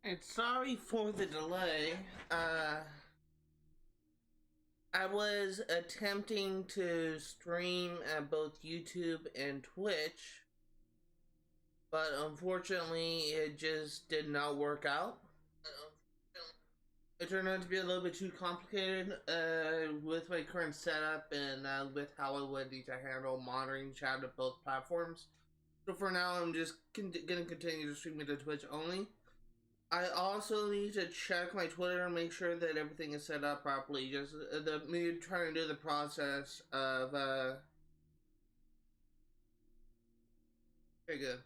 And sorry for the delay. I was attempting to stream at both YouTube and Twitch, but unfortunately it just did not work out. It turned out to be a little bit too complicated with my current setup and with how I would need to handle monitoring chat at both platforms. So for now, I'm just gonna continue to stream it to Twitch only. I also need to check my Twitter and make sure that everything is set up properly. Just me trying to do the process of very good.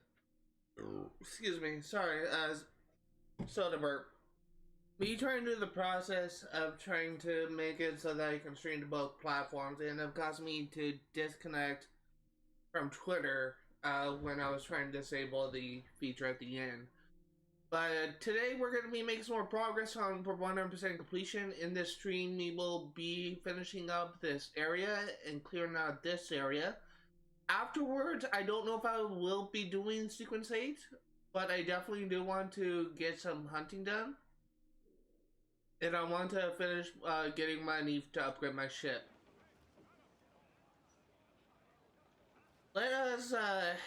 Excuse me, sorry, soda burp. Me trying to do the process of trying to make it so that I can stream to both platforms, and it caused me to disconnect from Twitter when I was trying to disable the feature at the end. But today we're going to be making some more progress on 100% completion. In this stream, we will be finishing up this area and clearing out this area. Afterwards, I don't know if I will be doing Sequence 8, but I definitely do want to get some hunting done. And I want to finish getting money to upgrade my ship. Let us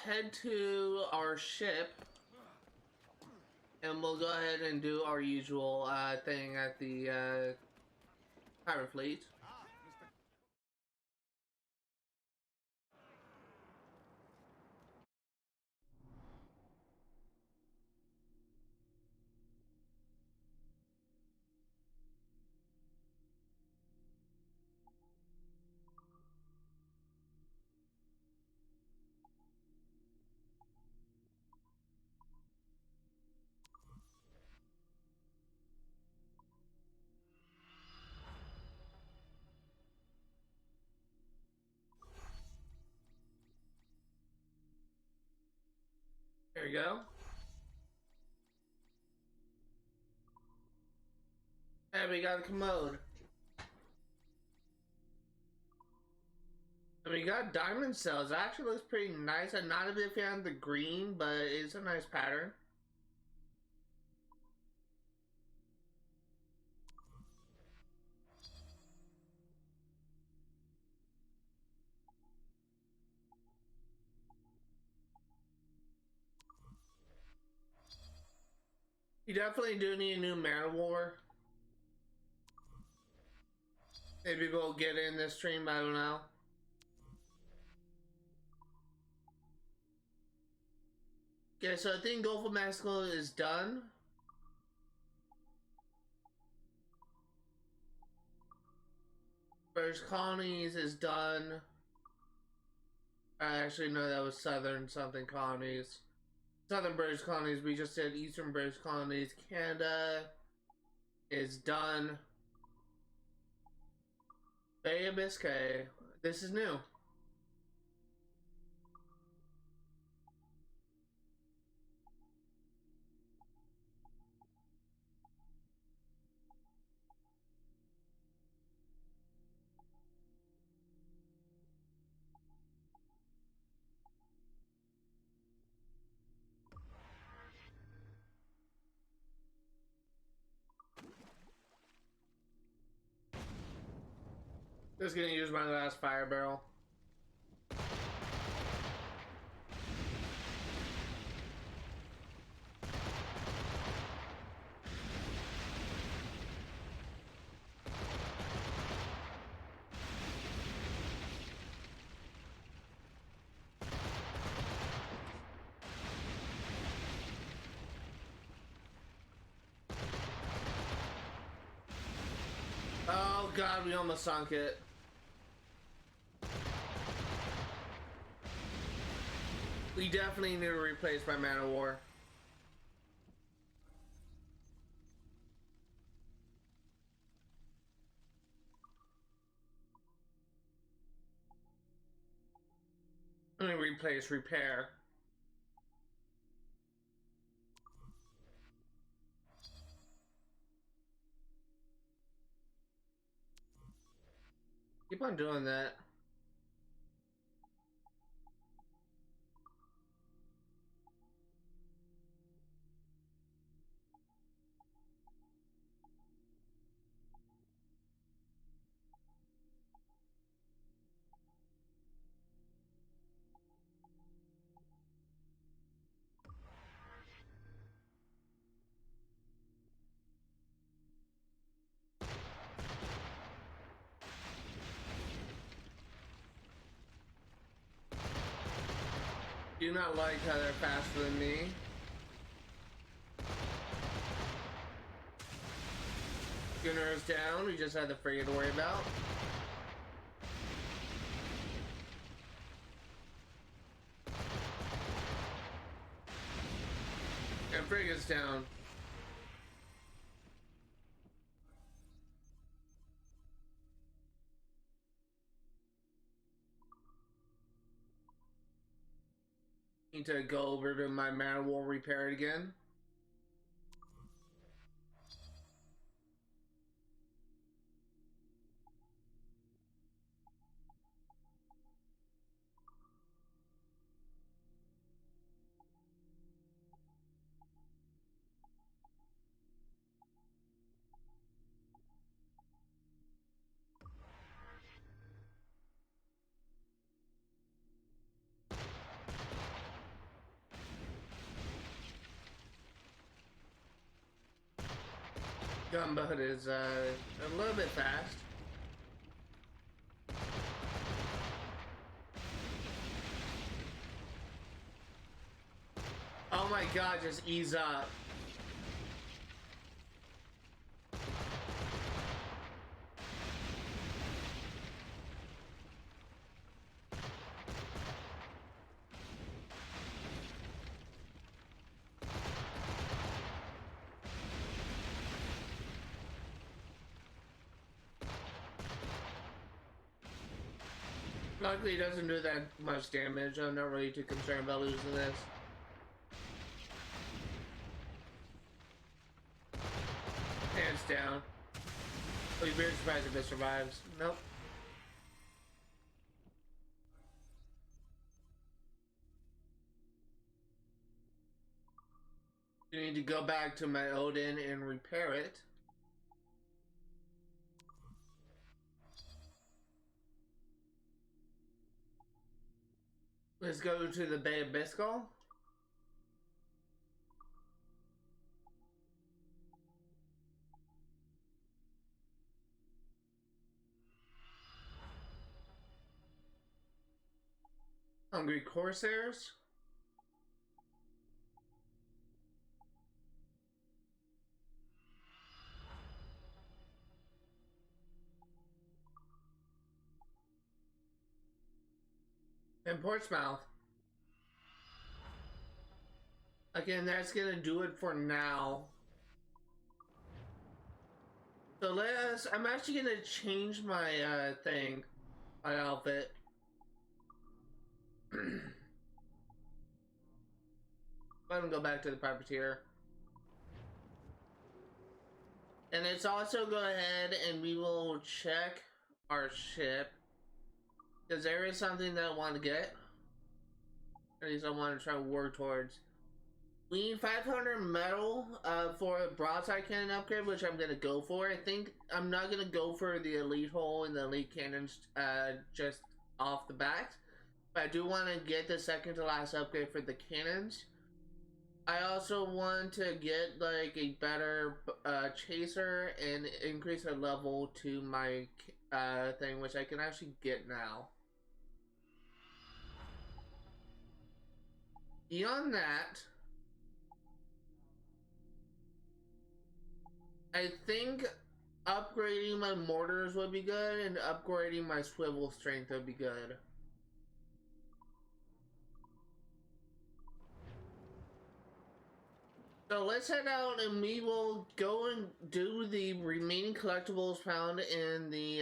head to our ship. And we'll go ahead and do our usual thing at the pirate fleet. There we go. And we got a commode. And we got diamond cells. It actually looks pretty nice. I'm not a big fan of the green, but it's a nice pattern. You definitely do need a new Man of War. Maybe we'll get in this stream, I don't know. Okay, so I think Gulf of Mexico is done. British colonies is done. I actually know that was Southern something colonies. Southern British colonies, we just did Eastern British colonies. Canada is done. Bay of Biscay. This is new. Just gonna use my last fire barrel. Oh god, we almost sunk it. We definitely need to replace my Man of War. Let me replace repair. Keep on doing that. Do not like how they're faster than me. Gunner is down, we just had the frigate to worry about. And frigate's down. Need to go over to my manual, repair it again. Gunboat is a little bit fast. Oh my god, just ease up. Luckily, it doesn't do that much damage. I'm not really too concerned about losing this. Hands down. I'll be very surprised if it survives. Nope. You need to go back to my Odin and repair it. Let's go to the Bay of Biscoe. Hungry Corsairs. And Portsmouth. Again, that's gonna do it for now. So I'm actually gonna change my thing, my outfit. Let him go back to the privateer. And let's also go ahead and we will check our ship. Because there is something that I want to get. At least I want to try to work towards. We need 500 metal for a broadside cannon upgrade, which I'm going to go for. I think I'm not going to go for the elite hull and the elite cannons just off the bat. But I do want to get the second to last upgrade for the cannons. I also want to get like a better chaser and increase the level to my thing, which I can actually get now. Beyond that, I think upgrading my mortars would be good, and upgrading my swivel strength would be good. So let's head out and we will go and do the remaining collectibles found in the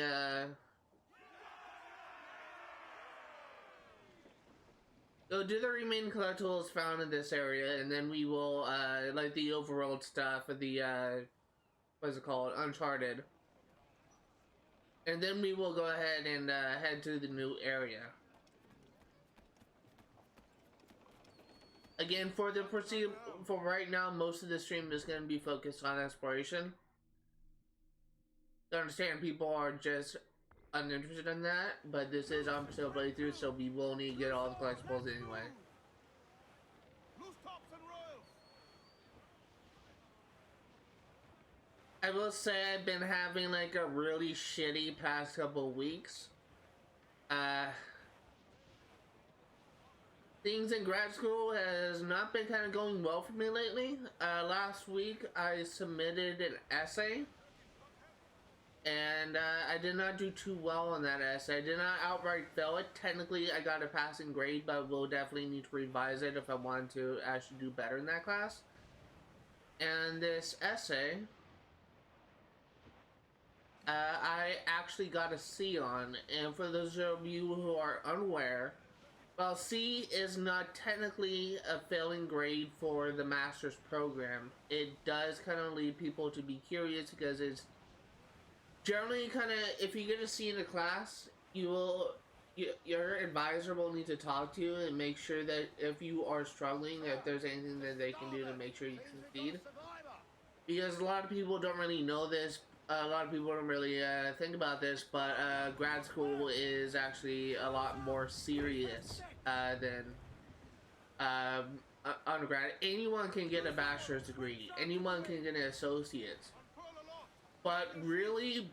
go do the remaining collectibles found in this area, and then we will like the overworld stuff of the what's it called, Uncharted, and then we will go ahead and head to the new area. Again, for right now, most of the stream is going to be focused on exploration. I understand people are just uninterested in that, but this is on still playthrough, so we will need to get all the collectibles anyway. I will say I've been having like a really shitty past couple weeks. Things in grad school has not been kind of going well for me lately. Last week I submitted an essay, and I did not do too well on that essay. I did not outright fail it. Technically, I got a passing grade, but I will definitely need to revise it if I want to actually do better in that class. And this essay, I actually got a C on. And for those of you who are unaware, well, C is not technically a failing grade for the master's program. It does kind of lead people to be curious because it's generally kind of, if you get a C in a class, your advisor will need to talk to you and make sure that if you are struggling, if there's anything that they can do to make sure you succeed. Because a lot of people don't really know this, a lot of people don't really think about this, but grad school is actually a lot more serious than undergrad. Anyone can get a bachelor's degree, anyone can get an associate's, but really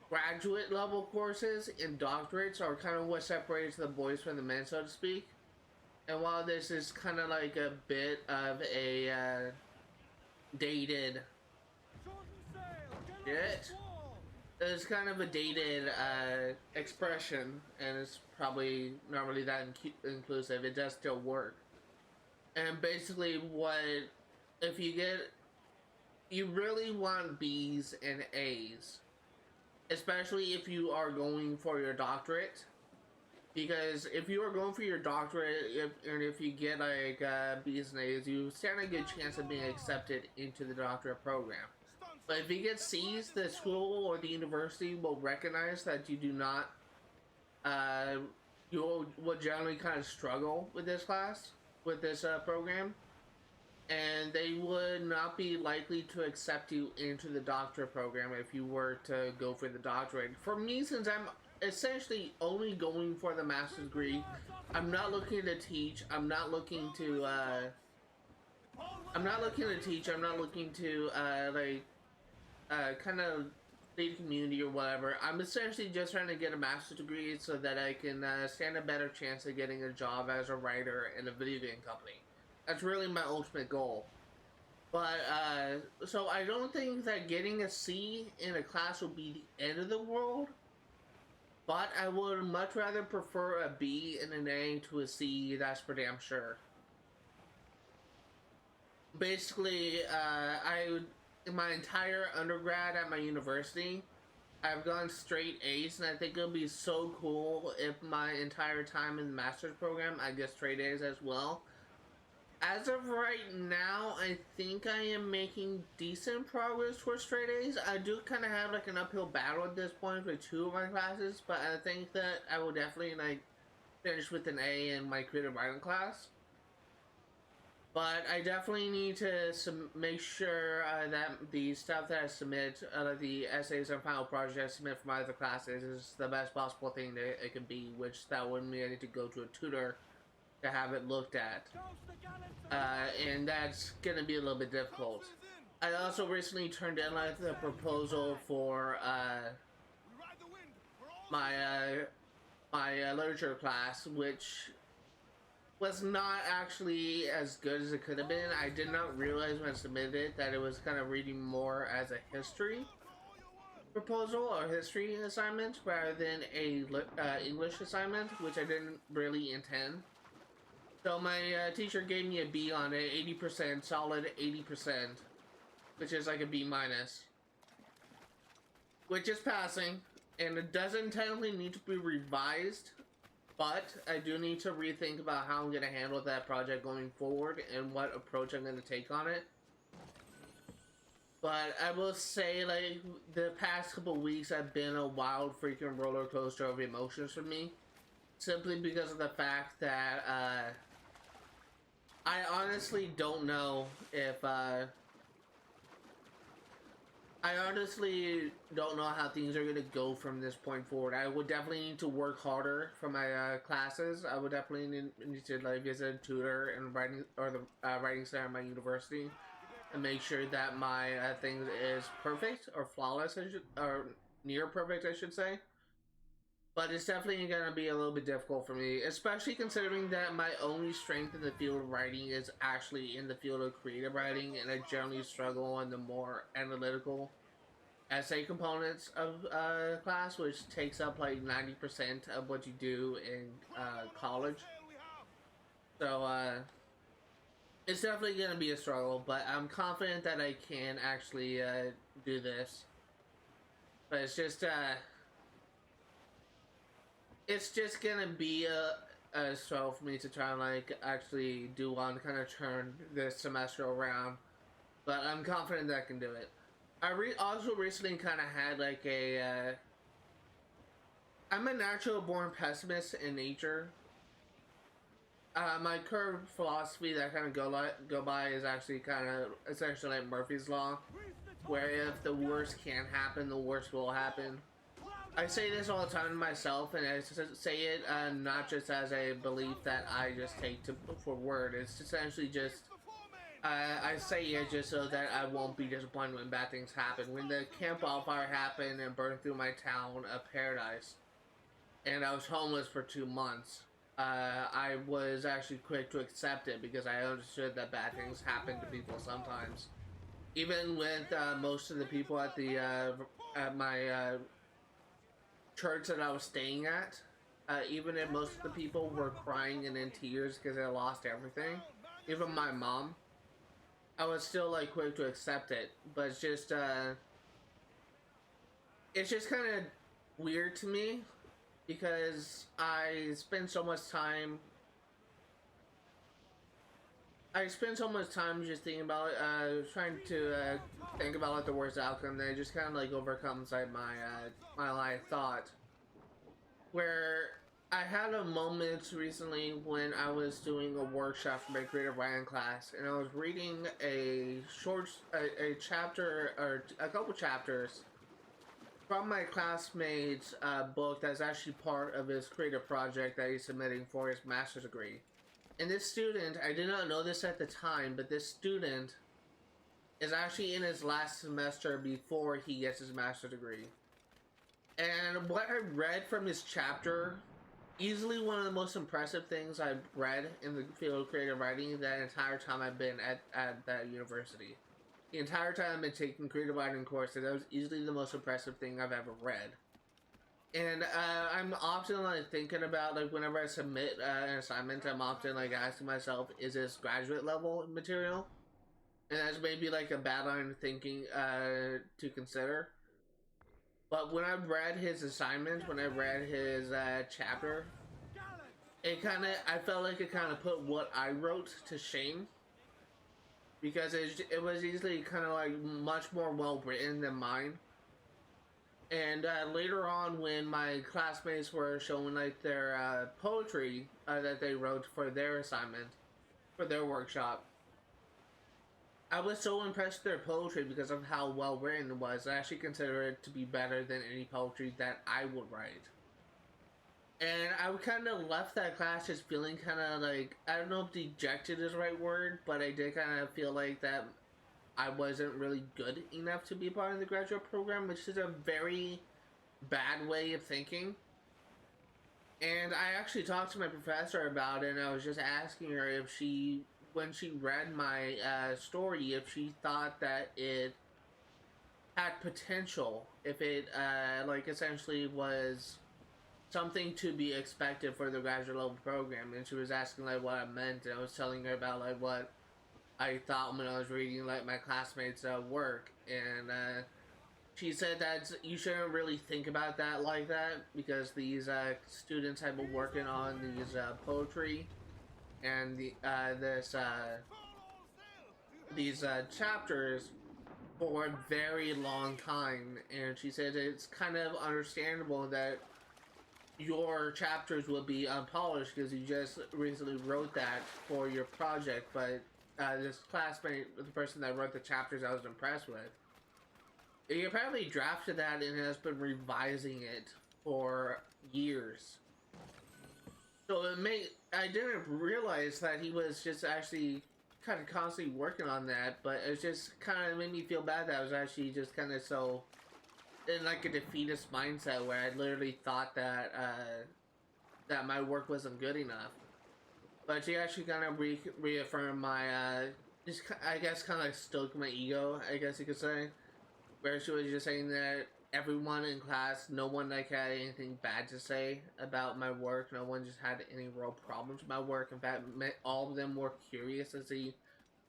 graduate level courses and doctorates are kind of what separates the boys from the men, so to speak. And while this is kind of like a bit of a dated it's kind of a dated expression, and it's probably not really that inclusive. It does still work. And basically if you really want B's and A's, especially if you are going for your doctorate, because if you are going for your doctorate, if you get like B's and A's, you stand a good chance of being accepted into the doctorate program. But if you get C's, the school or the university will recognize that you do not, you will generally kind of struggle with this class, with this program, and they would not be likely to accept you into the doctorate program if you were to go for the doctorate. For me, since I'm essentially only going for the master's degree, I'm not looking to teach, I'm not looking to kind of lead community or whatever. I'm essentially just trying to get a master's degree so that I can stand a better chance of getting a job as a writer in a video game company. That's really my ultimate goal. But, so I don't think that getting a C in a class will be the end of the world, but I would much rather prefer a B and an A to a C, that's for damn sure. Basically, in my entire undergrad at my university, I've gone straight A's, and I think it'll be so cool if my entire time in the master's program I get straight A's as well. As of right now, I think I am making decent progress towards straight A's. I do kind of have like an uphill battle at this point with 2 of my classes, but I think that I will definitely like finish with an A in my creative writing class. But I definitely need to make sure that the stuff that I submit, the essays and final projects I submit for my other classes, is the best possible thing that it can be, which that would mean I need to go to a tutor to have it looked at. And that's going to be a little bit difficult. I also recently turned in like the proposal for my literature class, which was not actually as good as it could have been. I did not realize when I submitted it that it was kind of reading more as a history proposal or history assignment rather than a English assignment, which I didn't really intend. So my teacher gave me a B on it, 80%, solid 80%, which is like a B minus, which is passing, and it doesn't technically need to be revised. But I do need to rethink about how I'm going to handle that project going forward and what approach I'm going to take on it. But I will say, like, the past couple weeks have been a wild freaking roller coaster of emotions for me. Simply because of the fact that I honestly don't know if how things are going to go from this point forward. I would definitely need to work harder for my classes. I would definitely need to like visit a tutor and writing center at my university and make sure that my thing is perfect or flawless, or near perfect, I should say. but it's definitely gonna be a little bit difficult for me, especially considering that my only strength in the field of writing is actually in the field of creative writing, and I generally struggle on the more analytical essay components of class, which takes up like 90% of what you do in college. So it's definitely gonna be a struggle, but I'm confident that I can actually do this. But it's just gonna be a struggle for me to try and like actually do one, kind of turn this semester around. But I'm confident that I can do it. I also recently kind of had like I'm a natural born pessimist in nature. My current philosophy that I kind of go by is actually kind of essentially like Murphy's Law, where if the worst can happen, the worst will happen. I say this all the time to myself, and I say it not just as a belief that I just take for word. It's essentially just I say it just so that I won't be disappointed when bad things happen. When the camp wildfire happened and burned through my town of Paradise, and I was homeless for 2 months, I was actually quick to accept it because I understood that bad things happen to people sometimes. Even with most of the people at the at my church that I was staying at, even if most of the people were crying and in tears because they lost everything, even my mom, I was still like quick to accept it. But it's just kind of weird to me because I spend so much time just thinking about trying to think about like the worst outcome that it just kind of like overcomes like my life thought. Where I had a moment recently when I was doing a workshop for my creative writing class, and I was reading a chapter or a couple chapters from my classmate's book that's actually part of his creative project that he's submitting for his master's degree. And this student, I did not know this at the time, but this student is actually in his last semester before he gets his master's degree. And what I read from his chapter, easily one of the most impressive things I've read in the field of creative writing that entire time I've been at that university. The entire time I've been taking creative writing courses, that was easily the most impressive thing I've ever read. And I'm often like thinking about like whenever I submit an assignment, I'm often like asking myself, is this graduate level material? And that's maybe like a bad line of thinking to consider. But when I read his assignment, when I read his chapter, I felt like it kind of put what I wrote to shame. Because it was easily kind of like much more well written than mine. And later on, when my classmates were showing like their poetry that they wrote for their assignment, for their workshop, I was so impressed with their poetry because of how well written it was. I actually consider it to be better than any poetry that I would write. And I kind of left that class just feeling kind of like, I don't know if dejected is the right word, but I did kind of feel like that I wasn't really good enough to be part of the graduate program, which is a very bad way of thinking. And I actually talked to my professor about it, and I was just asking her if she, when she read my story, if she thought that it had potential, if it like essentially was something to be expected for the graduate level program. And she was asking like what I meant, and I was telling her about like what I thought when I was reading like my classmates' work, and she said that you shouldn't really think about that like that because these students have been working on these poetry and these chapters for a very long time, and she said it's kind of understandable that your chapters will be unpolished because you just recently wrote that for your project, but this classmate, the person that wrote the chapters I was impressed with, he apparently drafted that and has been revising it for years. So I didn't realize that he was just actually kind of constantly working on that, but it just kind of made me feel bad that I was actually just kind of so in like a defeatist mindset where I literally thought that that my work wasn't good enough. But she actually kind of reaffirmed my just I guess kind of like stoked my ego, I guess you could say, where she was just saying that everyone in class, no one like had anything bad to say about my work. No one just had any real problems with my work. In fact, all of them were curious to see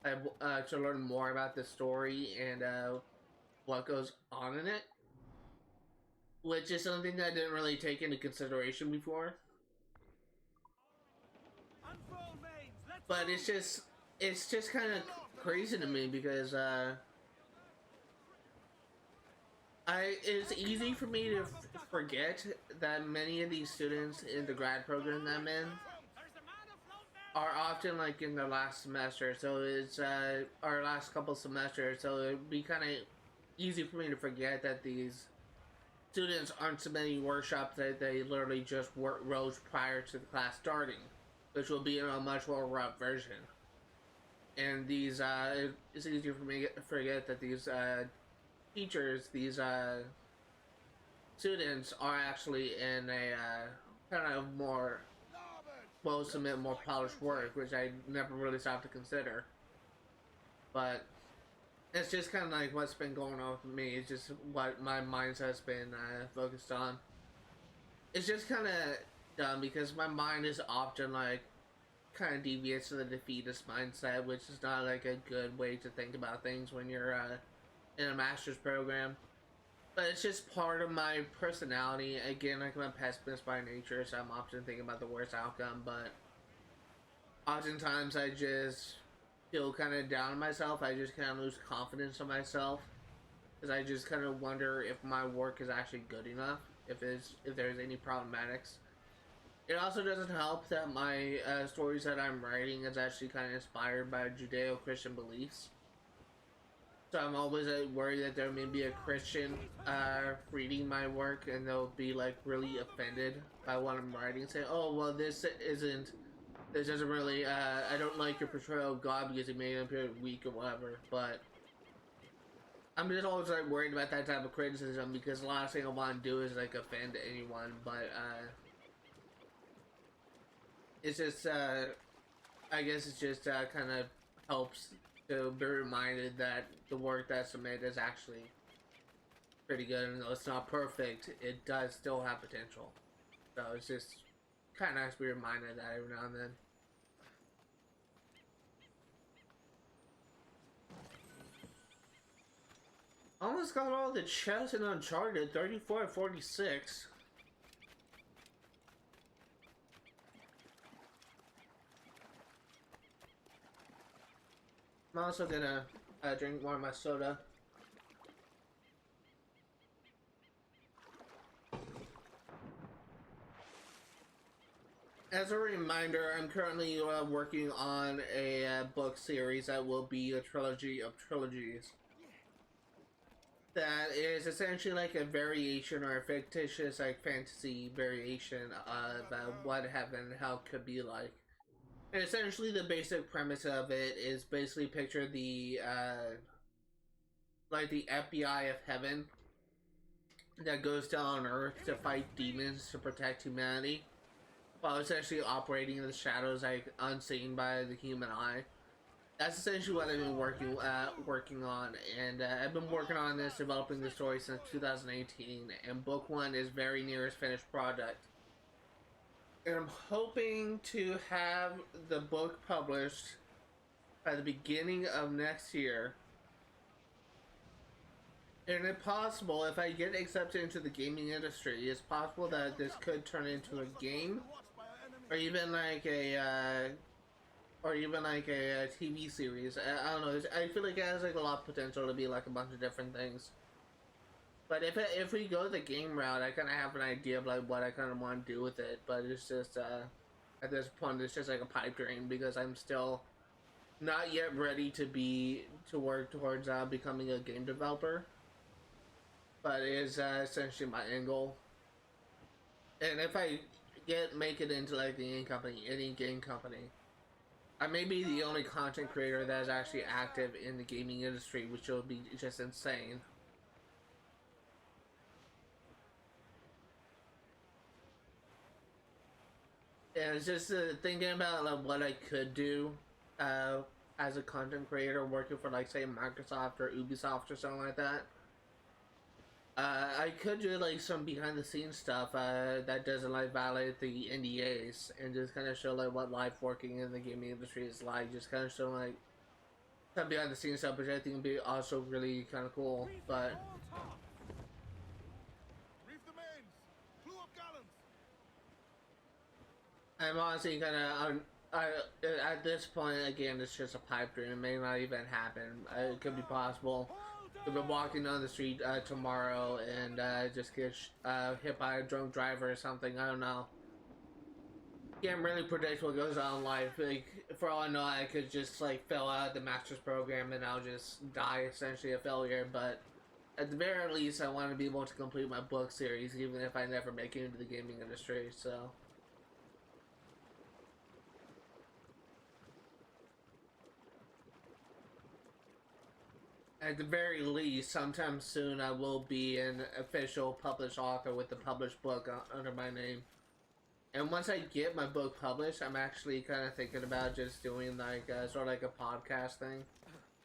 to learn more about the story and what goes on in it, which is something that I didn't really take into consideration before. But it's just kind of crazy to me because it's easy for me to forget that many of these students in the grad program that I'm in are often like in their last semester, so it's our last couple semesters, so it'd be kind of easy for me to forget that these students aren't submitting workshops that they literally just wrote prior to the class starting, which will be in a much more rough version. And these it's easy for me to forget that these teachers, these students are actually in a kind of more will submit more polished work, which I never really stopped to consider. But it's just kind of like what's been going on with me. It's just what my mindset's been focused on. It's just kind of dumb because my mind is often like kind of deviates to the defeatist mindset, which is not like a good way to think about things when you're in a master's program. But it's just part of my personality. Again, like I'm a pessimist by nature, so I'm often thinking about the worst outcome, but oftentimes I just feel kind of down on myself. I just kind of lose confidence in myself because I just kind of wonder if my work is actually good enough, if there's any problematics. It also doesn't help that my stories that I'm writing is actually kind of inspired by Judeo-Christian beliefs. So I'm always worried that there may be a Christian reading my work and they'll be like really offended by what I'm writing and say, oh, well, this doesn't really, I don't like your portrayal of God because it made him appear weak or whatever. But I'm just always like worried about that type of criticism because the last thing I want to do is like offend anyone. But it's just, I guess it's just kind of helps to be reminded that the work that's submitted is actually pretty good, and though it's not perfect, it does still have potential. So it's just kind of nice to be reminded of that every now and then. Almost got all the chests in Uncharted, 34 and 46. I'm also gonna drink more of my soda. As a reminder, I'm currently working on a book series that will be a trilogy of trilogies. That is essentially like a variation or a fictitious like fantasy variation of what heaven and hell could be like. And essentially the basic premise of it is basically picture the like the FBI of heaven that goes down on Earth to fight demons to protect humanity, while essentially operating in the shadows like unseen by the human eye. That's essentially what I've been working on, and I've been working on this, developing the story since 2018, and book 1 is very near its finished product. And I'm hoping to have the book published by the beginning of next year. And if possible, if I get accepted into the gaming industry, it's possible that this could turn into a game, or even like a TV series. I don't know. I feel like it has like a lot of potential to be like a bunch of different things. But if we go the game route, I kind of have an idea of like what I kind of want to do with it. But it's just at this point, it's just like a pipe dream because I'm still not yet ready to work towards becoming a game developer. But it is essentially my end goal. And if I make it into like the any game company, I may be the only content creator that is actually active in the gaming industry, which will be just insane. Yeah, it's just thinking about like what I could do as a content creator working for like say Microsoft or Ubisoft or something like that. I could do like some behind the scenes stuff that doesn't like violate the NDAs and just kind of show like what life working in the gaming industry is like. Just kind of show like some behind the scenes stuff, which I think would be also really kind of cool. But I'm honestly kind of at this point again. It's just a pipe dream. It may not even happen. It could be possible. Could be walking down the street tomorrow and just get hit by a drunk driver or something. I don't know. Can't really predict what goes on in life. Like, for all I know, I could just like fail out the master's program and I'll just die essentially a failure. But at the very least, I want to be able to complete my book series, even if I never make it into the gaming industry. So. At the very least, sometime soon, I will be an official published author with the published book under my name. And once I get my book published, I'm actually kind of thinking about just doing like sort of like a podcast thing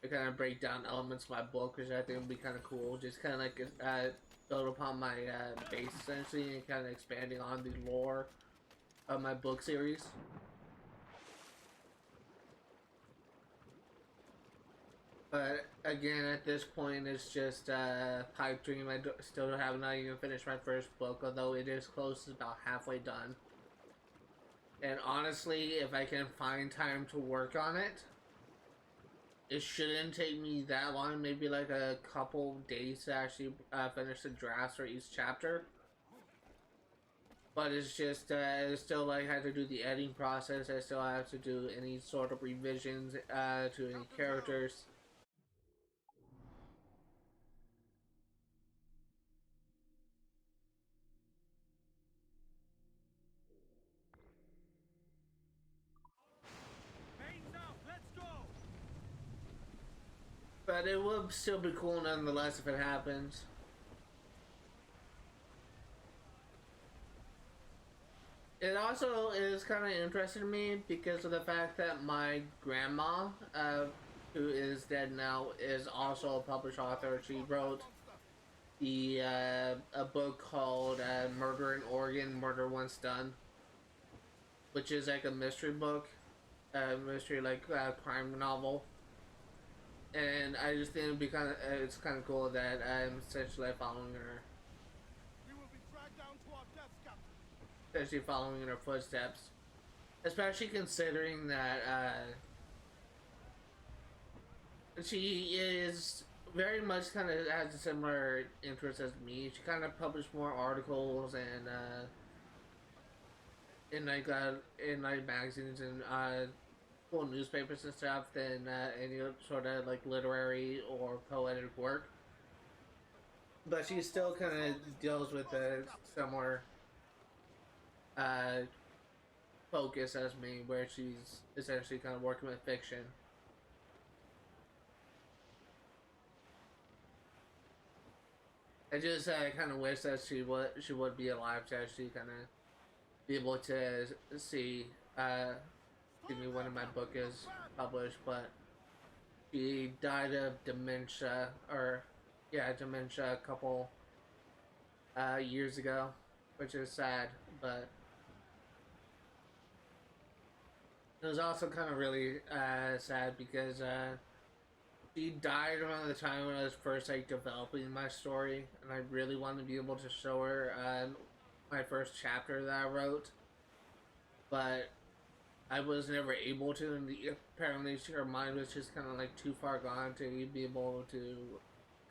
to kind of break down elements of my book, which I think would be kind of cool. Just kind of like build upon my base essentially and kind of expanding on the lore of my book series. But again, at this point, it's just a pipe dream. I still have not even finished my first book, although it is close to about halfway done. And honestly, if I can find time to work on it, it shouldn't take me that long. Maybe like a couple days to actually finish the drafts for each chapter. But it's just, I still like have to do the editing process. I still have to do any sort of revisions to any characters. But it will still be cool nonetheless if it happens. It also is kind of interesting to me because of the fact that my grandma, who is dead now, is also a published author. She wrote a book called Murder in Oregon, Murder Once Done, which is like a mystery book, mystery like crime novel. And I just think it'd be kind of it's kind of cool that I'm essentially following her. We will be dragged down to our death, Captain. Essentially following in her footsteps, especially considering that she is very much kind of has a similar interest as me. She kind of published more articles and in like magazines and cool newspapers and stuff than any sort of like literary or poetic work. But she still kind of deals with a similar focus as me, where she's essentially kind of working with fiction. I just kind of wish that she would be alive to actually kind of be able to see me when my book is published. But she died of dementia, dementia a couple years ago, which is sad. But it was also kind of really sad because she died around the time when I was first like developing my story, and I really wanted to be able to show her my first chapter that I wrote, but I was never able to, and apparently her mind was just kind of like too far gone to be able to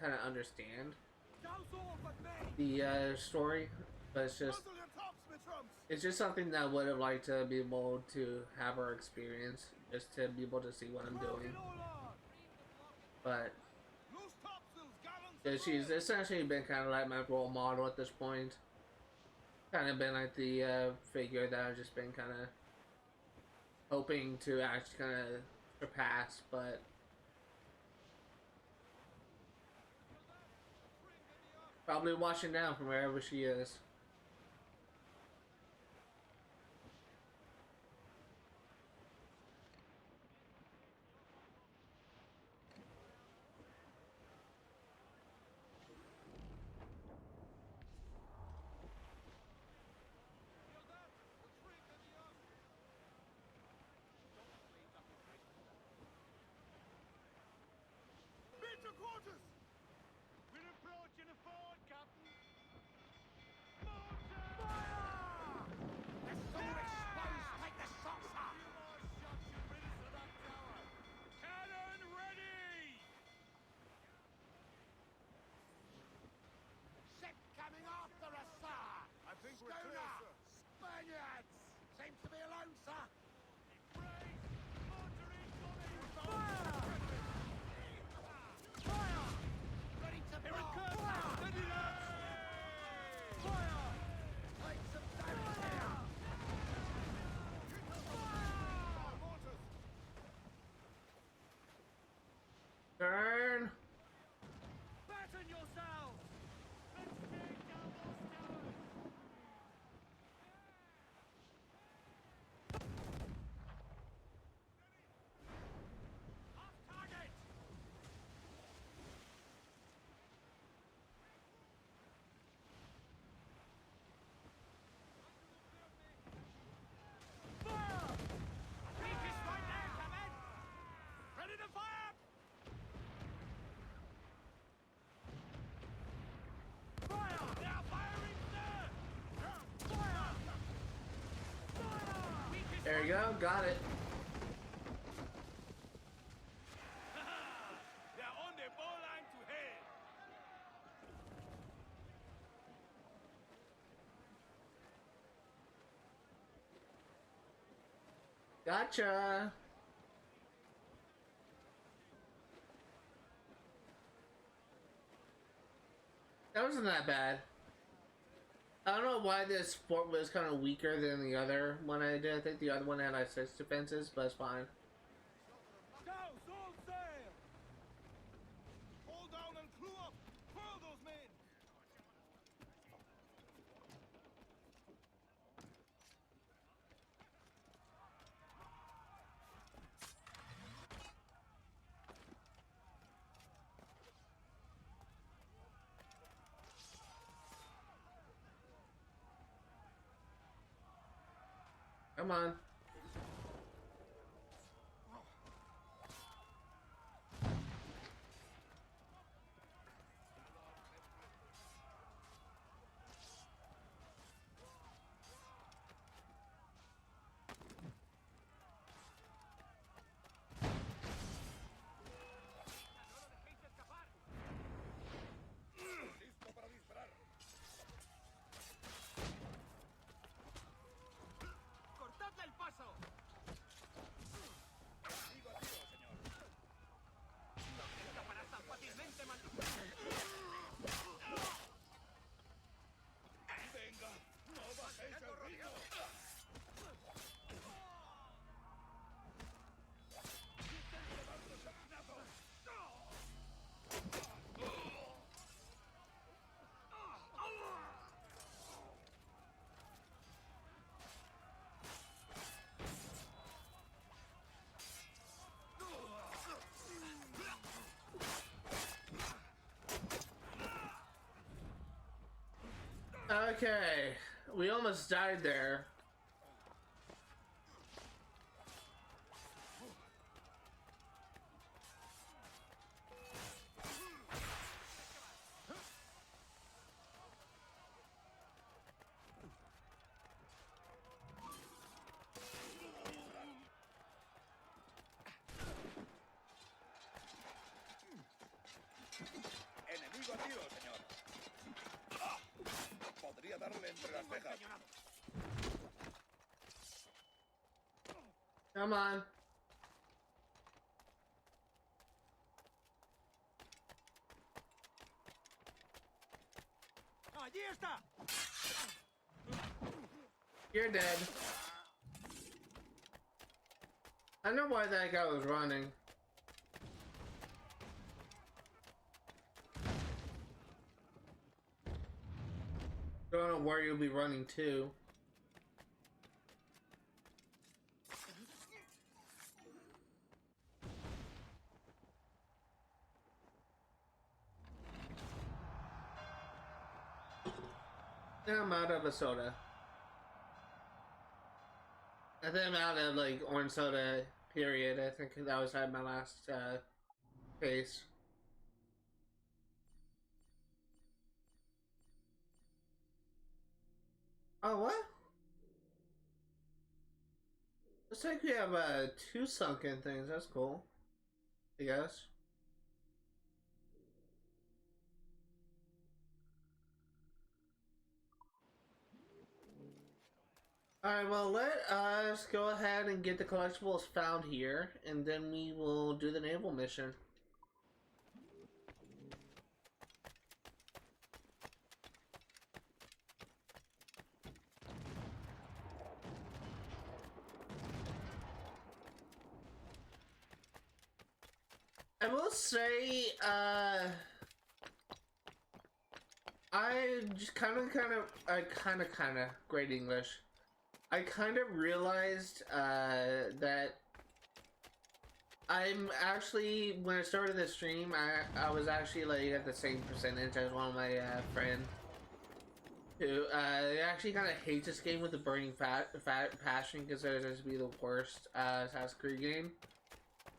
kind of understand the story. But it's just something that I would have liked to be able to have her experience, just to be able to see what I'm doing. But she's essentially been kind of like my role model at this point. Kind of been like the figure that I've just been kind of hoping to actually kind of surpass, but probably watching down from wherever she is. you go, got it. They're on the ball line to hell. Gotcha. That wasn't that bad. I don't know why this fort was kind of weaker than the other one I did. I think the other one had like 6 defenses, but it's fine. Scouts, all sail! Hold down and crew up! Furl those men! Come on. Okay, we almost died there. Enemigo a tiro, señor. Podría darle entre las cejas. Come on. ¡Allí está! You're dead. I know why that guy was running. Don't know where you'll be running to. Now I'm out of a soda. I think I'm out of like orange soda, period. I think that was my last case. Oh, what? Looks like we have 2 sunken things. That's cool, I guess. Alright, well, let us go ahead and get the collectibles found here, and then we will do the naval mission. I will say, I just kind of, great English. I kind of realized that I'm actually, when I started the stream, I was actually like at the same percentage as one of my friends who actually kind of hates this game with the burning passion, considers it to be the worst Assassin's Creed game.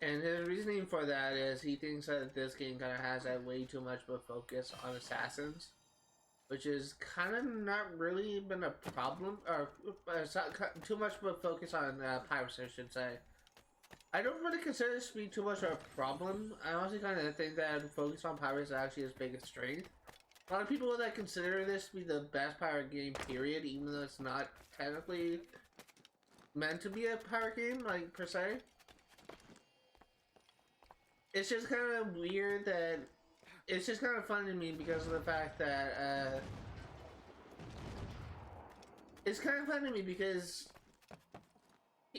And his reasoning for that is he thinks that this game kind of has way too much of a focus on assassins, which is kind of not really been a problem, or it's not too much of a focus on piracy, I should say. I don't really consider this to be too much of a problem. I honestly kind of think that focus on pirates is actually his biggest strength. A lot of people that consider this to be the best pirate game, period, even though it's not technically meant to be a pirate game, like, per se. It's just kind of weird that... It's just kind of funny to me because of the fact that, it's kind of funny to me because...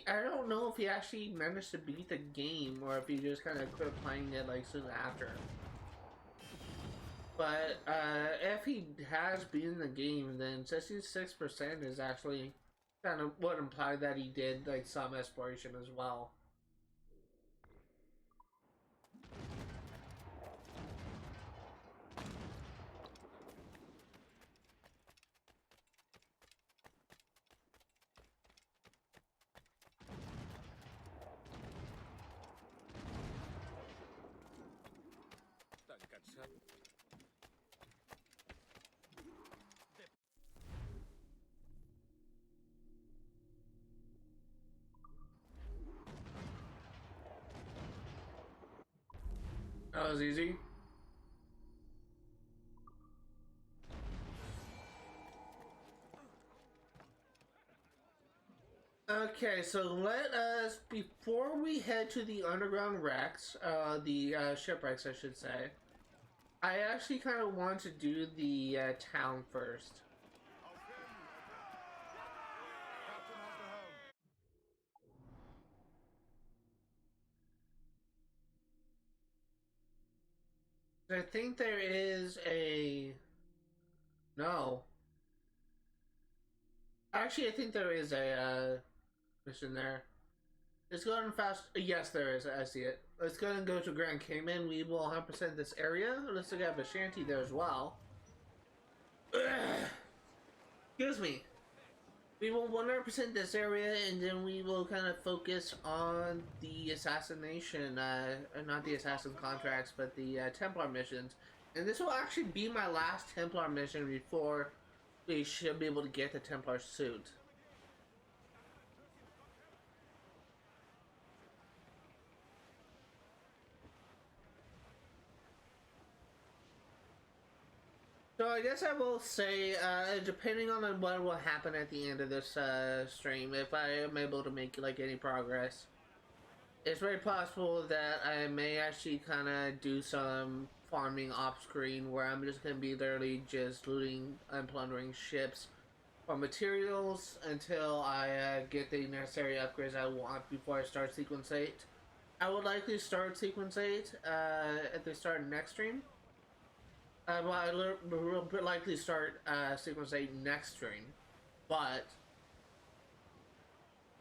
I don't know if he actually managed to beat the game or if he just kind of quit playing it, like, soon after. But, if he has beaten the game, then 66% is actually kind of what implied that he did, like, some exploration as well. Tan cansado. That was easy. Okay, so let us, before we head to the underground wrecks, the shipwrecks I should say, I actually kind of want to do the town first. Captain has the helm. I think there is a... No. Actually, I think there is a mission there. Let's go ahead and fast... Yes, there is. I see it. Let's go ahead and go to Grand Cayman. We will 100% this area. Let's look at the Shanty there as well. Excuse me. We will 100% this area, and then we will kind of focus on the assassination, not the assassin contracts, but the Templar missions. And this will actually be my last Templar mission before we should be able to get the Templar suit. So I guess I will say, depending on what will happen at the end of this stream, if I am able to make like any progress, it's very possible that I may actually kind of do some farming off screen where I'm just going to be literally just looting and plundering ships for materials until I get the necessary upgrades I want before I start Sequence 8. I would likely start Sequence 8 at the start of next stream. Well, I will likely start Sequence 8 next stream, but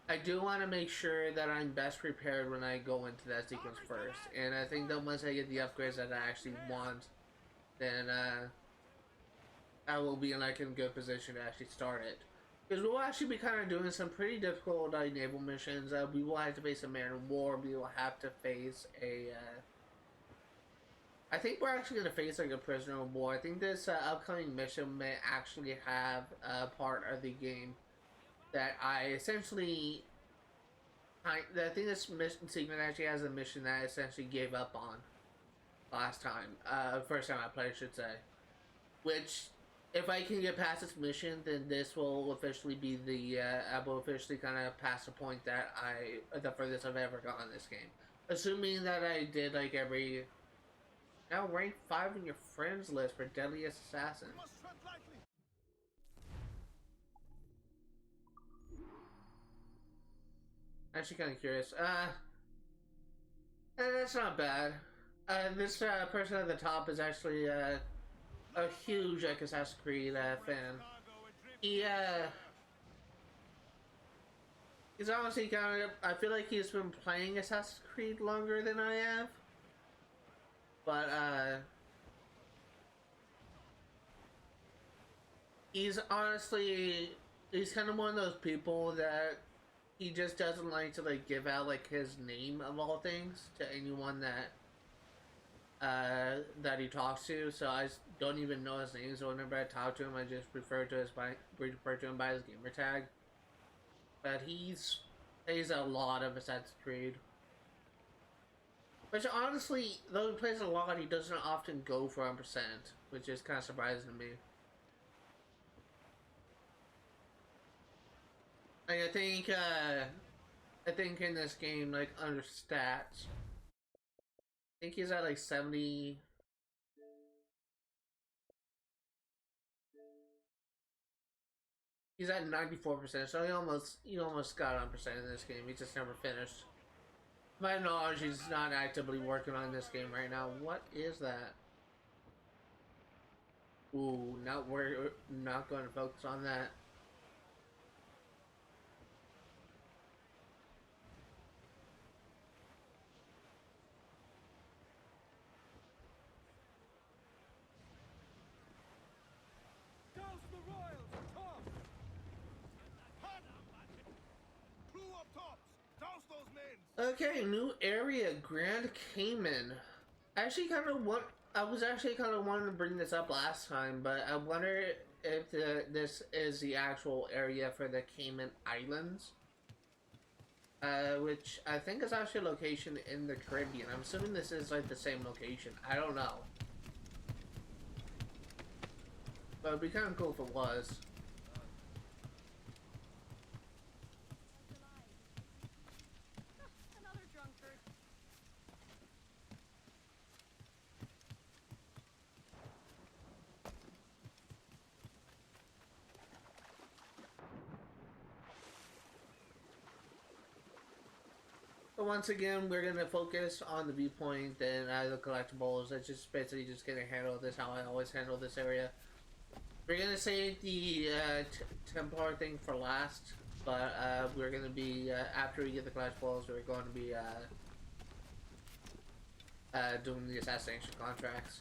I do want to make sure that I'm best prepared when I go into that sequence first. And I think that once I get the upgrades that I actually want, then I will be in like in a good position to actually start it. Because we will actually be kind of doing some pretty difficult naval missions. We will have to face a man of war. We will have to face a... I think we're actually going to face like a prisoner of war. I think this upcoming mission may actually have a part of the game that I essentially... I think this mission segment actually has a mission that I essentially gave up on last time. First time I played, I should say. Which, if I can get past this mission, then this will officially be the... I will officially kind of pass the point that the furthest I've ever gone in this game. Assuming that I did like every... Now rank 5 in your friends list for Deadliest Assassin. Must tread lightly. Actually kind of curious. That's not bad. This person at the top is actually a huge like Assassin's Creed fan. He's honestly kind of... I feel like he's been playing Assassin's Creed longer than I have. But, he's honestly, he's kind of one of those people that he just doesn't like to, like, give out, like, his name of all things to anyone that, that he talks to, so I don't even know his name. So whenever I talk to him, I just refer to him by his gamer tag. But he's plays a lot of Assassin's Creed. Which honestly, though he plays a lot, he doesn't often go for 100%, which is kind of surprising to me. Like, I think in this game, like, under stats, I think he's at like 70. He's at 94%, so he almost got 100% in this game. He just never finished. To my knowledge, he's not actively working on this game right now. What is that? Ooh, we're not going to focus on that. Okay, new area, Grand Cayman. I was actually kind of wanting to bring this up last time, but I wonder if this is the actual area for the Cayman Islands. Which I think is actually a location in the Caribbean. I'm assuming this is like the same location. I don't know. But it'd be kind of cool if it was. But once again, we're gonna focus on the viewpoint and the collectibles. That's just basically just gonna handle this how I always handle this area. We're gonna save the Templar thing for last, but we're gonna be after we get the collectibles, we're going to be doing the assassination contracts.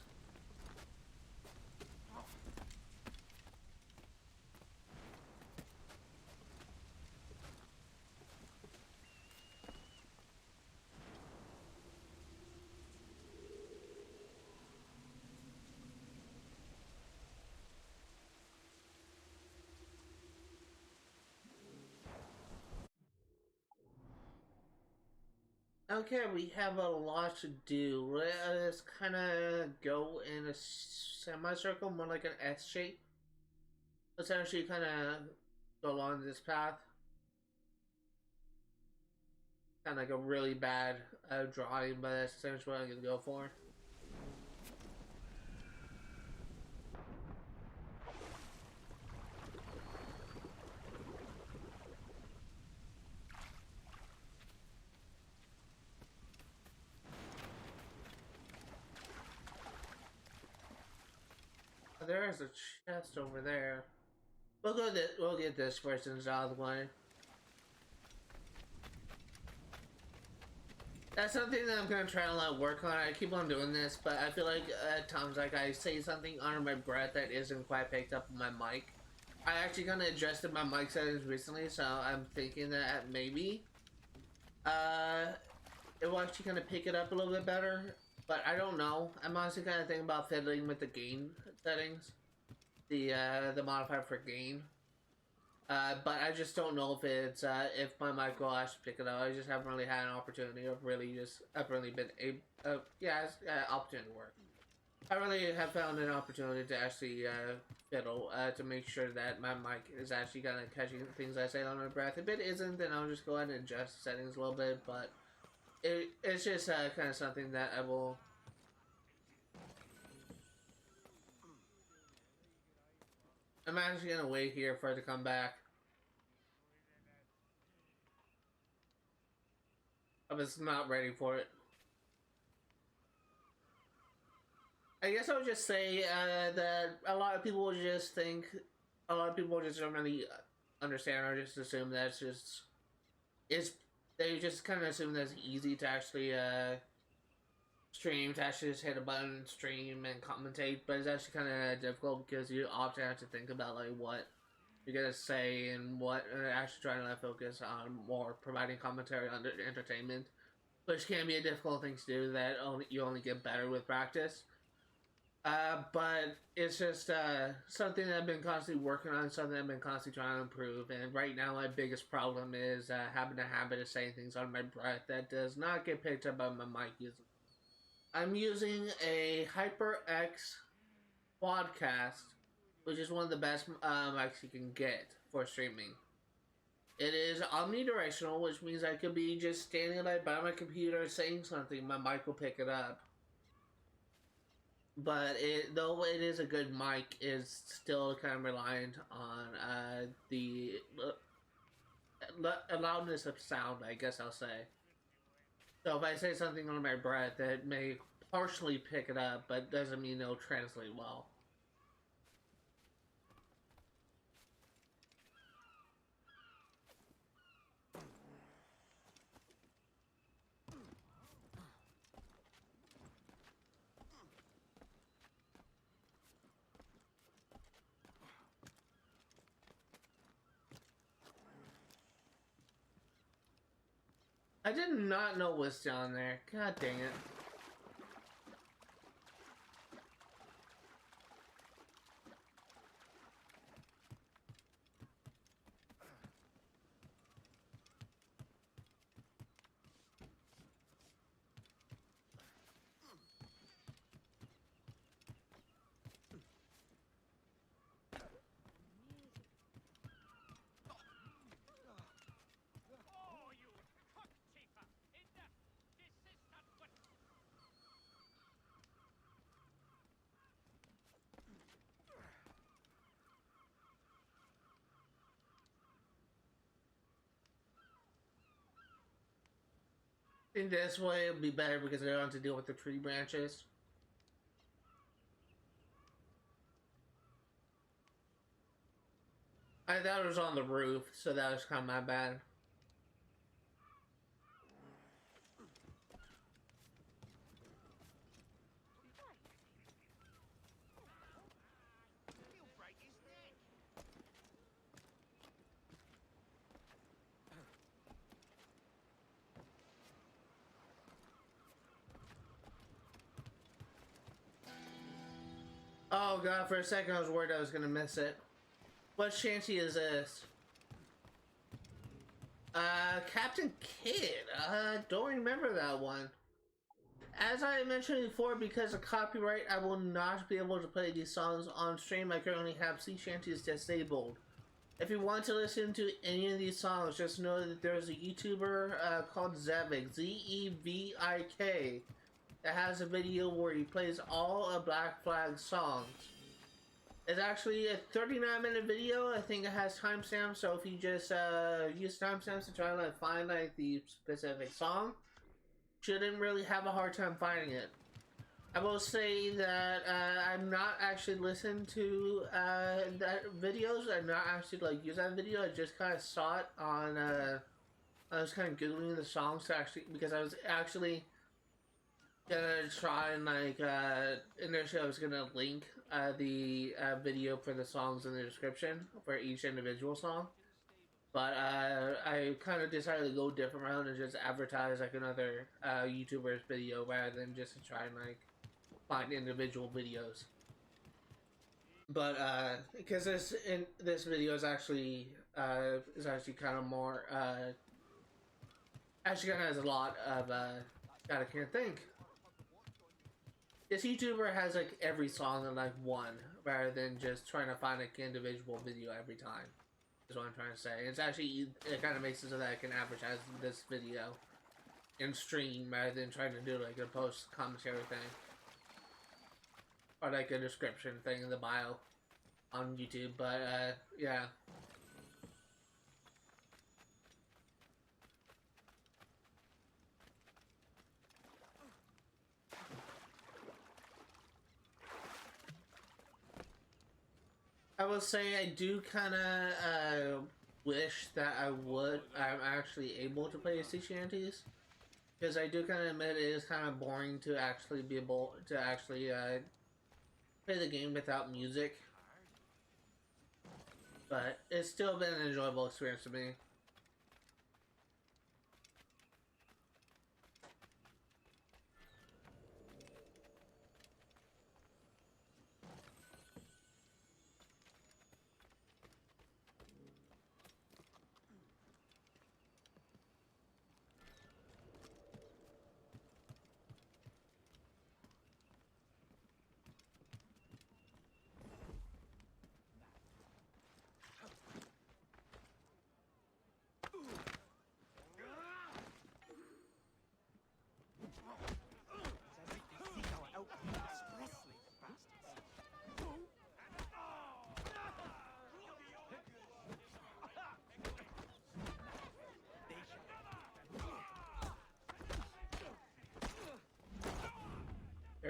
Okay, we have a lot to do. Let's kind of go in a semicircle, more like an S shape. Let's actually kind of go along this path. Kind of like a really bad drawing, but that's essentially what I'm going to go for. There is a chest over there. We'll get this person's out of the way. That's something that I'm gonna try to work on. I keep on doing this, but I feel like at times like I say something under my breath that isn't quite picked up on my mic. I actually kind of adjusted my mic settings recently, so I'm thinking that maybe it will actually kind of pick it up a little bit better. But I don't know. I'm honestly kind of thinking about fiddling with the gain settings, the modifier for gain. But I just don't know if it's if my mic will actually pick it up. I just haven't really had an opportunity. I've really been able. Opportunity to work. I really have found an opportunity to actually fiddle to make sure that my mic is actually kind of catching things I say under my breath. If it isn't, then I'll just go ahead and adjust the settings a little bit. But it's just kind of something that I will. I'm actually gonna wait here for it to come back. I was not ready for it. I guess I would just say that a lot of people just don't really understand or just assume that they just kind of assume that it's easy to actually stream, to actually just hit a button, stream, and commentate, but it's actually kind of difficult because you often have to think about like what you're gonna say and what actually trying to focus on more providing commentary on the entertainment. which can be a difficult thing to do that you only get better with practice. But it's just something that I've been constantly working on, something I've been constantly trying to improve. And right now, my biggest problem is having a habit of saying things on my breath that does not get picked up by my mic. I'm using a HyperX Quadcast, which is one of the best mics you can get for streaming. It is omnidirectional, which means I could be just standing by my computer saying something, my mic will pick it up. But though it is a good mic, is still kind of reliant on the loudness of sound, I guess I'll say. So if I say something under my breath, it may partially pick it up, but doesn't mean it'll translate well. I did not know what's down there. God dang it. I think this way it'll be better because I don't have to deal with the tree branches. I thought it was on the roof, so that was kind of my bad. Oh god, for a second I was worried I was gonna miss it. What shanty is this? Captain Kidd. Don't remember that one. As I mentioned before, because of copyright, I will not be able to play these songs on stream. I currently have sea shanties disabled. If you want to listen to any of these songs, just know that there's a YouTuber called Zevik, Z-E-V-I-K, that has a video where he plays all of Black Flag songs. It's actually a 39-minute video. I think it has timestamps, so if you just use timestamps to try to find like the specific song, shouldn't really have a hard time finding it. I will say that I'm not actually listening to that videos. I'm not actually like use that video. I just kind of saw it on. I was kind of googling the songs to actually because I was actually gonna try and like initially I was gonna link the video for the songs in the description for each individual song, but I kind of decided to go a different route and just advertise like another YouTuber's video rather than just to try and like find individual videos. But because this video is actually kind of more actually kind of has a lot of God, I can't think. This YouTuber has like every song in like one, rather than just trying to find like individual video every time. Is what I'm trying to say. It's actually it kind of makes it so that I can advertise this video and stream rather than trying to do like a post commentary thing or like a description thing in the bio on YouTube. But yeah. I will say I do kind of wish that I'm actually able to play sea shanties, because I do kind of admit it is kind of boring to actually be able to actually play the game without music, but it's still been an enjoyable experience to me.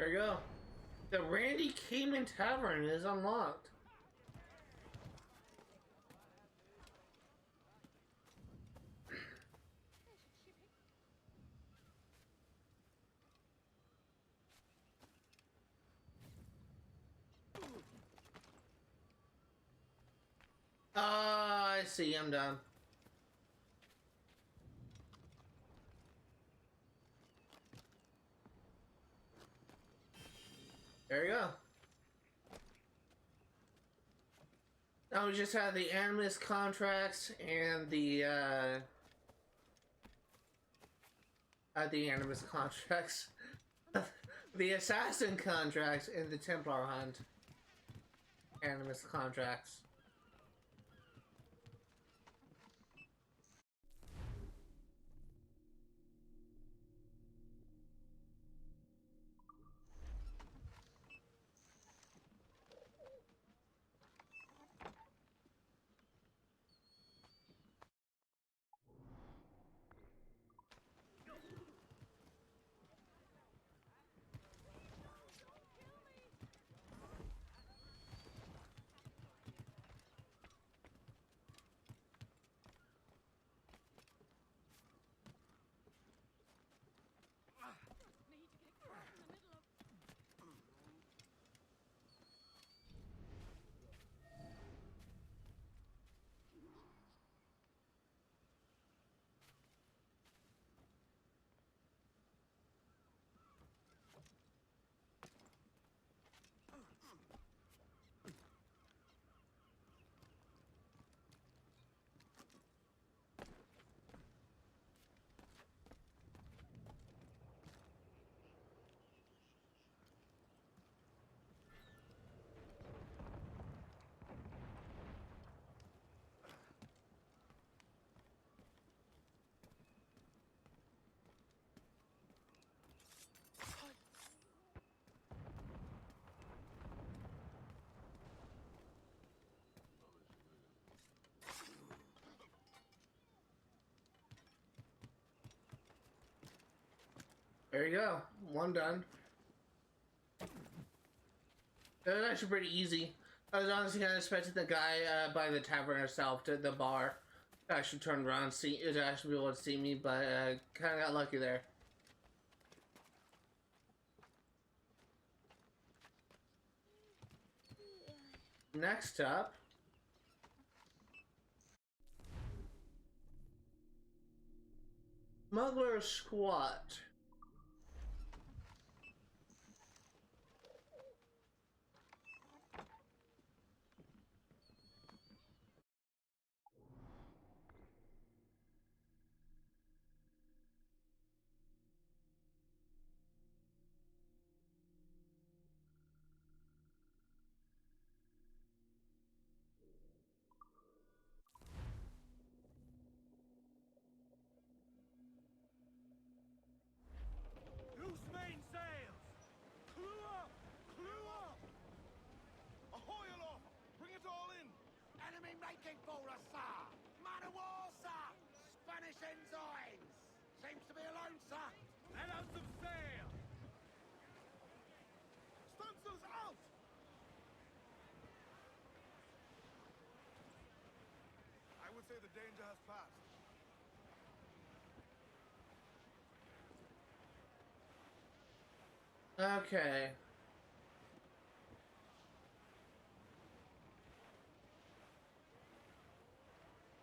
There we go. The Randy Cayman Tavern is unlocked. I see. I'm done. There you go. Now we just have the Animus contracts and the Animus contracts. The Assassin contracts and the Templar Hunt Animus contracts. There you go. One done. That was actually pretty easy. I was honestly kind of expecting the guy by the tavern herself, to the bar, to actually turn around and see, to actually be able to see me, but kind of got lucky there. Next up, Smuggler Squat. Loose mainsails! Clue up! Clue up! Ahoy aloft! Bring it all in! Enemy making for us, sir! Man of war, sir! Spanish ensigns! Seems to be alone, sir! Let out some sail! Stunsails out! I would say the danger has passed. Okay.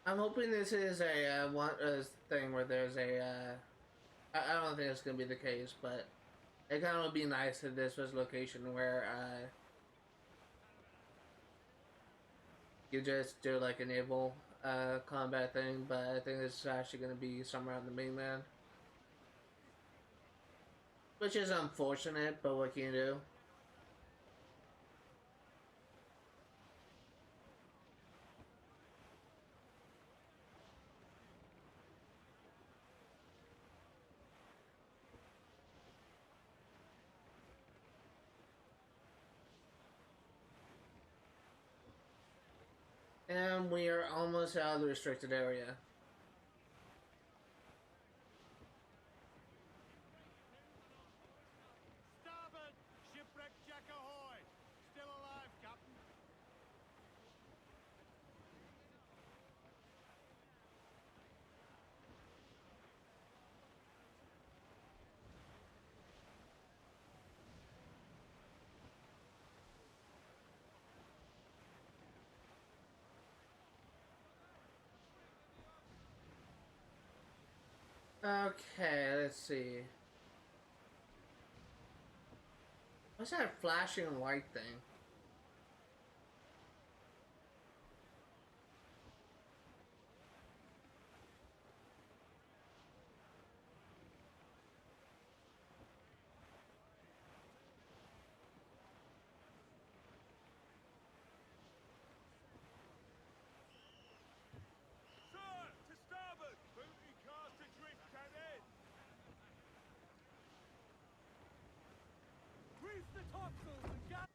I'm hoping this is a thing where there's a. I don't think it's gonna be the case, but it kind of would be nice if this was a location where you just do like a naval combat thing. But I think this is actually gonna be somewhere on the mainland, which is unfortunate. But what can you do? And we are almost out of the restricted area. Starboard! Okay, let's see. What's that flashing light thing? Sir, to starboard! Booty cast adrift, cannon! Grease the topsails and gas!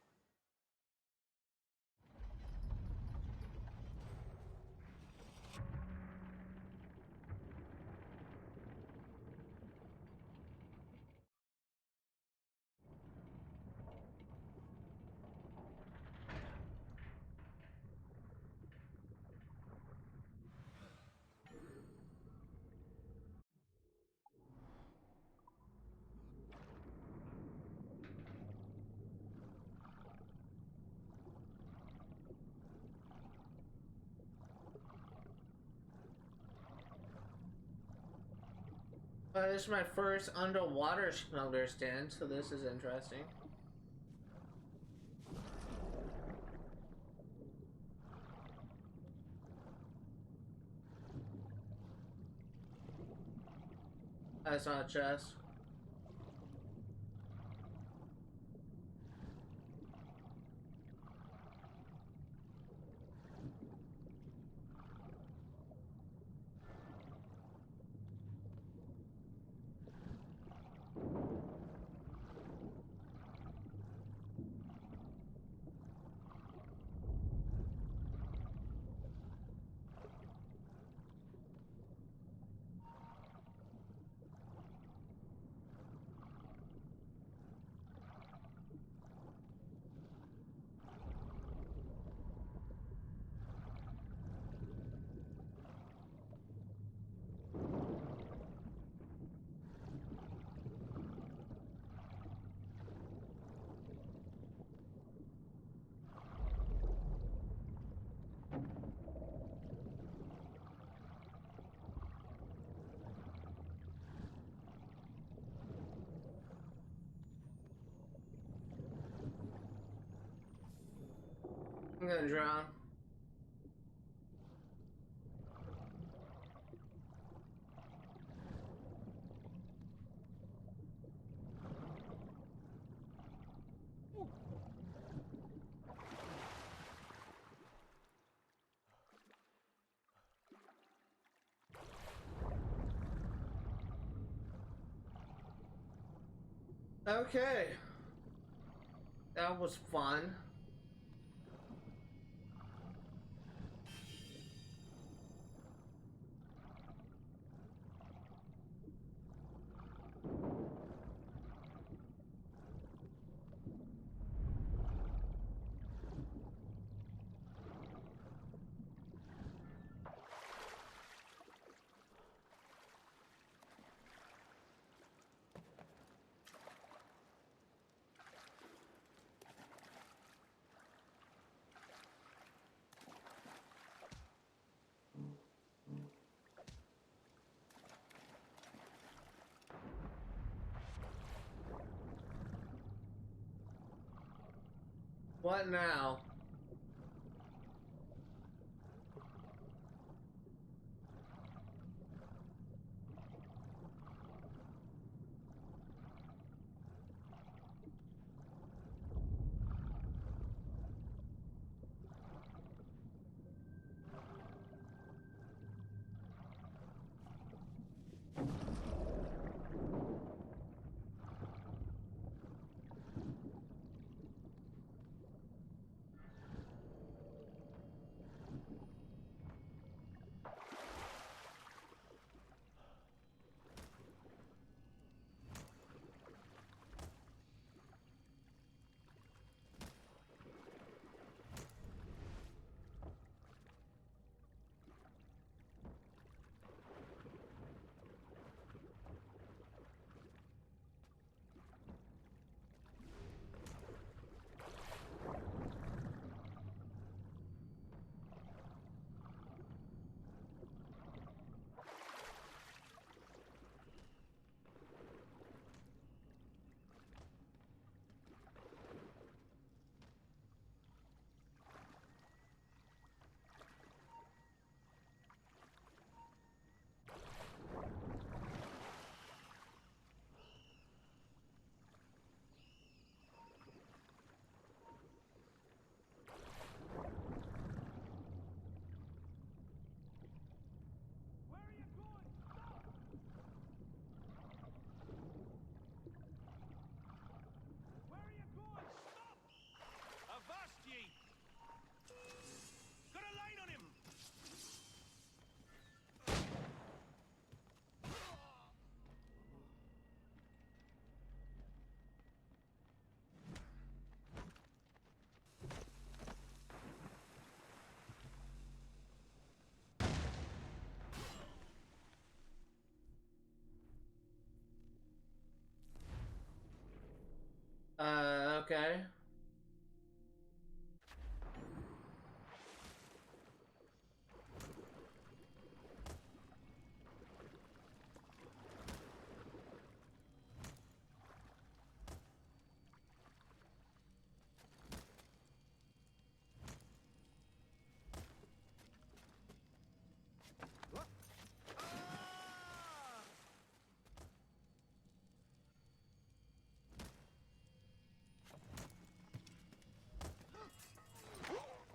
This is my first underwater smuggler stand, so this is interesting. That's not a chest. I'm gonna drown. Okay. That was fun. What now? Okay.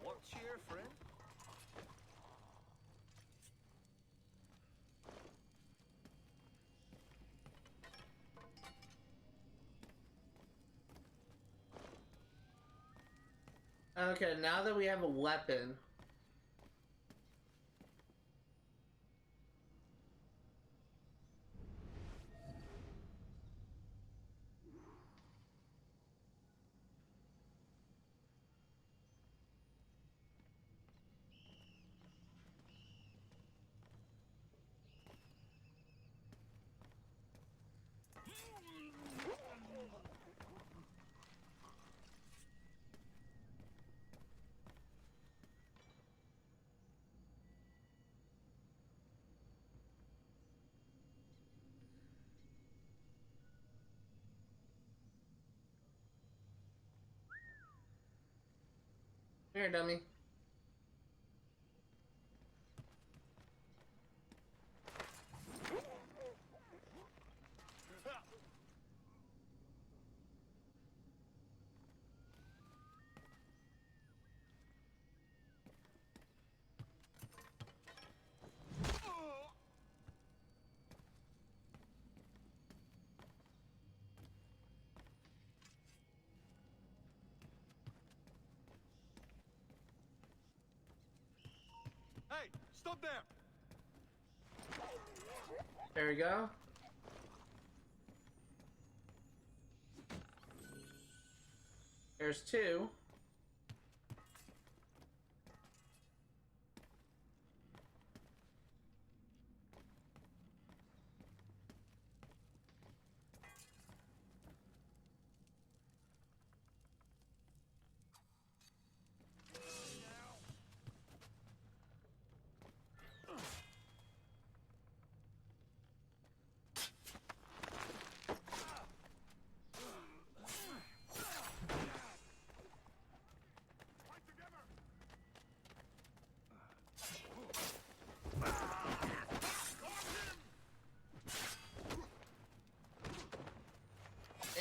What cheer, friend? Okay, now that we have a weapon. Here, dummy. Hey, stop there! There we go. There's two.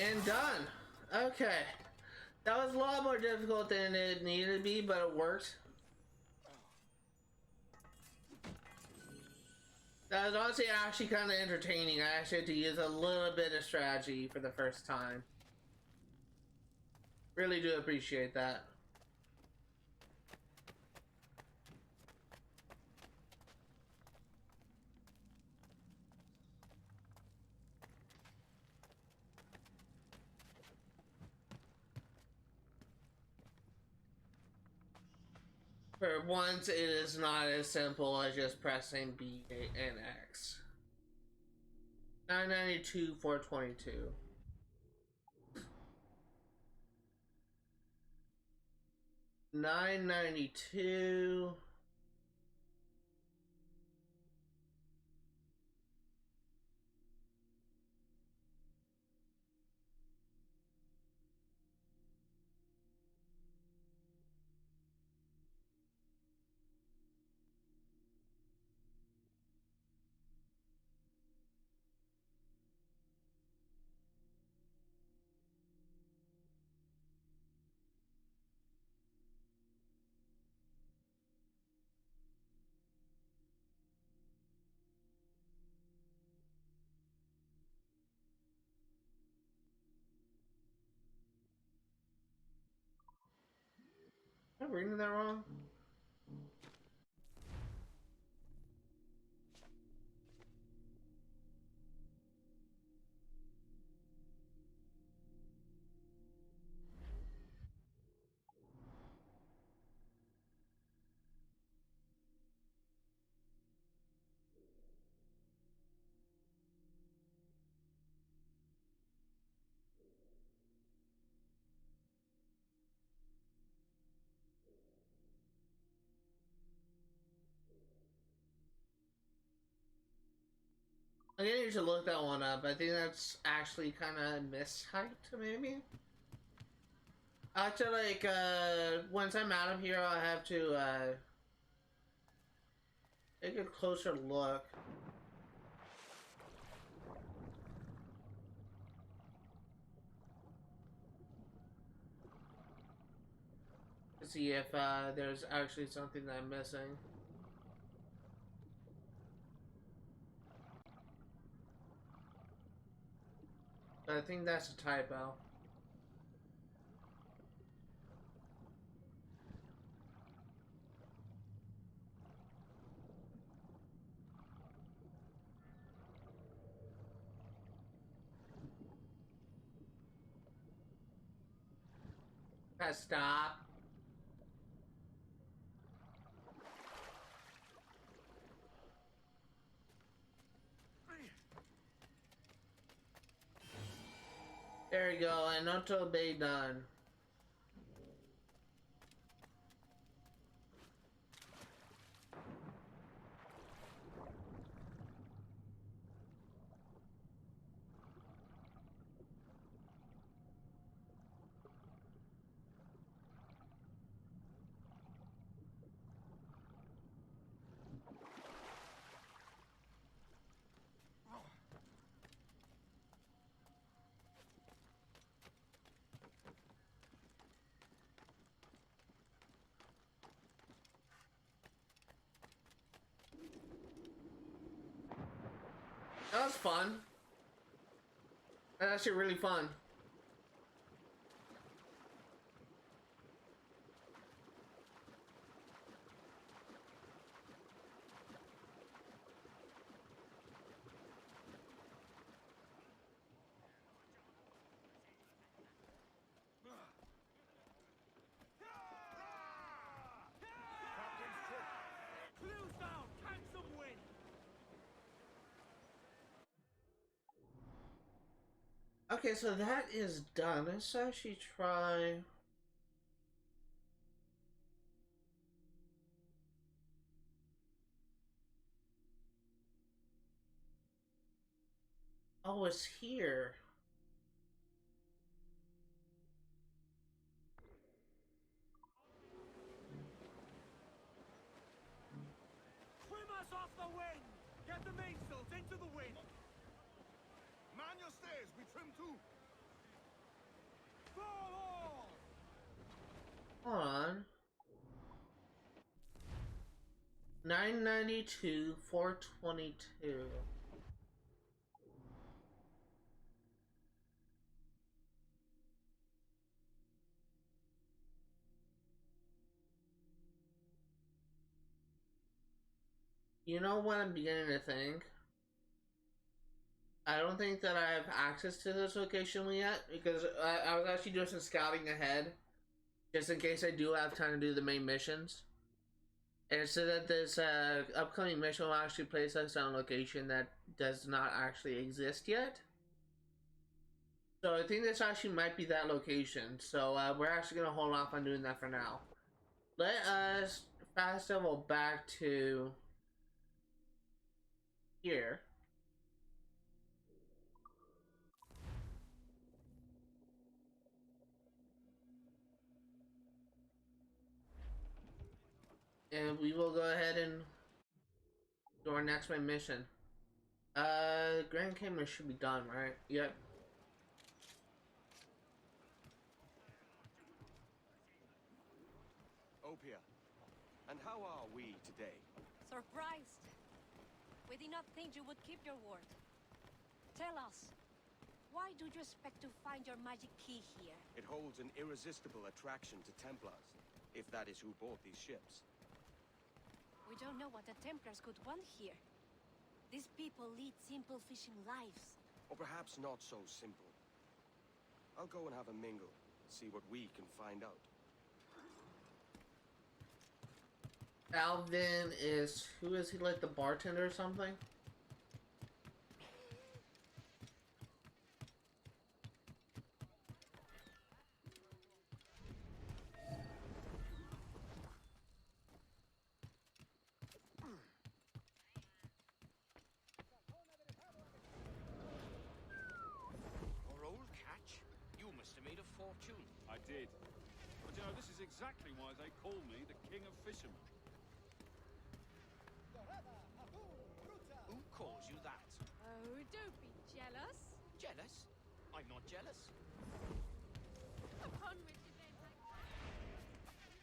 And done. Okay. That was a lot more difficult than it needed to be, but it worked. That was honestly actually kind of entertaining. I actually had to use a little bit of strategy for the first time. Really do appreciate that. For once, it is not as simple as just pressing B and X. 992, 422. 992. Am I reading that wrong? I need to look that one up. I think that's actually kind of mishyped, maybe. Actually, like, once I'm out of here, I'll have to, take a closer look. To see if, there's actually something that I'm missing. But I think that's a typo. Stop. There you go, Anotto Bay done. That was fun. That's actually really fun. Clues down! Catch some wind! Okay, so that is done. Let's actually try. Oh, it's here. Trim us off the wind! Get the mainsails into the wind! Man your stays, we trim too. Fall all! Hold on. 992, 422. You know what I'm beginning to think? I don't think that I have access to this location yet because I was actually doing some scouting ahead just in case I do have time to do the main missions. And it said that this upcoming mission will actually place us on a location that does not actually exist yet. So I think this actually might be that location. So we're actually going to hold off on doing that for now. Let us fast travel back to here. And we will go ahead and do our next main mission. Grand Cayman should be done, right? Yep. Opia, and how are we today? Surprised. We did not think you would keep your word. Tell us, why do you expect to find your magic key here? It holds an irresistible attraction to Templars, if that is who bought these ships. We don't know what the Templars could want here. These people lead simple fishing lives. Or perhaps not so simple. I'll go and have a mingle, see what we can find out. Alvin is, who is he, like the bartender or something? have made a fortune. I did. But you know, this is exactly why they call me the King of Fishermen. Who calls you that? Oh, don't be jealous. Jealous? I'm not jealous. Upon which it ends like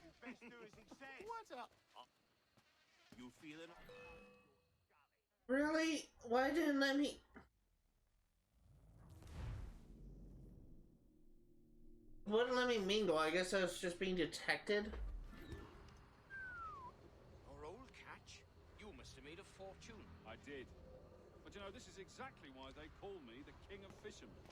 You best do as he says. What up? You feeling? Really? Why didn't let me? Wouldn't let me mingle. I guess I was just being detected. Your old catch? You must have made a fortune. I did. But you know, this is exactly why they call me the King of Fishermen.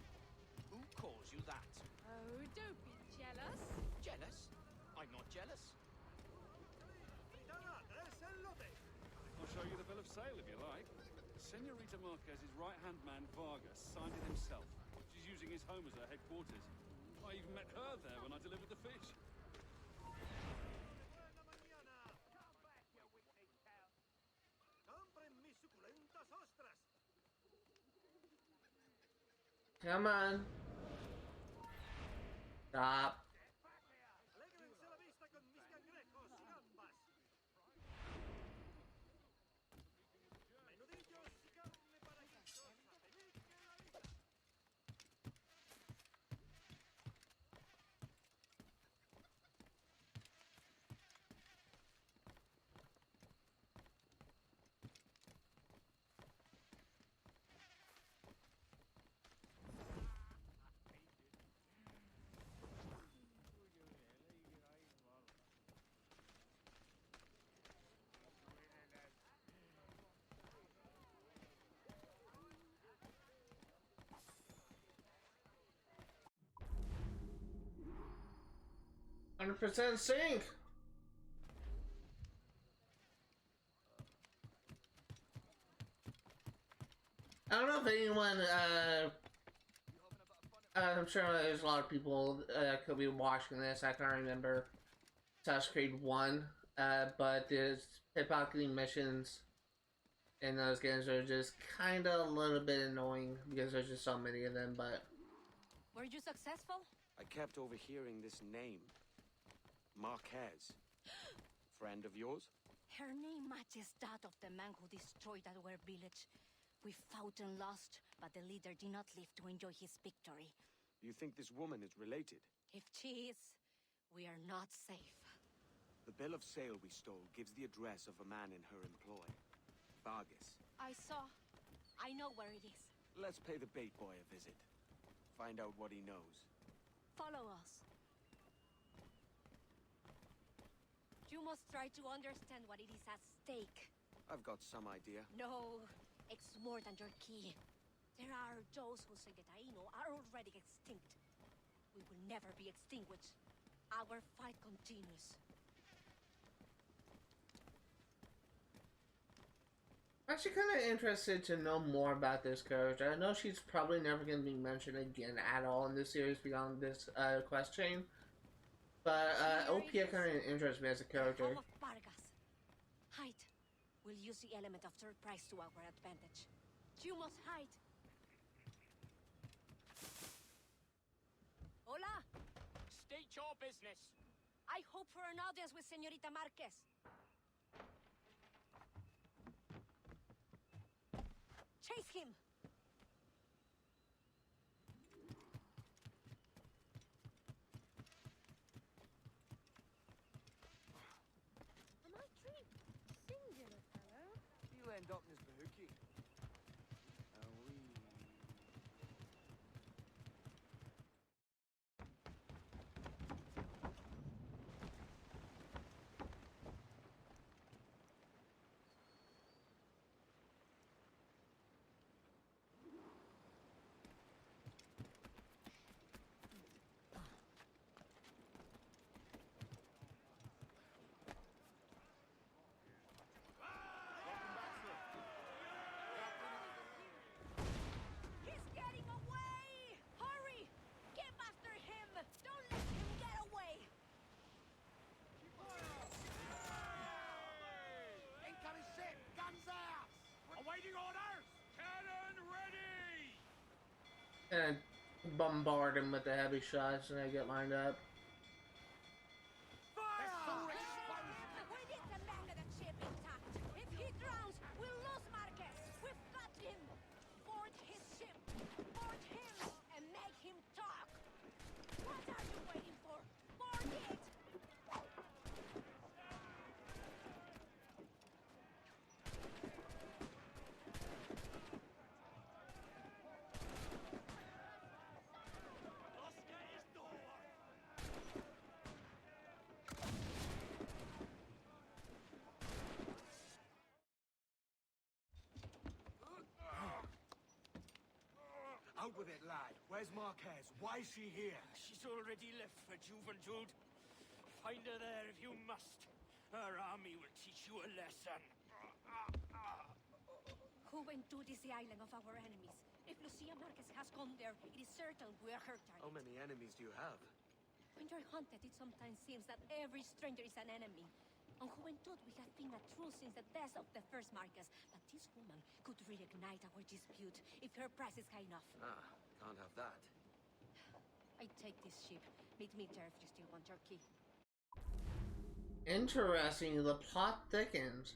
Who calls you that? Oh, don't be jealous. Jealous? I'm not jealous. I'll show you the bill of sale if you like. Senorita Marquez's right-hand man, Vargas, signed it himself. She's using his home as her headquarters. I even met her there when I delivered the fish. Come on. Stop. %, sync. I don't know if anyone, I'm sure there's a lot of people could be watching this. I can't remember Assassin's Creed 1, but there's pickpocketing missions in those games are just kind of a little bit annoying because there's just so many of them, but... Were you successful? I kept overhearing this name. Marquez. Friend of yours? Her name matches that of the man who destroyed our village. We fought and lost, but the leader did not live to enjoy his victory. You think this woman is related? If she is, we are not safe. The bill of sale we stole gives the address of a man in her employ. Vargas. I know where it is. Let's pay the bait boy a visit. Find out what he knows. Follow us. You must try to understand what it is at stake. I've got some idea. No, it's more than your key. There are those who say that Taino are already extinct. We will never be extinguished. Our fight continues. I'm actually kind of interested to know more about this character. I know she's probably never going to be mentioned again at all in this series beyond this quest chain. But OP kind of interests me as a character. Home of Vargas. Hide. We'll use the element of surprise to our advantage. You must hide. Hola. State your business. I hope for an audience with Senorita Marquez. Chase him. You'll end up in his bahookie. He's getting away! Hurry! Get after him! Don't let him get away! Incoming ship! Guns out! Awaiting orders! Cannon ready! And bombard him with the heavy shots and I get lined up. We need the back of the ship intact. If he drowns, we'll lose Marquez. We've got him. Board his ship. Board him and make him talk. What are you waiting for? Board it! Out with it, lad. Where's Marquez? Why is she here? She's already left for Juventude. Find her there if you must. Her army will teach you a lesson. Who went to this island of our enemies? If Lucia Marquez has gone there, it is certain we are her target. How many enemies do you have? When you're hunted, it sometimes seems that every stranger is an enemy. On Juventud, we have been at truce since the death of the first Marquez, but this woman could reignite our dispute if her price is high enough. Ah, can't have that. I take this ship. Meet me there if you still want your key. Interesting, the plot thickens.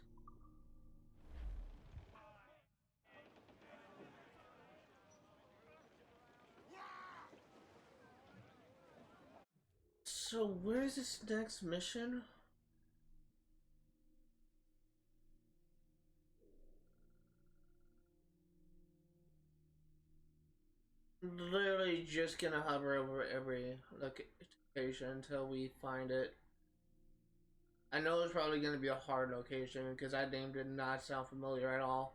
So where's this next mission? Literally just gonna hover over every location until we find it. I know it's probably gonna be a hard location because that name did not sound familiar at all.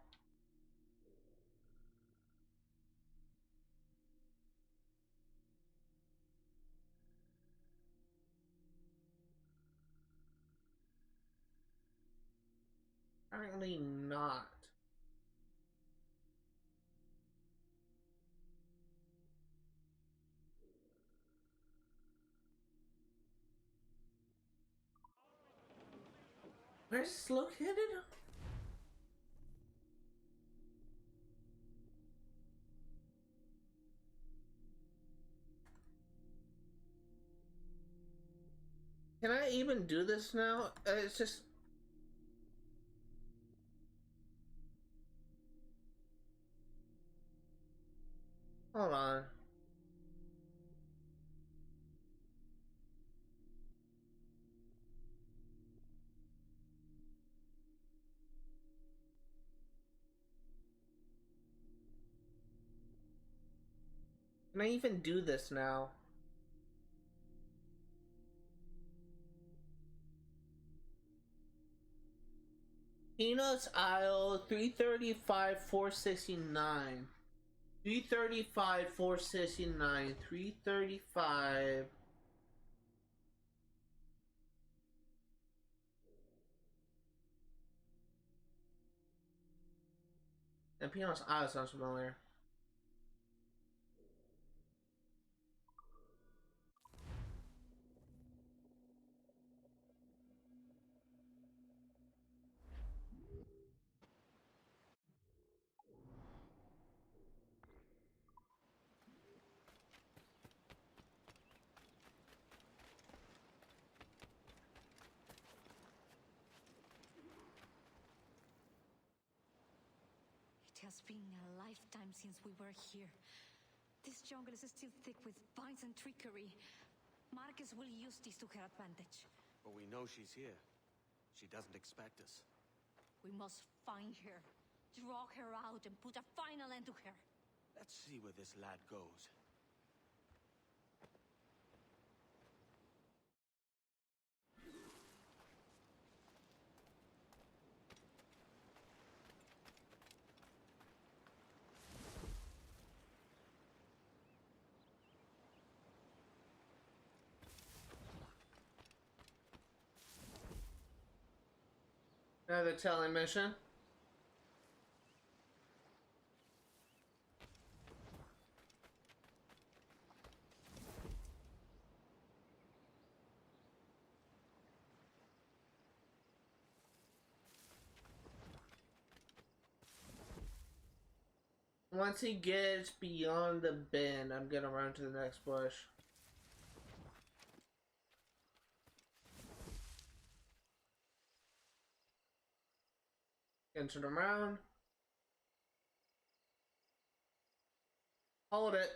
Apparently not. Where's this located? Can I even do this now? It's just... Hold on. Can I even do this now? Peanuts Isle 335 469. 335 469. 335. And Peanuts Isle sounds familiar. It has been a lifetime since we were here. This jungle is still thick with vines and trickery. Marquez will use this to her advantage. But we know she's here. She doesn't expect us. We must find her, draw her out, and put a final end to her. Let's see where this lad goes. Another telling mission. Once he gets beyond the bend, I'm gonna run to the next bush. And turn around. Hold it.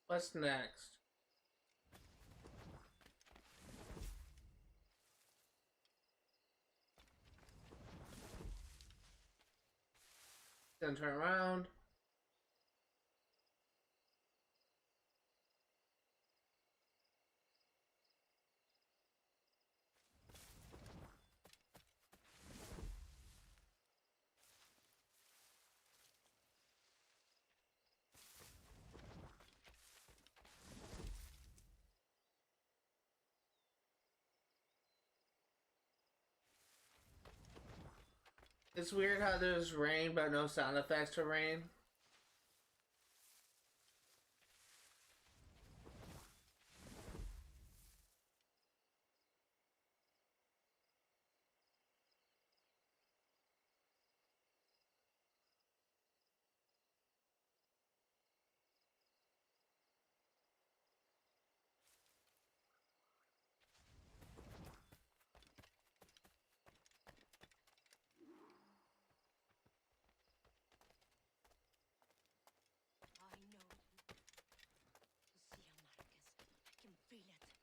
What's next? Then turn around. It's weird how there's rain but no sound effects to rain.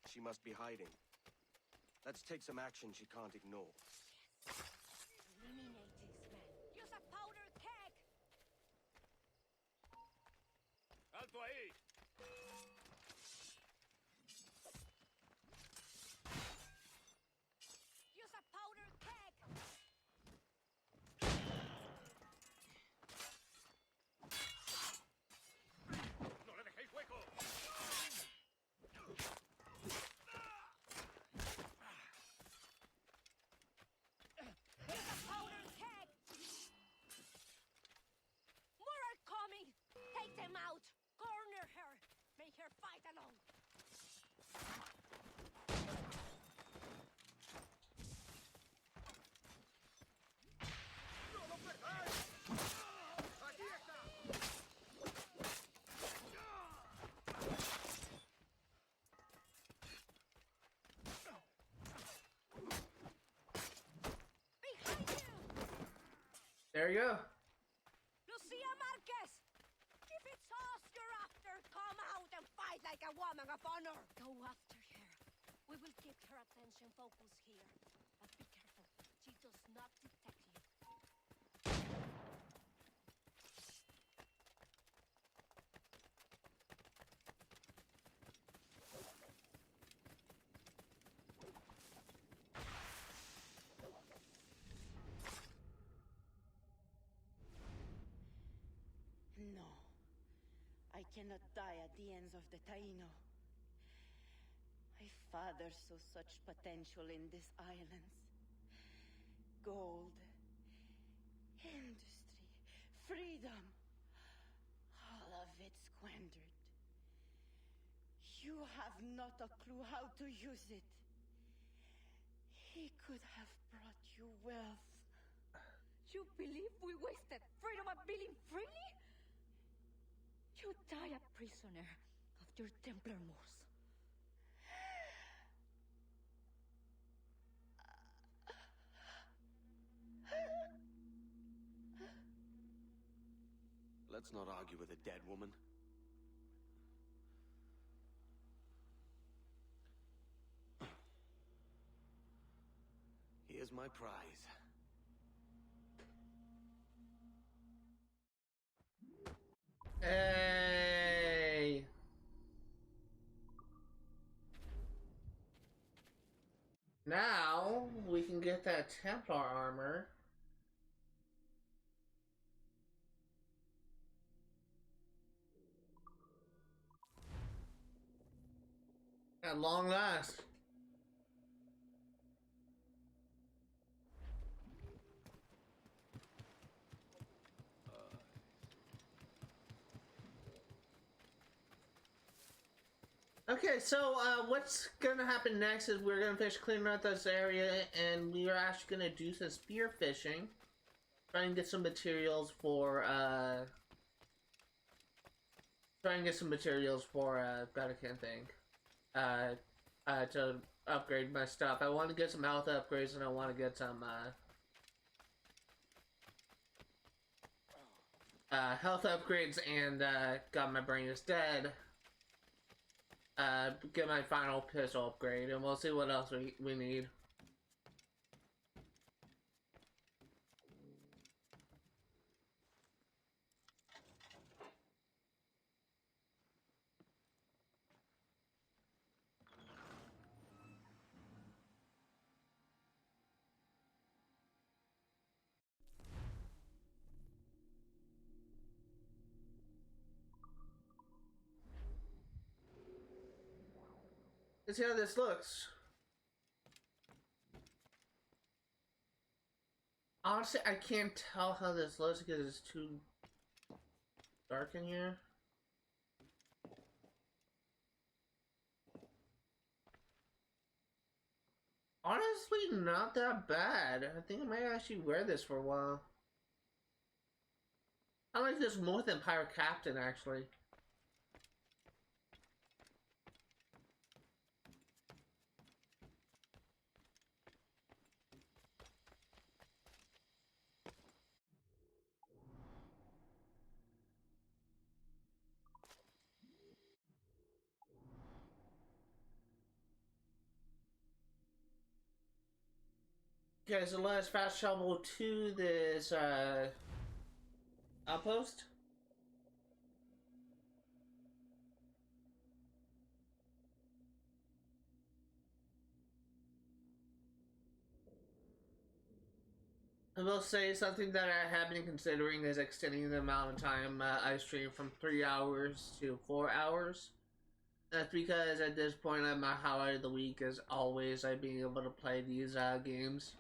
She must be hiding. Let's take some action she can't ignore. Eliminate this man. Use a powder keg. Alto ahí! Use a powder keg. ¡No le dejéis hueco! Use a powder keg. More are coming. Take them out. Corner her. Make her fight alone. ¡No lo perdáis! ¡Aquí está! Behind you. There you go. Lucia Marquez. If it's us you're after, come out and fight like a woman of honor. Go after her. We will keep her attention focused here. But be careful. She does not detect you. No. I cannot die at the ends of the Taino. My father saw such potential in these islands. Gold, industry, freedom. All of it squandered. You have not a clue how to use it. He could have brought you wealth. You believe we wasted freedom of being free? You die a prisoner of your Templar Moors. Let's not argue with a dead woman. Here's my prize. Hey. Now we can get that Templar armor. At long last. Okay, so what's gonna happen next is we're gonna finish cleaning out this area, and we are actually gonna do some spear fishing, try and get some materials for God, I can't think. To upgrade my stuff. I want to get some health upgrades, and I want to get some health upgrades, and God, my brain is dead. Get my final pistol upgrade, and we'll see what else we need. Let's see how this looks. Honestly, I can't tell how this looks because it's too dark in here. Honestly, not that bad. I think I might actually wear this for a while. I like this more than Pirate Captain, actually. Okay, so let's fast travel to this outpost. I will say something that I have been considering is extending the amount of time I stream from 3 hours to 4 hours. That's because at this point, my highlight of the week is always being able to play these games.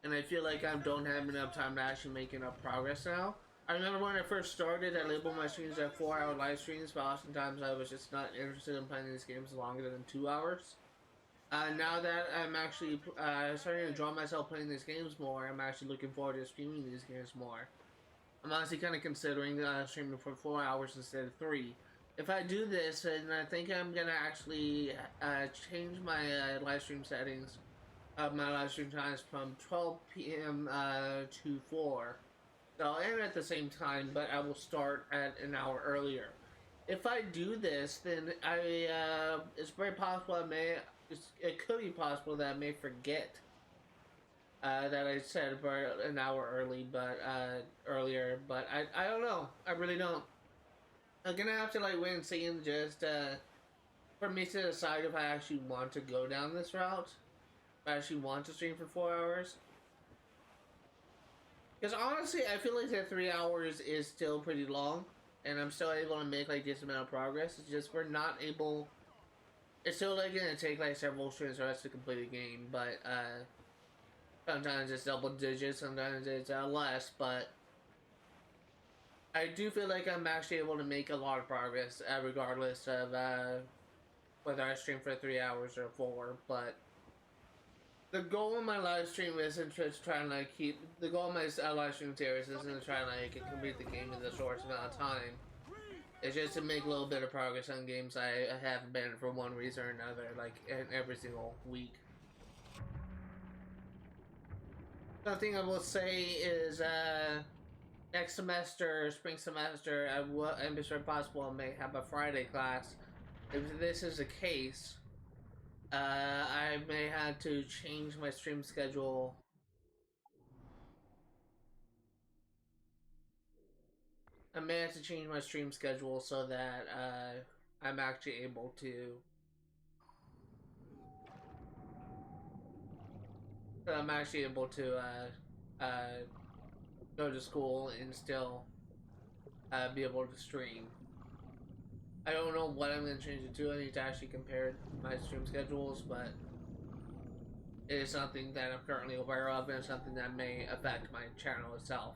And I feel like I don't have enough time to actually make enough progress now. I remember when I first started, I labeled my streams as 4-hour live streams, but oftentimes I was just not interested in playing these games longer than 2 hours. Now that I'm actually starting to enjoy myself playing these games more, I'm actually looking forward to streaming these games more. I'm honestly kind of considering streaming for 4 hours instead of 3. If I do this, then I think I'm going to actually change my live stream settings of my live stream times from 12 p.m. To 4. So I'll end at the same time, but I will start at an hour earlier. If I do this, then it's very possible it could be possible that I may forget that I said for an hour earlier, but I don't know. I really don't. I'm gonna have to wait and see, and just for me to decide if I actually want to go down this route. If I actually want to stream for 4 hours. Because honestly, I feel like that 3 hours is still pretty long, and I'm still able to make this amount of progress. It's just we're not able. It's still gonna take several streams for us to complete a game, but sometimes it's double digits, sometimes it's less. But I do feel like I'm actually able to make a lot of progress, regardless of whether I stream for 3 hours or 4. But the goal of my live stream isn't just trying to keep. The goal of my live stream series isn't to try to complete the game in the shortest amount of time. It's just to make a little bit of progress on games I have abandoned for one reason or another, every single week. Something I will say is, next semester, spring semester, and it's very possible I may have a Friday class. If this is the case, I may have to change my stream schedule. I may have to change my stream schedule so that I'm actually able to. I'm actually able to go to school and still be able to stream. I don't know what I'm going to change it to. I need to actually compare my stream schedules, but it is something that I'm currently aware of, and something that may affect my channel itself.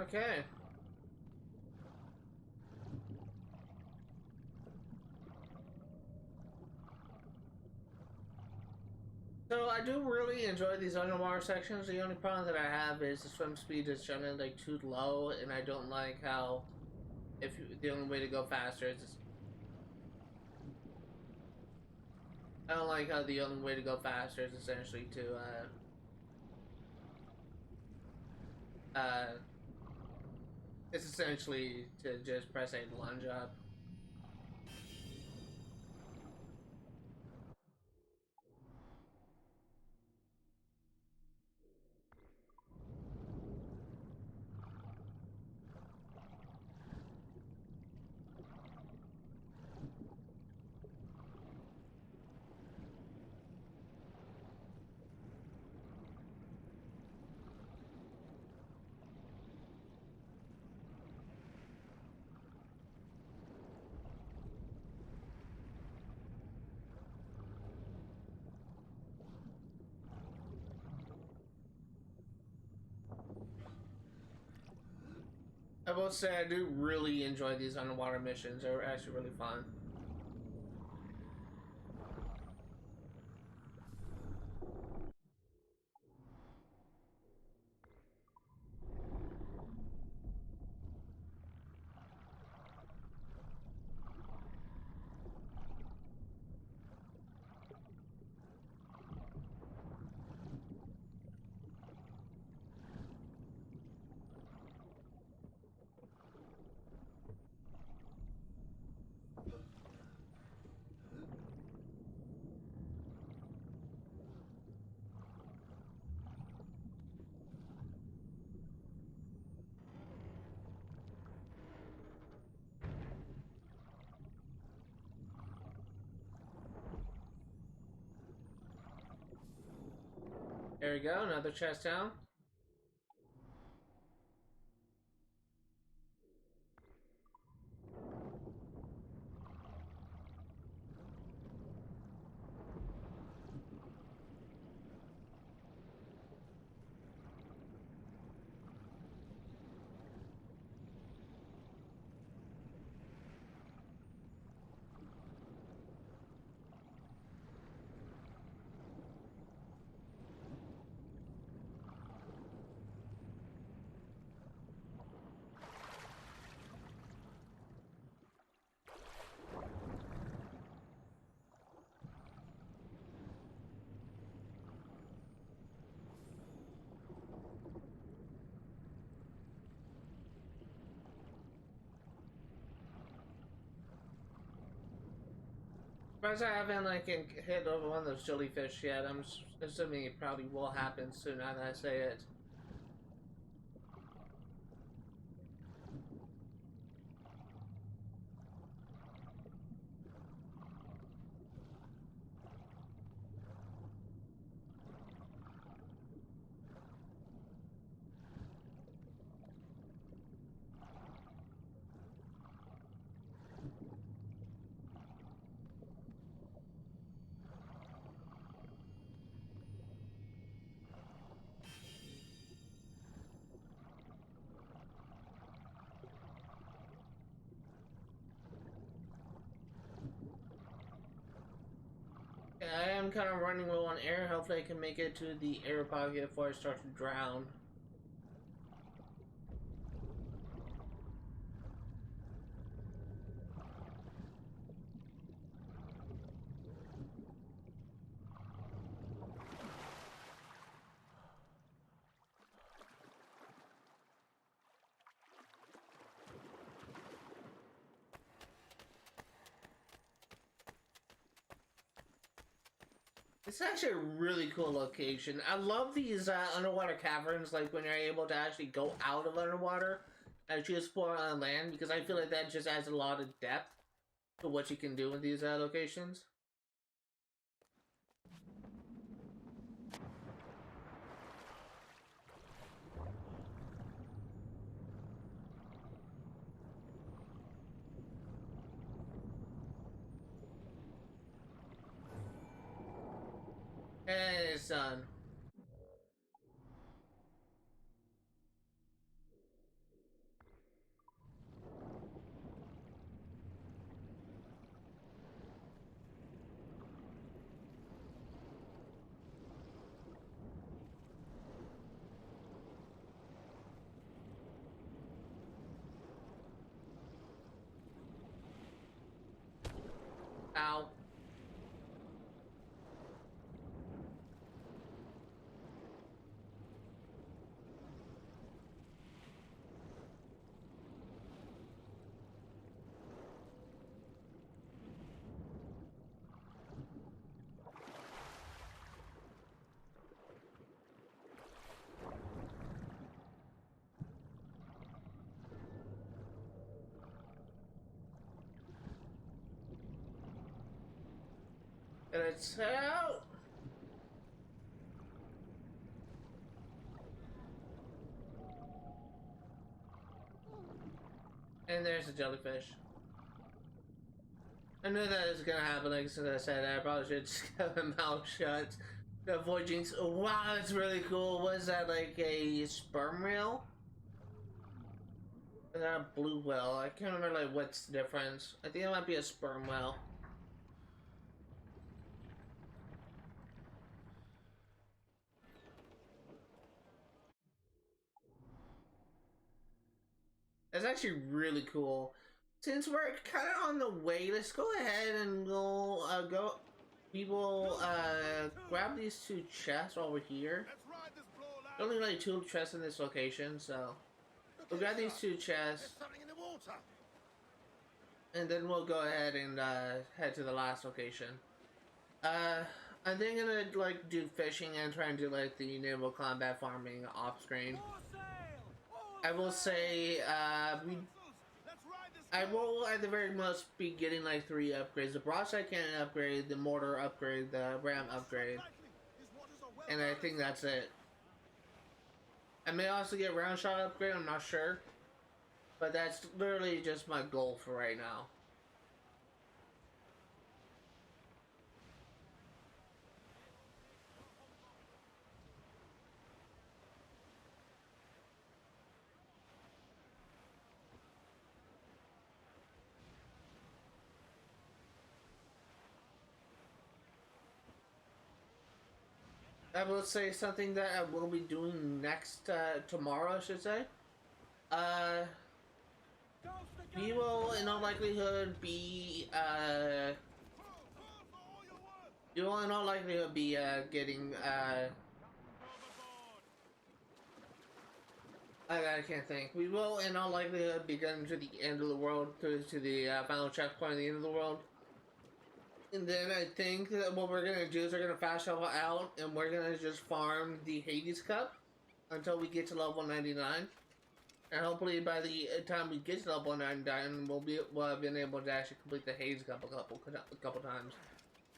Okay. So I do really enjoy these underwater sections. The only problem that I have is the swim speed is generally like too low, and I don't like how the only way to go faster is I don't like how the only way to go faster is essentially to it's essentially to just press A to lunge up. I will say I do really enjoy these underwater missions. They're actually really fun. There we go, another chest down. Surprised I haven't like hit over one of those jellyfish yet. I'm assuming it probably will happen soon now that I say it. am kind of running low on air. Hopefully I can make it to the air pocket before I start to drown. It's actually a really cool location. I love these underwater caverns, like when you're able to actually go out of underwater and you explore on land, because I feel like that just adds a lot of depth to what you can do with these locations. And it's done. Ow. And it's out. And there's a jellyfish. I knew that was gonna happen, like as I said, I probably should just have my mouth shut to avoid jinx. Oh, wow, that's really cool. Was that like a sperm whale? Is that a blue whale? I can't remember like what's the difference. I think it might be a sperm whale. That's actually really cool. Since we're kind of on the way, let's go ahead and we'll we will grab these two chests while we're here. There's only like 2 chests in this location, so we'll grab these 2 chests, and then we'll go ahead and head to the last location. I think I'm gonna like do fishing and try and do like the naval combat farming off screen. I will say, I will at the very most be getting like 3 upgrades. The broadside cannon upgrade, the mortar upgrade, the ram upgrade. And I think that's it. I may also get round shot upgrade, I'm not sure. But that's literally just my goal for right now. I will say something that I will be doing next, tomorrow, I should say. We will, in all likelihood, be, you will, in all likelihood, be, getting, I can't think. We will, in all likelihood, be getting to the end of the world, to the, final checkpoint at the end of the world. And then I think that what we're gonna do is we're gonna fast travel out and we're gonna just farm the Hades Cup until we get to level 99. And hopefully by the time we get to level 99, we'll have been able to actually complete the Hades Cup a couple times.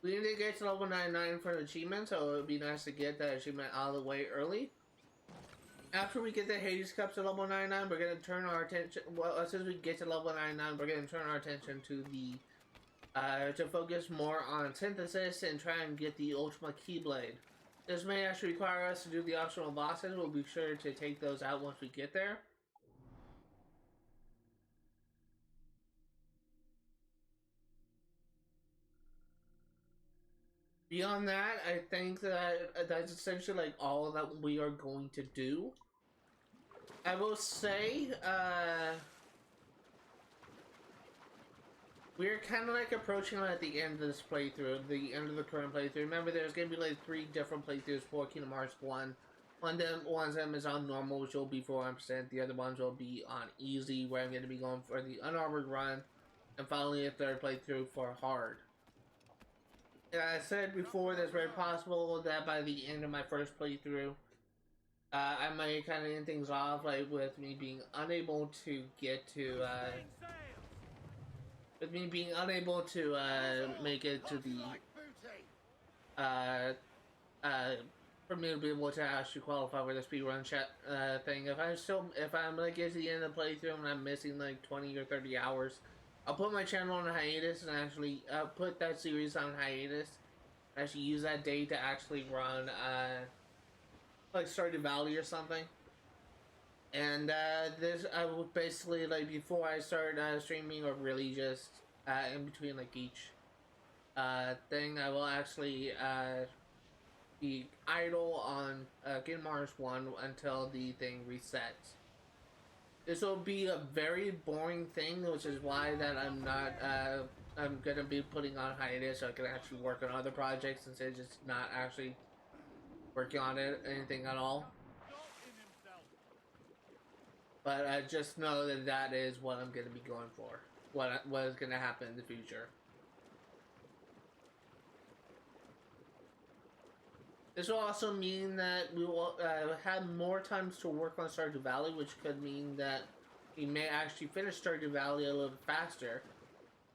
We need to get to level 99 for an achievement, so it would be nice to get that achievement out of the way early. After we get the Hades Cup to level 99, we're gonna turn our attention, well, as soon as we get to level 99, we're gonna turn our attention to the to focus more on synthesis and try and get the Ultima Keyblade. This may actually require us to do the optional bosses. We'll be sure to take those out once we get there. Beyond that, I think that that's essentially like all that we are going to do. I will say, we're kind of like approaching at the end of this playthrough, the end of the current playthrough. Remember, there's going to be like 3 different playthroughs for Kingdom Hearts 1. One of them is on normal, which will be 400%. The other ones will be on easy, where I'm going to be going for the unarmored run. And finally, a 3rd playthrough for hard. I said before, it's very possible that by the end of my first playthrough, I might kind of end things off, like with me being unable to get to, make it to the, for me to be able to actually qualify for the speedrun thing. If I'm like get to the end of the playthrough and I'm missing like 20 or 30 hours, I'll put my channel on hiatus and actually put that series on hiatus. Actually use that day to actually run like Stardew Valley or something. And this I will basically, like, before I start streaming, or really just in between like each thing, I will actually be idle on Kingdom Hearts 1 until the thing resets. This will be a very boring thing, which is why that I'm not, I'm gonna be putting on hiatus so I can actually work on other projects instead of just not actually working on anything at all. But just know that that is what I'm gonna be going for. What is gonna happen in the future. This will also mean that we will have more times to work on Stardew Valley, which could mean that we may actually finish Stardew Valley a little bit faster.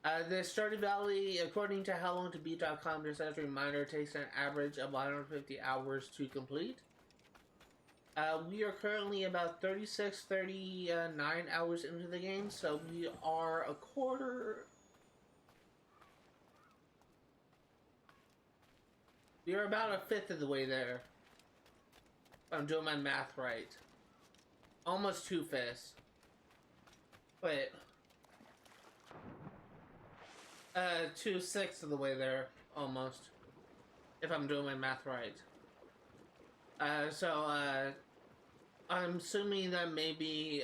The Stardew Valley, according to howlongtobeat.com, just as a reminder, takes an average of 150 hours to complete. We are currently about 39 hours into the game, so we are a quarter... You're about a 5th of the way there. If I'm doing my math right. Almost 2/5. Wait. 2/6 of the way there, almost. If I'm doing my math right. I'm assuming that maybe,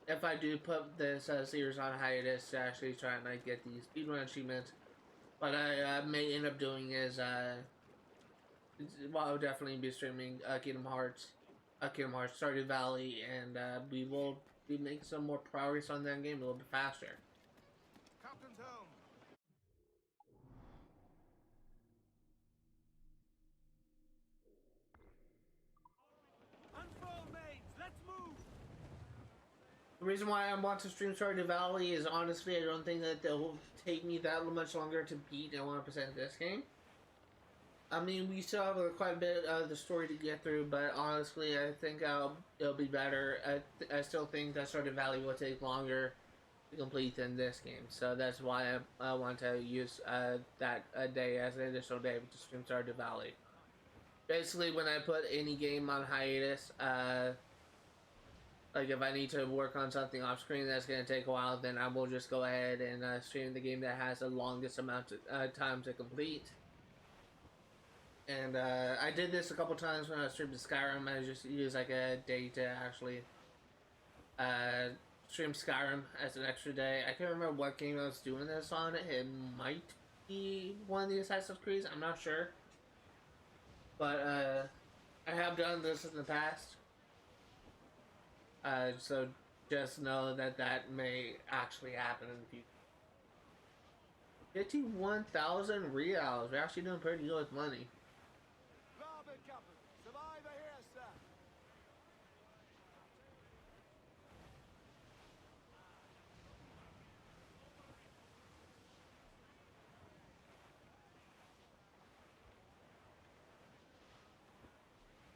if I do put this series on hiatus to actually try and like get the speedrun achievement, what I may end up doing is, well, I'll definitely be streaming Kingdom Hearts, Stardew Valley, and we will be making some more progress on that game a little bit faster. Captain's home. Unfold, mates! Let's move! The reason why I want to stream Stardew Valley is honestly I don't think that they'll take me that much longer to beat 100% this game. I mean, we still have quite a bit of the story to get through, but honestly, I think it'll be better. I still think that Stardew Valley will take longer to complete than this game, so that's why I want to use that day as an additional day to stream Stardew Valley. Basically, when I put any game on hiatus, like if I need to work on something off screen that's going to take a while, then I will just go ahead and stream the game that has the longest amount of time to complete. And I did this a couple times when I was streaming Skyrim. I just used like a day to actually stream Skyrim as an extra day. I can't remember what game I was doing this on. It might be one of the Assassin's Creed. I'm not sure. But I have done this in the past. So just know that that may actually happen in the future. 51,000 reals. We're actually doing pretty good with money. Rabid, Captain. Survivor here, sir.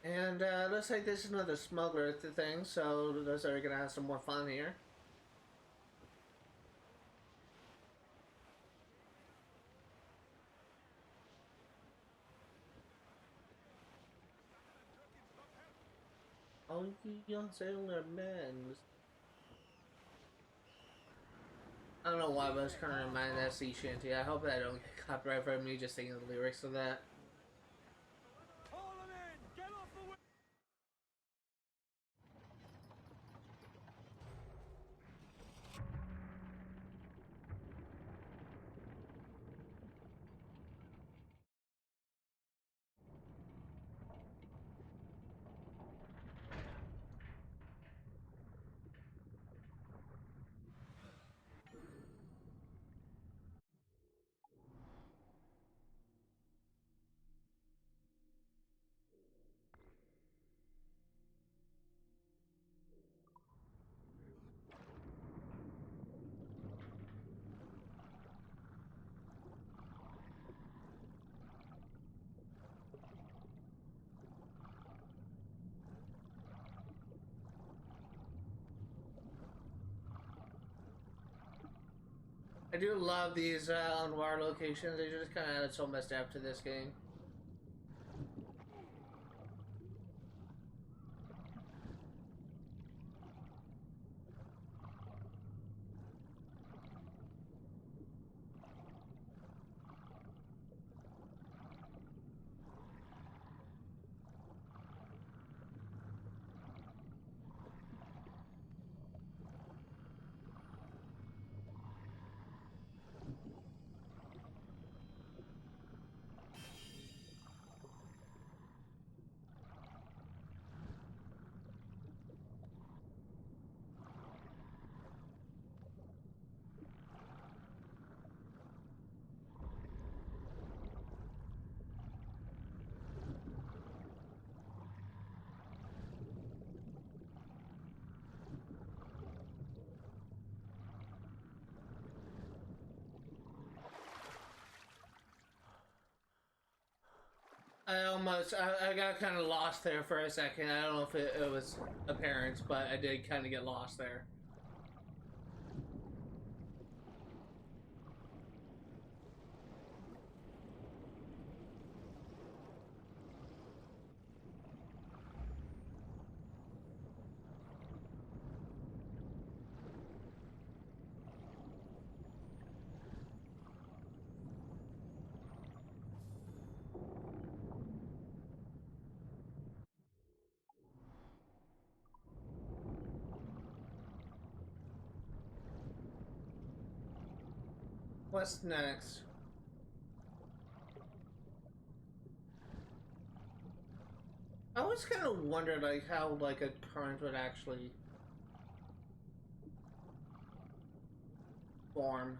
And looks like this is another smuggler thing, so looks like we're gonna have some more fun here. Oh, young sailor men. I don't know why, but I was kind of reminded that sea shanty. I hope that I don't get copyright for me just singing the lyrics of that. Haul 'em in! Get off the way! I do love these on-wire locations. They just kind of added so much depth to this game. I got kind of lost there for a second. I don't know if it was apparent, but I did kind of get lost there. What's next? I always kind of wondered like how like a current would actually form.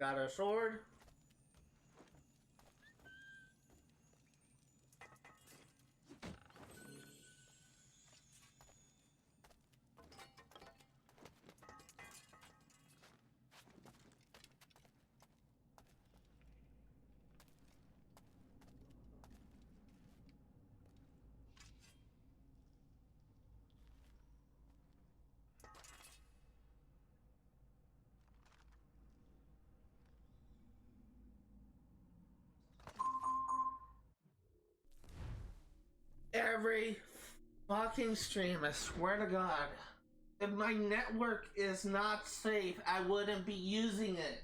Got a sword. Every fucking stream, I swear to God. If my network is not safe, I wouldn't be using it.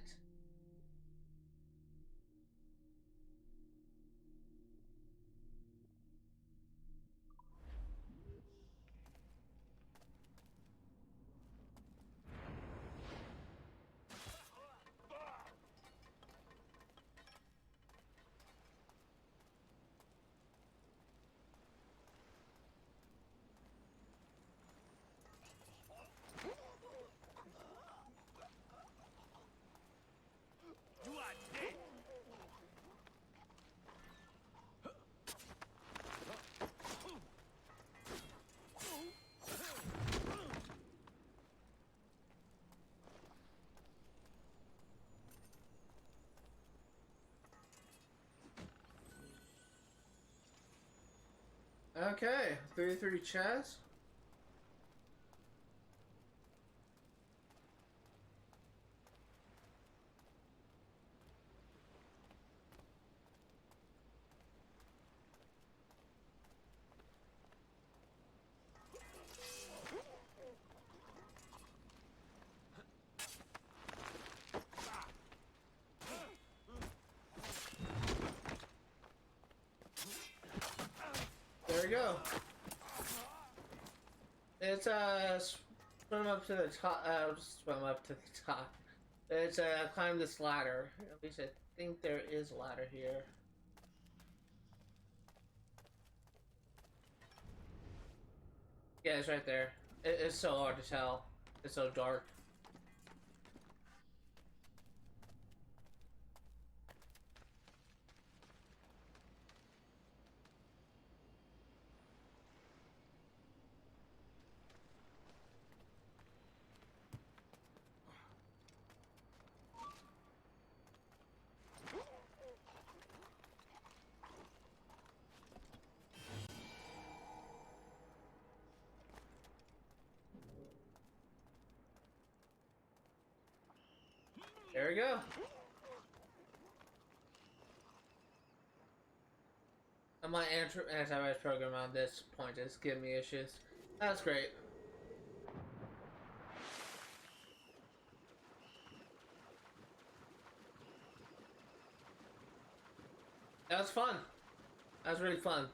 Okay, 33 chest. There we go. It's swim up to the top. Swim up to the top. It's climb this ladder. At least I think there is a ladder here. Yeah, it's right there. It's so hard to tell. It's so dark. There we go. And my antivirus program on this point is giving me issues. That's great. That was fun. That was really fun.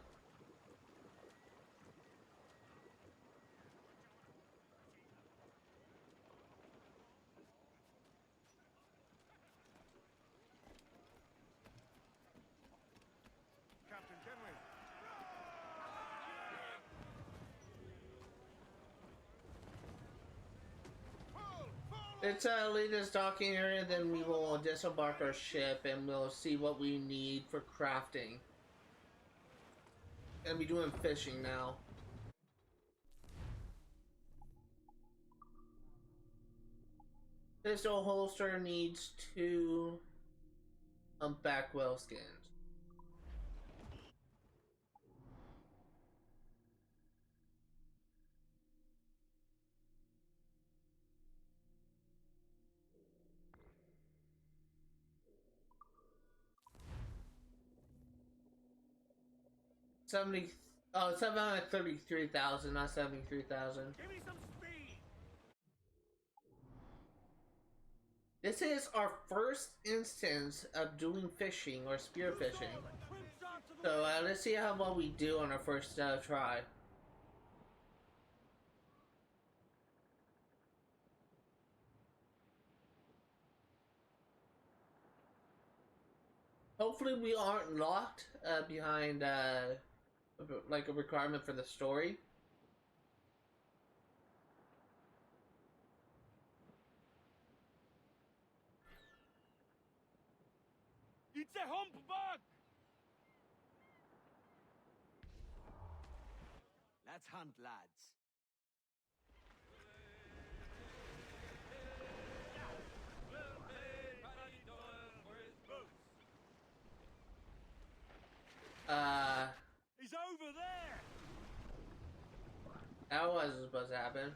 Captain, can we? Let's leave this docking area, then we will disembark our ship and we'll see what we need for crafting. Gonna be doing fishing now. Pistol holster needs 2 humpback whale skins. Oh, 733,000, not 73,000. Give me some speed! This is our first instance of doing fishing or spear fishing. So let's see how well we do on our first try. Hopefully we aren't locked behind like a requirement for the story. It's a humpback! Let's hunt, lads. He's over there! That wasn't supposed to happen.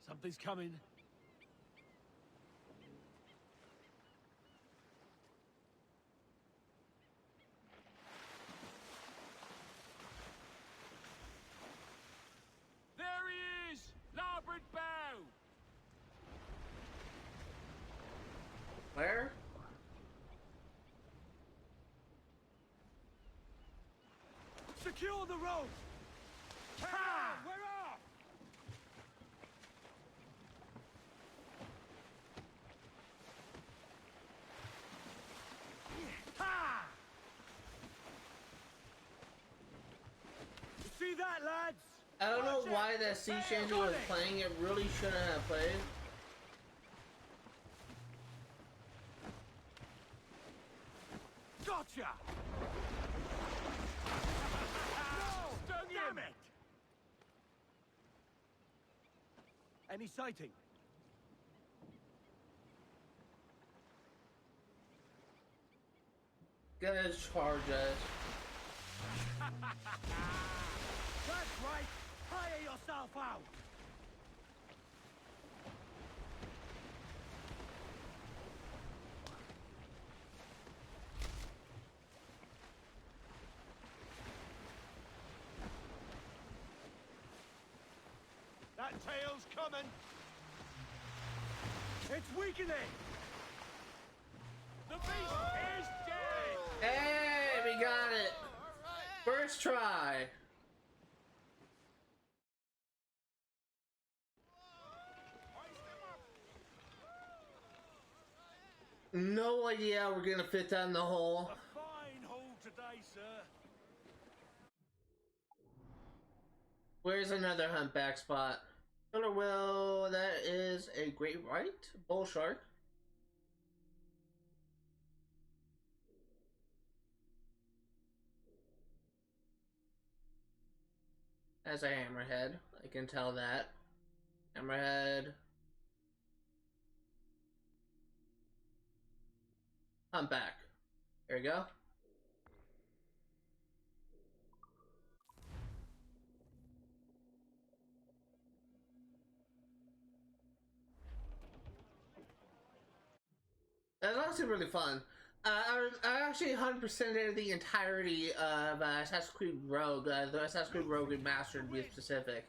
Something's coming. There he is! Larboard bow! Where? Secure the rope! Ha! We're off! Ha! You see that, lads? I don't know Watch it! why that sea shanty was playing. It really shouldn't have played. Gotcha! No! Damn it! Any sighting? Gonna charge us. That's right! Hire yourself out! That tail's coming! It's weakening! The beast is dead! Hey, we got it! First try! No idea we're gonna fit down the hole. A fine haul today, sir. Where's another humpback spot? Killer whale, that is a great white bull shark. As a hammerhead, I can tell that. Hammerhead. Humpback. There you go. That's actually really fun. I actually 100%ed the entirety of Assassin's Creed Rogue, the Assassin's Creed Rogue Remastered to be specific.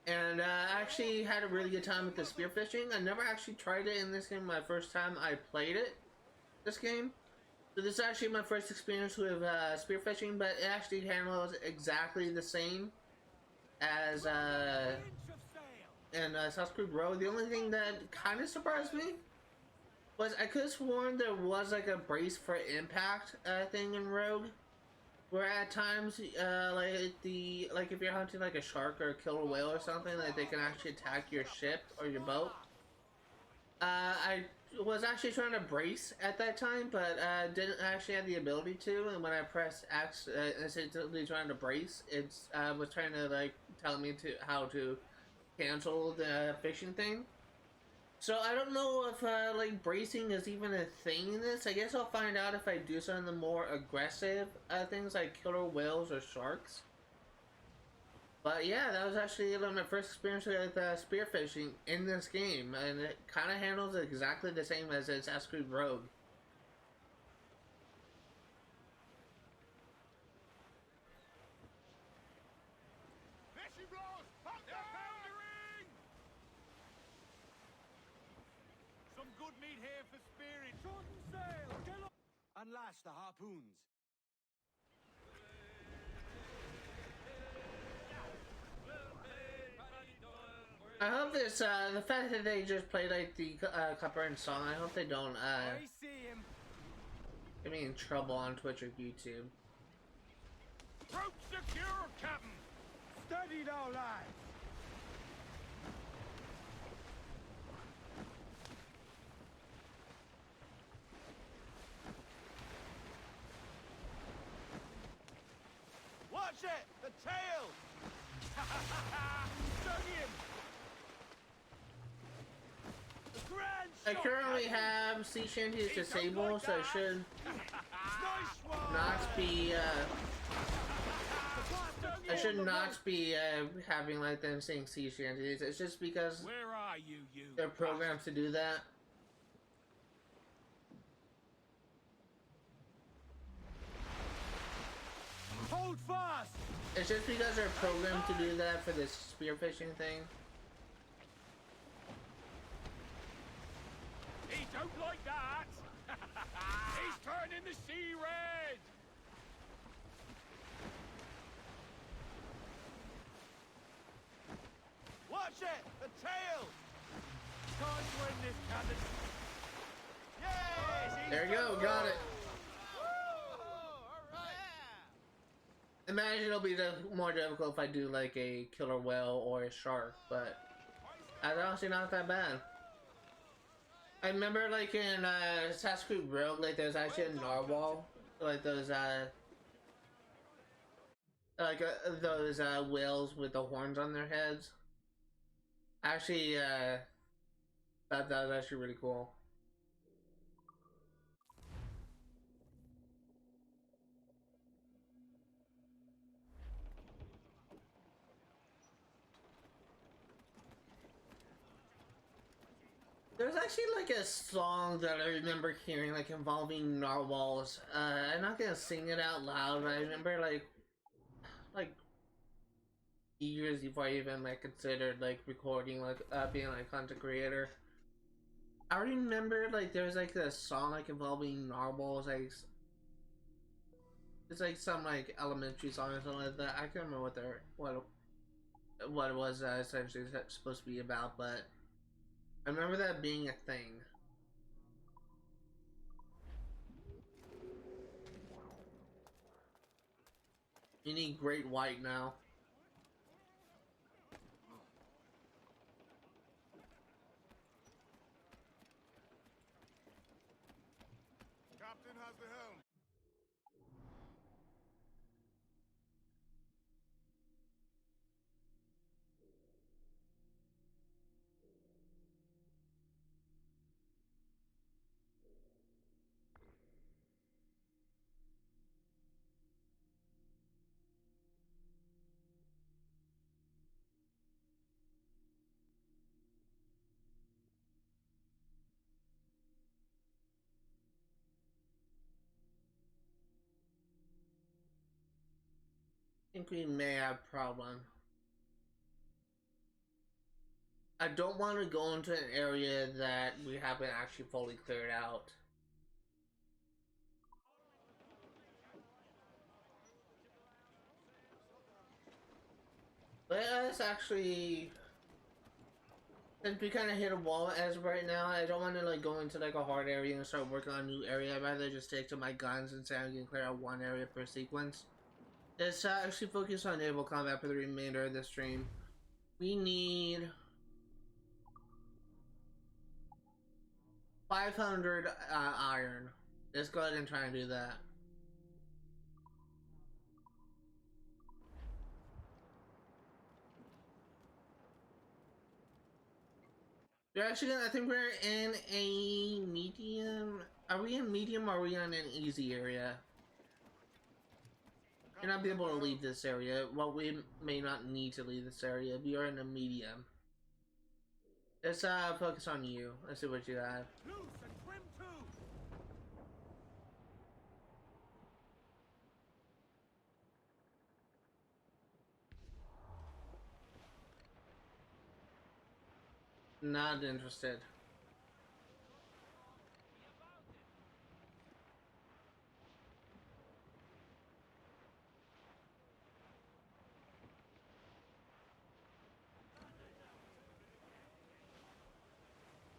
And I actually had a really good time with the spearfishing. I never actually tried it in this game my first time I played it, this game. So this is actually my first experience with spearfishing, but it actually handles exactly the same as in Assassin's Creed Rogue. The only thing that kind of surprised me was I could have sworn there was like a brace for impact thing in Rogue, where at times like if you're hunting like a shark or a killer whale or something, like they can actually attack your ship or your boat. I was actually trying to brace at that time, but didn't actually have the ability to. And when I pressed X, instantly trying to brace, it's was trying to like tell me how to cancel the fishing thing. So I don't know if like bracing is even a thing in this. I guess I'll find out if I do some of the more aggressive things like killer whales or sharks. But yeah, that was actually my first experience with spearfishing in this game, and it kind of handles it exactly the same as Assassin's Creed Rogue. Some good meat here for spearing. Shorten sail! Get up! Unlash the harpoons. I hope this, the fact that they just played like the Caverns song, I hope they don't I see him. get me in trouble on Twitch or YouTube. Rope secure, Captain. Steady now, lads. Watch it! The tail! Stung him! The grand I shot, currently Captain. have sea shanties disabled, so I should Nice one! not be Stung I him should on the not rope. be having like them saying sea shanties. It's just because Where are you, you? they're programmed to do that. Hold fast! It's just because they're programmed to do that for this spearfishing thing. He don't like that! He's turning the sea red! Watch it! The tail! Time to end this, Captain! Yes! he's There you go, done got it. Alright! Imagine it'll be more difficult if I do like a killer whale or a shark, but that's honestly not that bad. I remember like in Assassin's Creed Rogue, like there's actually a narwhal, like those whales with the horns on their heads. Actually, that was actually really cool. There's actually like a song that I remember hearing, like involving narwhals. I'm not gonna sing it out loud, but I remember like years before I even like considered like recording, like being like a content creator. I remember like there was like a song like involving narwhals, like it's like some like elementary song or something like that. I can't remember what it was essentially supposed to be about, but I remember that being a thing. You need great white now. Captain has the helm. I think we may have a problem. I don't want to go into an area that we haven't actually fully cleared out. Let us actually, since we kind of hit a wall as of right now, I don't want to like go into like a hard area and start working on a new area. I'd rather just take to my guns and say I can clear out one area per sequence. Let's actually focus on naval combat for the remainder of the stream. We need 500 iron. Let's go ahead and try and do that. We're actually gonna, I think we're in a medium. Are we in medium or are we in an easy area? You're not be able to leave this area. Well, we may not need to leave this area. We are in a medium. Let's focus on you. Let's see what you have. Loose and trim too. Not interested.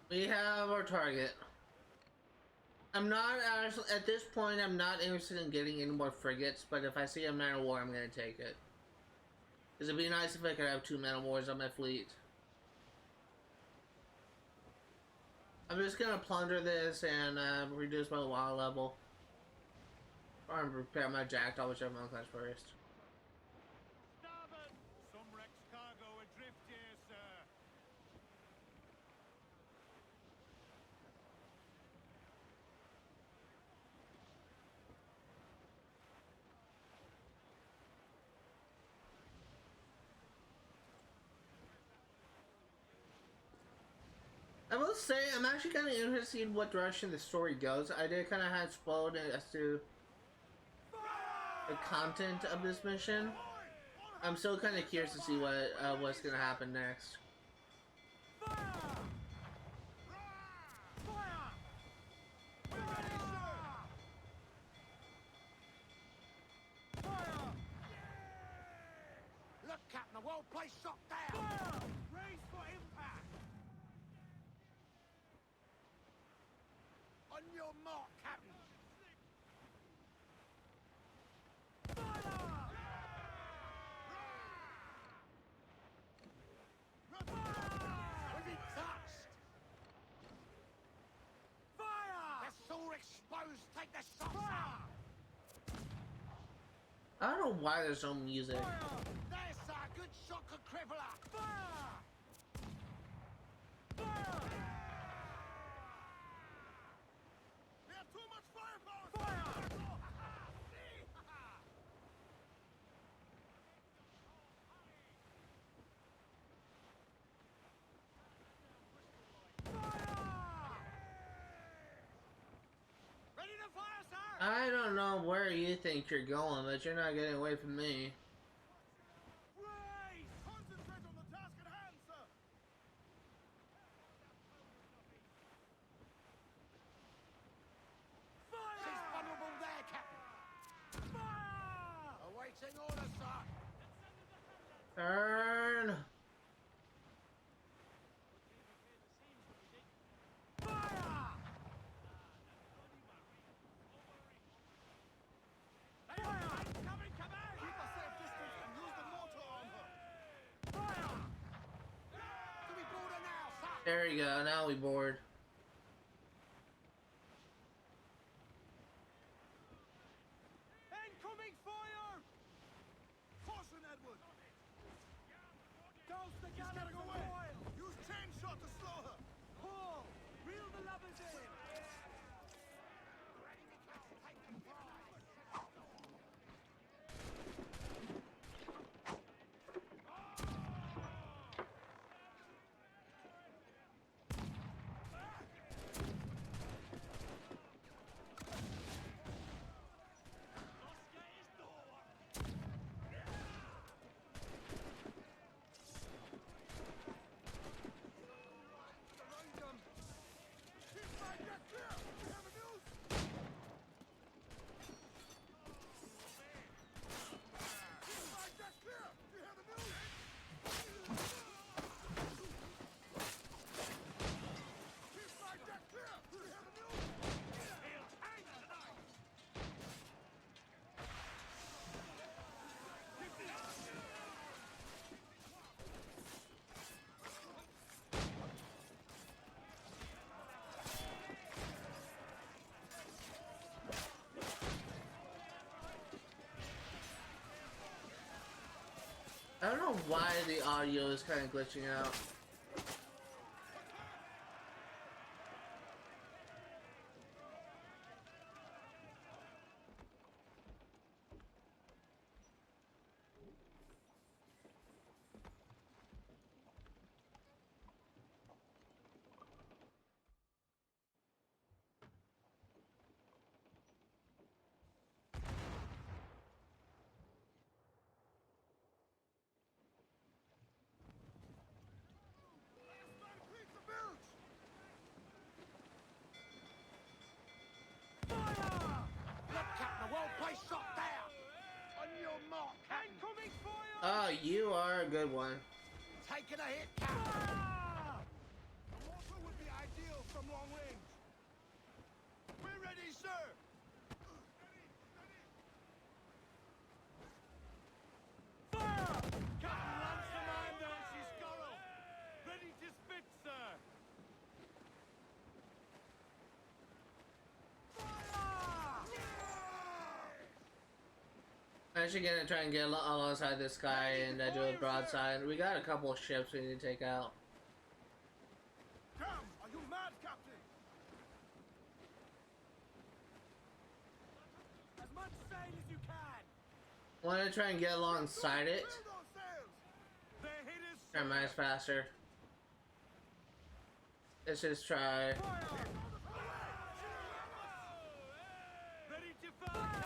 We have our target. I'm not actually, at this point, I'm not interested in getting any more frigates, but if I see a man of war, I'm gonna take it. Because it'd be nice if I could have 2 man of wars on my fleet. I'm just gonna plunder this and reduce my water level. Or prepare my jackdaw, whichever one comes first. Starboard. Some wrecked cargo adrift here, sir. I will say, I'm actually kind of interested in what direction the story goes. I did kind of have spoiled as to the content of this mission. I'm still kind of curious to see what's going to happen next. Look, Captain, the whole place shot down. Raise for impact. On your mark, Captain. Was he touched? Fire! That's all exposed. Take the shots out. I don't know why there's no music. There's a good shot could cripple her. Fire! We have too much firepower! Fire! Ready to fire, sir? I don't know where you think you're going, but you're not getting away from me. Race! Concentrate on the task at hand, sir! Fire! She's vulnerable there, Captain! Fire! Awaiting orders, sir! Turn. Fire! Fire! Coming, coming! Keep a safe distance and use the mortar on her! Fire! Do we board her now, sir? There we go. Now we board. Incoming fire! Caution, Edward! Douse the gallows and oil! Use chain shot to slow her! Pull! Reel the levers in! I don't know why the audio is kind of glitching out. Oh, you are a good one. Taking a hit, Captain! The mortar would be ideal from long range. We're ready, sir! Fire! Captain lands the man there, she's Scarrow. Ready to spit, sir! I'm actually gonna try and get alongside this guy and do a broadside. We got a couple of ships we need to take out. Damn! Are you mad, Captain? As much sail as you can! Want to try and get alongside it? Fill those sails! Their hit is Try mine's faster. Let's just try. Ready to fire!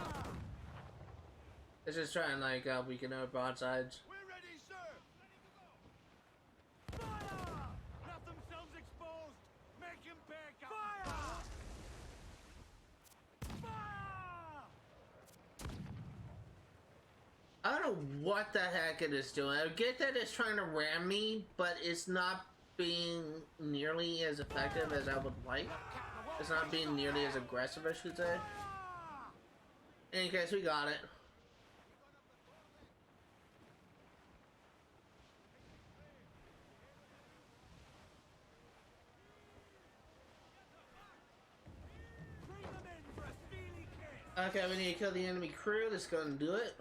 Let's just try and like weaken our broadsides. We're ready, sir! Fire! Let themselves exposed! Make him back up! Fire! Fire! I don't know what the heck it is doing. I get that it's trying to ram me, but it's not being nearly as effective as I would like. It's not being nearly as aggressive, I should say. In any case, we got it. Okay, we need to kill the enemy crew. Let's go and do it.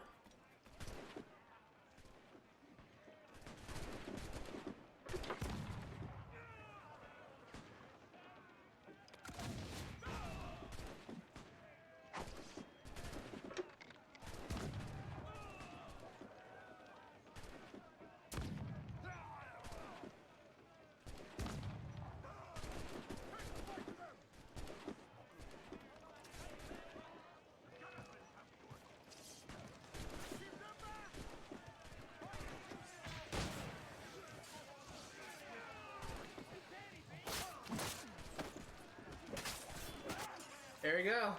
There you go.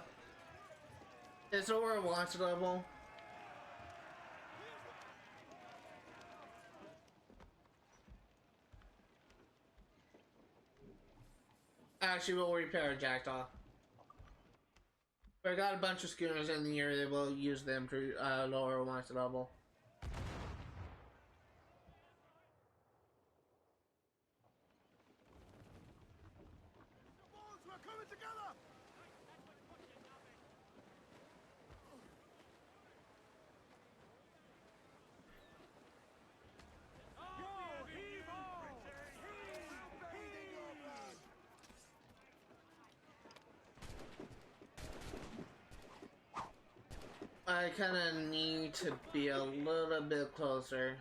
It's over a launch level. Actually, we'll repair a jackdaw. We got a bunch of schooners in the area. We'll use them to lower launch level. We're coming together! Oh, heave-ho! I kind of need to be a little bit closer.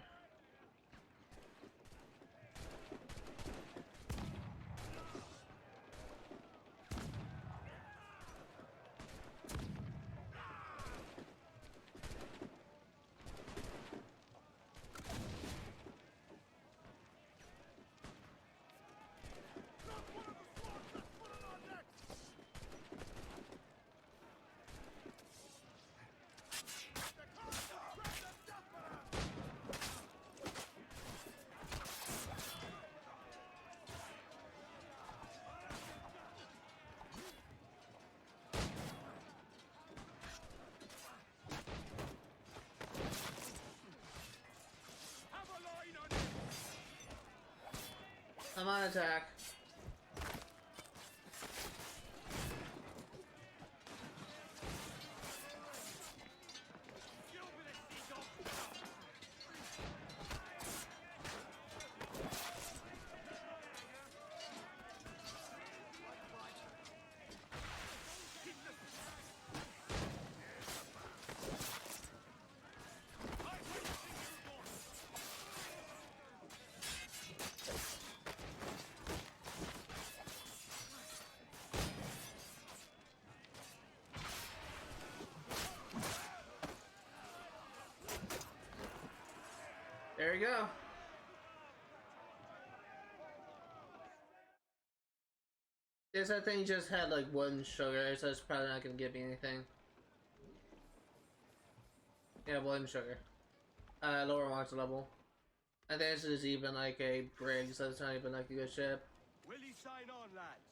I'm on attack. There you go. This, I think, just had like one sugar, so it's probably not gonna give me anything. Yeah, one sugar. Lower launch level. I think this is even like a brig, so it's not even like a good ship. Will you sign on, lads?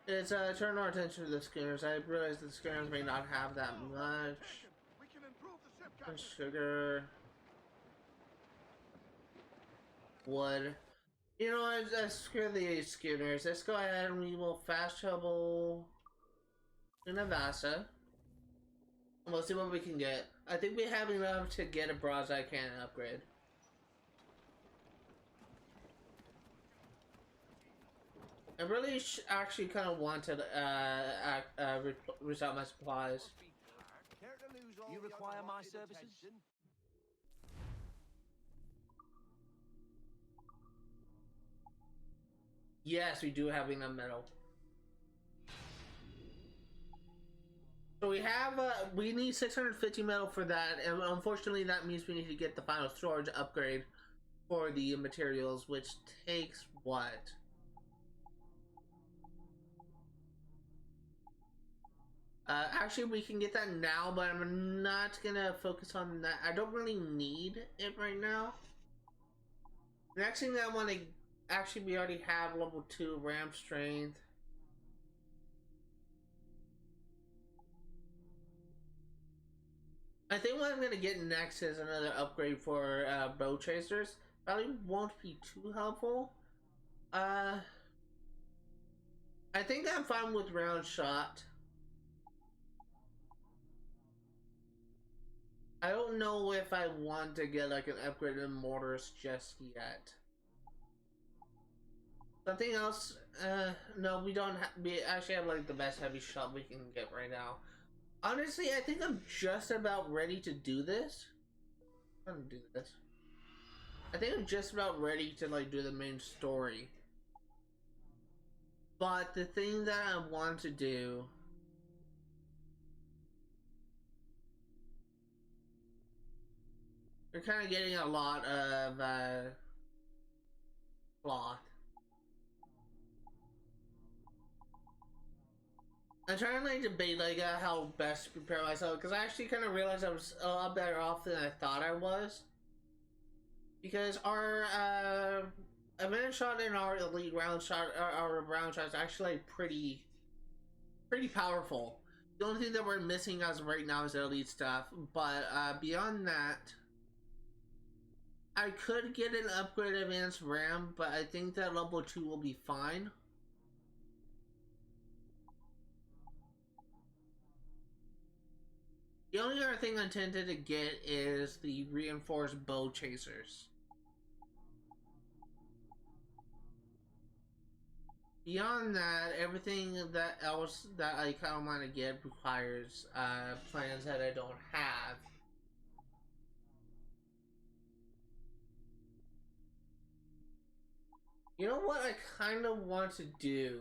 It's turn our attention to the schooners. I realize the schooners may not have that much. We can improve the ship, And Captain. sugar. Wood. You know what? Screw the schooners. Let's go ahead and we will fast travel to Navasa. And we'll see what we can get. I think we have enough to get a broadside cannon upgrade. I really actually kind of wanted to reset my supplies. Care to lose all You the require my unwanted services? attention? Yes, we do have enough metal. So we have, we need 650 metal for that, and unfortunately that means we need to get the final storage upgrade for the materials, which takes what? Actually, we can get that now, but I'm not gonna focus on that. I don't really need it right now. Next thing that I want to, actually, we already have level 2 ramp strength. I think what I'm gonna get next is another upgrade for bow chasers. Probably won't be too helpful. I think I'm fine with round shot. I don't know if I want to get like an upgrade in mortars just yet. Something else? No, we don't. We actually have like the best heavy shot we can get right now. Honestly, I think I'm just about ready to do this. I'm gonna do this. I think I'm just about ready to like do the main story. But the thing that I want to do We're kind of getting a lot of cloth. I'm trying to like debate like how best to prepare myself, because I actually kind of realized I was a lot better off than I thought I was. Because our advantage shot and our elite round shot, our round shot is actually like pretty powerful. The only thing that we're missing as of right now is the elite stuff, but beyond that, I could get an upgrade advanced RAM, but I think that level 2 will be fine. The only other thing I intended to get is the reinforced bow chasers. Beyond that, everything that else that I kind of want to get requires plans that I don't have. You know what I kind of want to do?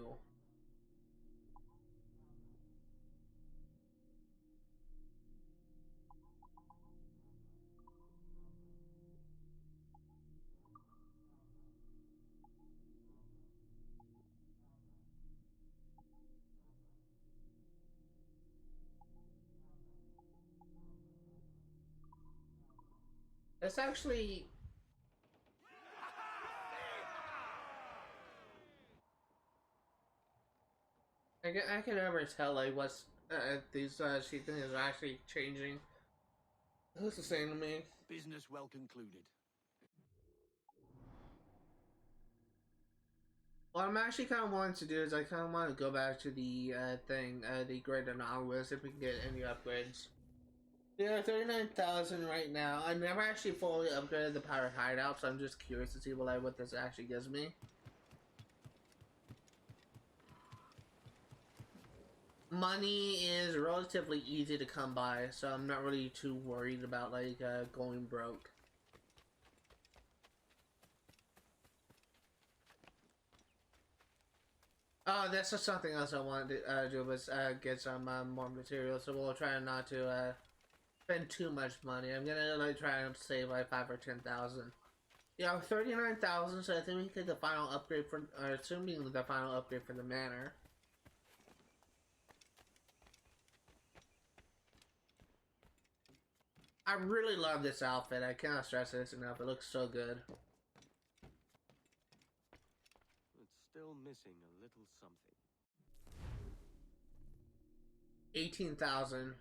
That's actually... I can never tell like what's these sheet things are actually changing. It looks the same to me. Business well concluded. What I'm actually kind of wanting to do is I kind of want to go back to the the Great Anomalous, if we can get any upgrades. There are 39,000 right now. I never actually fully upgraded the Power Hideout, so I'm just curious to see what this actually gives me. Money is relatively easy to come by, so I'm not really too worried about like going broke. That's just something else I wanted to do, was get some more material, so we'll try not to spend too much money. I'm gonna like try and save like 5 or 10,000. Yeah, 39,000, so I think we can get the final upgrade for, assuming the final upgrade for the manor. I really love this outfit. I cannot stress this enough. It looks so good. It's still missing a little something. 18,000.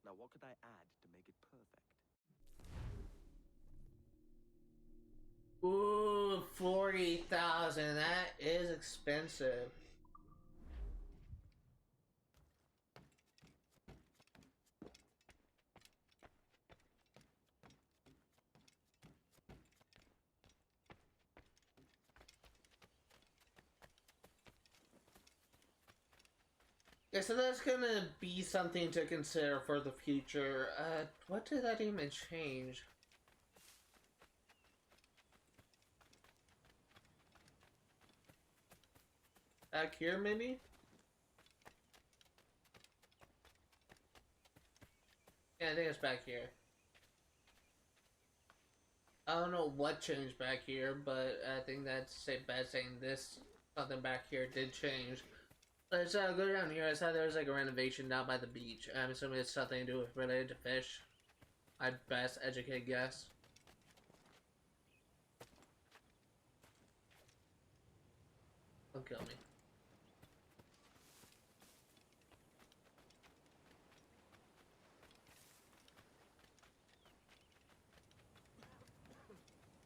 Now, what could I add to make it perfect? Ooh, 40,000. That is expensive. Yeah, so that's gonna be something to consider for the future. What did that even change? Back here, maybe? Yeah, I think it's back here. I don't know what changed back here, but I think that's bad saying this something back here did change. Let's go down here. I saw there was like a renovation down by the beach. I'm assuming it's something to do with related to fish. My best educated guess. Don't kill me.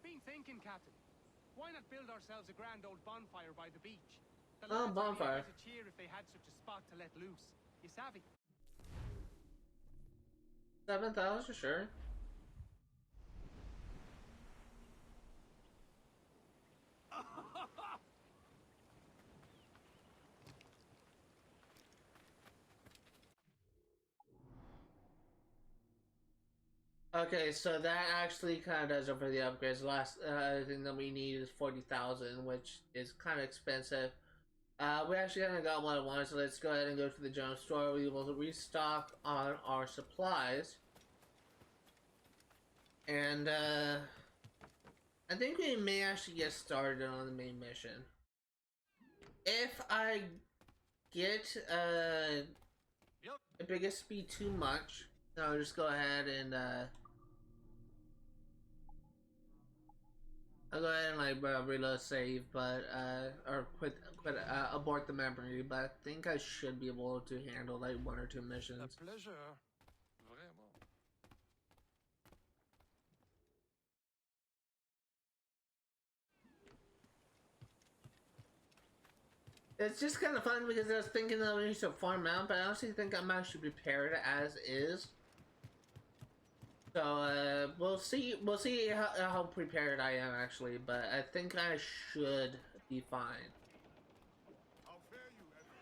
Been thinking, Captain. Why not build ourselves a grand old bonfire by the beach? The Oh, lads bonfire. would be able to cheer if they had such a spot to let loose. You savvy? 7,000, sure. Okay, so that actually kind of does it for the upgrades. The last thing that we need is 40,000, which is kind of expensive. We actually kind of got what I wanted, so let's go ahead and go to the general store. We will restock on our supplies. And, I think we may actually get started on the main mission. If I get, if it gets to be too much, then I'll just go ahead and, I'll go ahead and like reload save, but or quit abort the memory. But I think I should be able to handle like 1 or 2 missions. A pleasure. Vraiment. It's just kind of fun because I was thinking that we need to farm out, but I honestly think I'm actually prepared as is. So we'll see how prepared I am actually, but I think I should be fine. How fare you, Edward?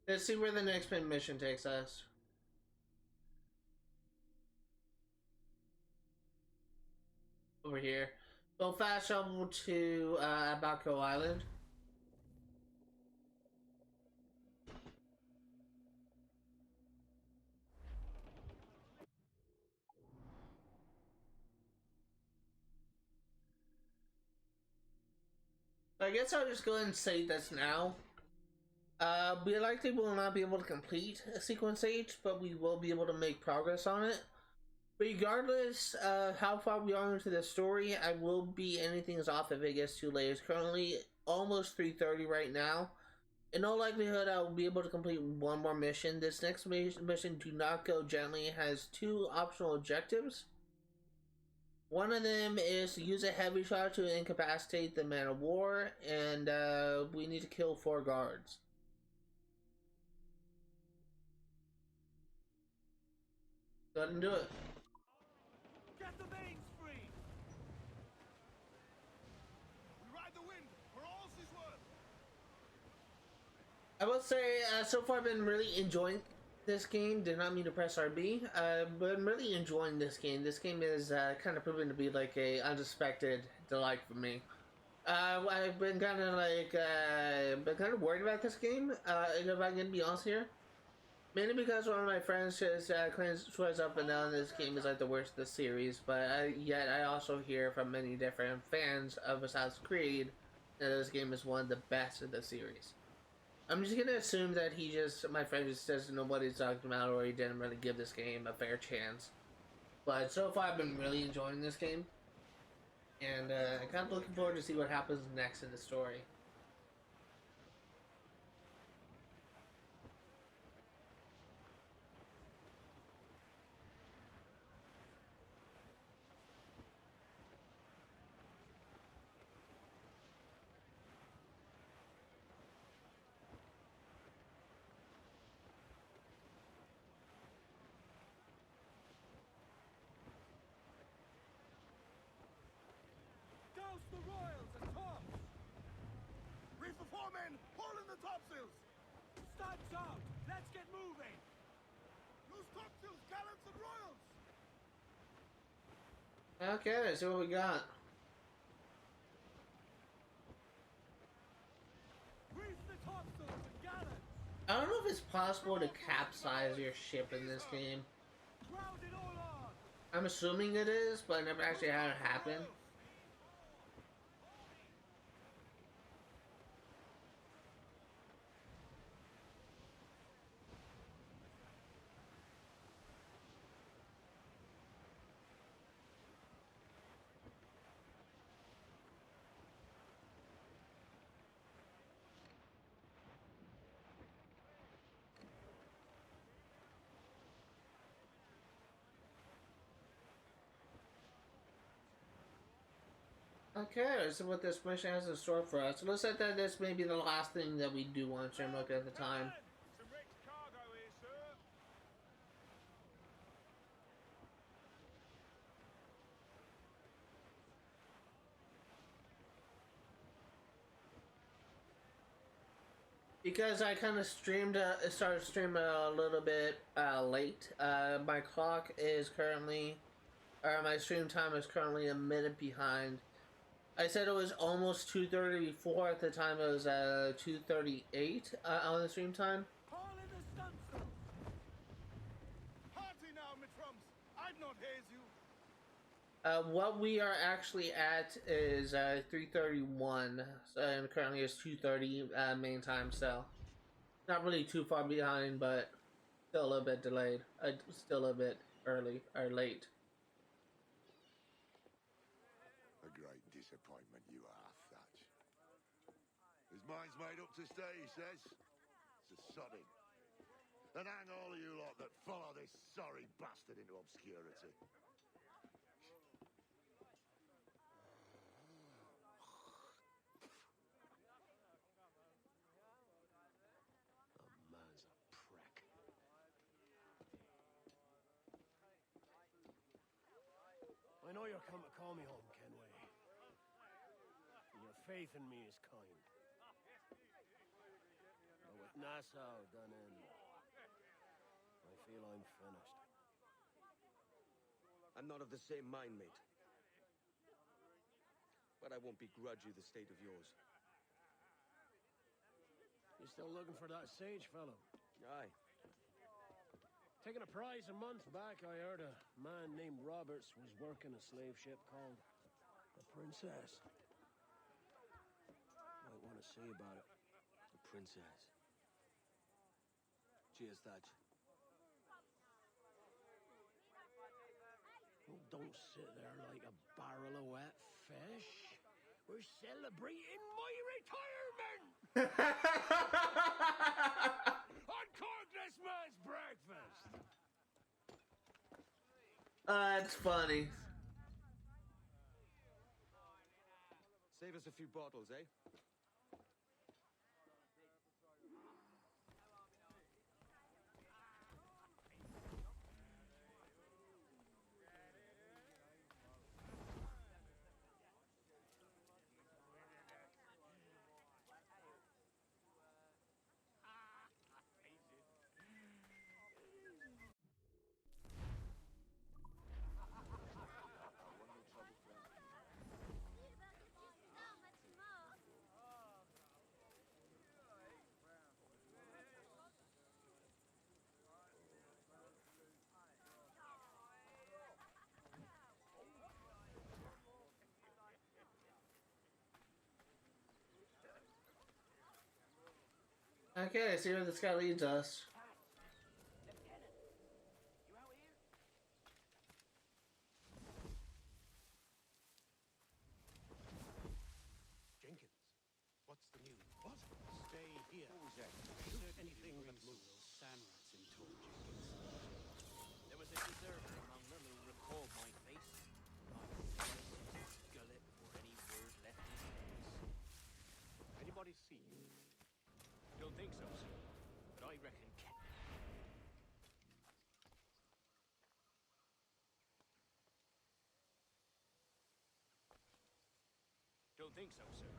Let's see where the next mission takes us. Over here. Go fast travel to Abaco Island. I guess I'll just go ahead and say this now. We likely will not be able to complete a sequence H, but we will be able to make progress on it. Regardless of how far we are into the story, I will be anything is off if it gets too late. It's currently almost 3:30 right now. In all likelihood, I will be able to complete 1 more mission. This next mission, Do Not Go Gently, has 2 optional objectives. One of them is to use a heavy shot to incapacitate the man of war, and we need to kill 4 guards. Go ahead and do it. Get the mains free! We ride the wind for all she's worth! I will say, so far I've been really enjoying this game. Did not mean to press RB, but I'm really enjoying this game. This game is kind of proven to be like a unexpected delight for me. I've been kind of like, been kind of worried about this game, if I'm gonna be honest here. Mainly because one of my friends just swears up and down this game is like the worst of the series, but yet I also hear from many different fans of Assassin's Creed that this game is one of the best of the series. I'm just gonna assume that my friend just doesn't know what he's talking about, or he didn't really give this game a fair chance. But so far I've been really enjoying this game, and I'm kind of looking forward to see what happens next in the story. Douse the royals and tops! Reef the foremen! Haul in the topsails! Studs out! Let's get moving! Loose topsails, gallants and royals! Okay, let's see what we got. Reef the topsails and gallants! I don't know if it's possible to capsize your ship in this game. Crowd it all on! I'm assuming it is, but I never actually had it happen. Okay, let's see what this mission has in store for us. It looks like that this may be the last thing that we do on Shamrock at the time. Some rich cargo here, sir! Because I kind of started streaming a little bit late. My clock is currently, or my stream time is currently a minute behind. I said it was almost 2:30 before. At the time, it was 2:38 on the stream time. Haul in the stunsail! Hearty now, my trumps! I'd not haze you! What we are actually at is 3:31, and currently it's 2:30 main time, so not really too far behind, but still a little bit delayed. Still a bit early or late. A great disappointment you are, Thatch. His mind's made up to stay, he says. It's a sodding. And hang all of you lot that follow this sorry bastard into obscurity. The man's a prick. I know you're come to call me home, Kenway. And your faith in me is kind. But with Nassau done in, I feel I'm finished. I'm not of the same mind, mate. But I won't begrudge you the state of yours. You still looking for that sage fellow? Aye. Taking a prize a month back, I heard a man named Roberts was working a slave ship called the Princess. Might want to see about it. The princess. Cheers, Thatch. Oh, don't sit there like a barrel of wet fish. We're celebrating my retirement! Uncork this man's breakfast! That's funny. Save us a few bottles, eh? Okay, I see where this guy leads us. Jenkins, what's the news? What? Stay here. What was that? Anything that moves. Sand rats in tall Jenkins. There was a deserter among them who recalled my face. I skull it before any word left his lips. Anybody see you? Don't think so, sir. But I reckon Don't think so, sir.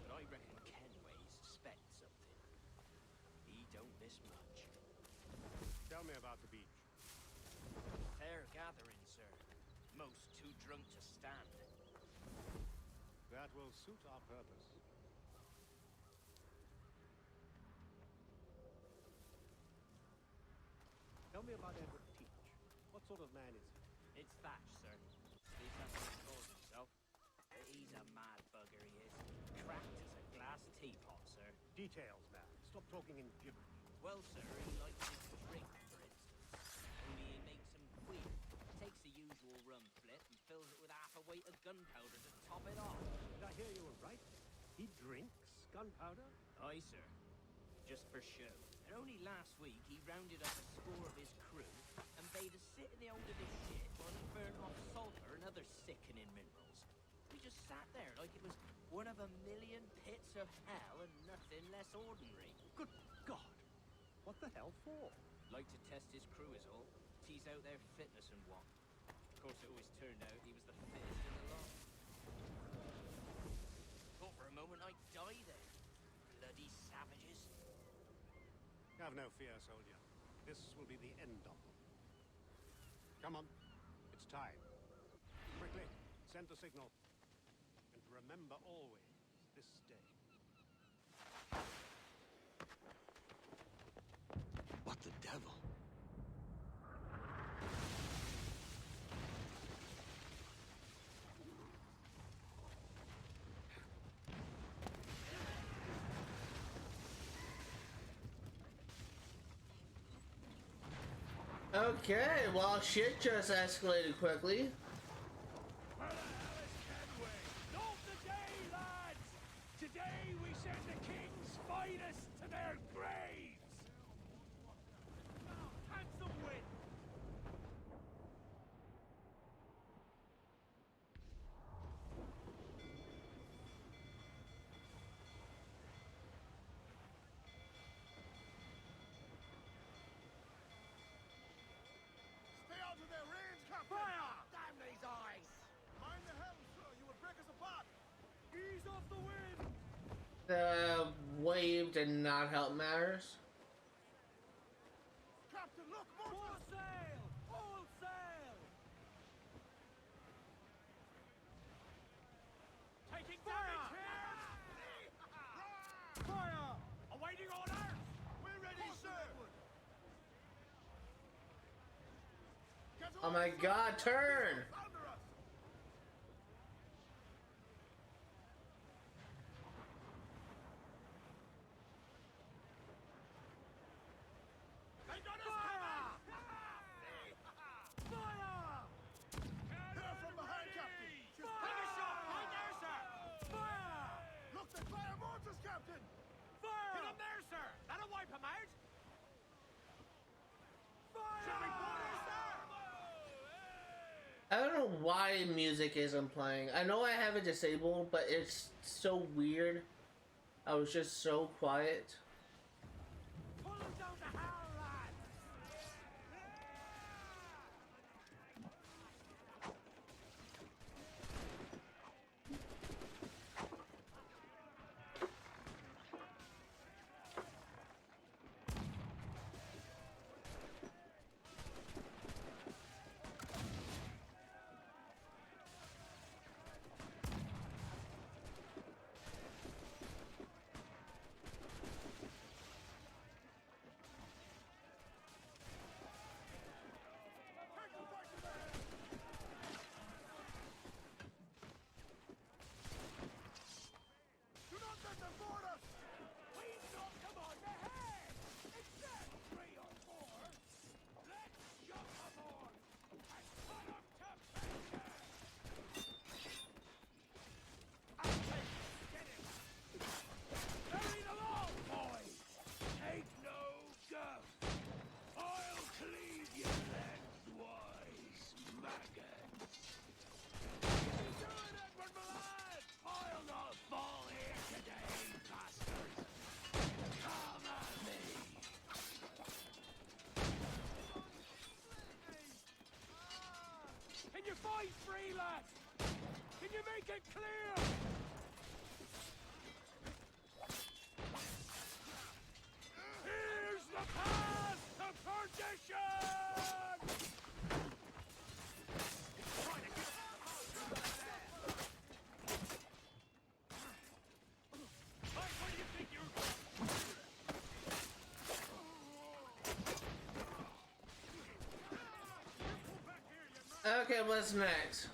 But I reckon Kenway suspects something. He don't miss much. Tell me about the beach. Fair gathering, sir. Most too drunk to stand. That will suit our purpose. Tell me about Edward Teach. What sort of man is he? It's Thatch, sir. At least that's what he calls himself. He's a mad bugger, he is. Cracked as a glass teapot, sir. Details, man. Stop talking in gibberish. Well, sir, he likes his drink, for instance. Only he makes them queer. Takes the usual rum flip and fills it with half a weight of gunpowder to top it off. Did I hear you were right? He drinks gunpowder? Aye, sir. Just for show. And only last week he rounded up a score of his crew and bade us sit in the hold of his ship while he burned off sulfur and other sickening minerals. We just sat there like it was one of a million pits of hell and nothing less ordinary. Good God! What the hell for? Like to test his crew is all. Tease out their fitness and what. Of course, it always turned out he was the fittest in the lot. Thought for a moment I'd die there. Bloody savages. Have no fear, soldier. This will be the end of them. Come on. It's time. Quickly, send the signal. And remember always this day. What the devil? Okay, well, shit just escalated quickly. Where the hell is Kenway? Not today, lads! Today we send the king's finest to their graves! Handsome win! Stay out of their range, Captain! Fire! Damn these eyes! Mind the helm, sir. You would break us apart. Ease off the wind! The wave did not help matters. Captain, look! More sail! All sail! Taking damage here! Fire! Awaiting orders! We're ready, sir! Get Oh my god, turn! under us! They got us coming! Fire! Here from behind, Captain! Just finish up! Right there, sir! Fire! Look, they fire mortars, Captain! Fire! Hit him there, sir! That'll wipe him out! Fire! Should we fire, sir? I don't know why music isn't playing. I know I have it disabled, but it's so weird. I was just so quiet. Pull them down to hell, lads! Do not let them board us! Please don't come on ahead! Except 3 or 4! Let's jump aboard and put them to pieces! I'll take it! Get him! Carry them all, boys! Take no guff! I'll cleave you lengthwise, maggots! Do it, Edward, my lad! I'll not fall here today, bastards! Come at me! Can you fight free, lads? Can you make it clear? Here's the path to perdition! Mike, where do you think you're Okay, what's next?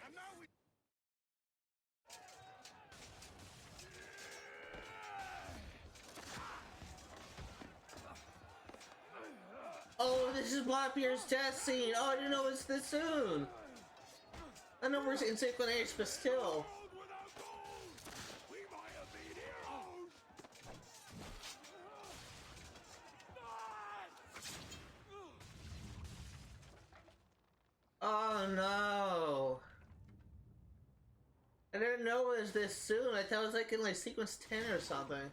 And now we... Oh, this is Blackbeard's death scene. Oh, I didn't know it's this soon. I know we're in Synchronize, but still. without gold! We might have been heroes! Oh no. I didn't know it was this soon. I thought it was like in like sequence 10 or something.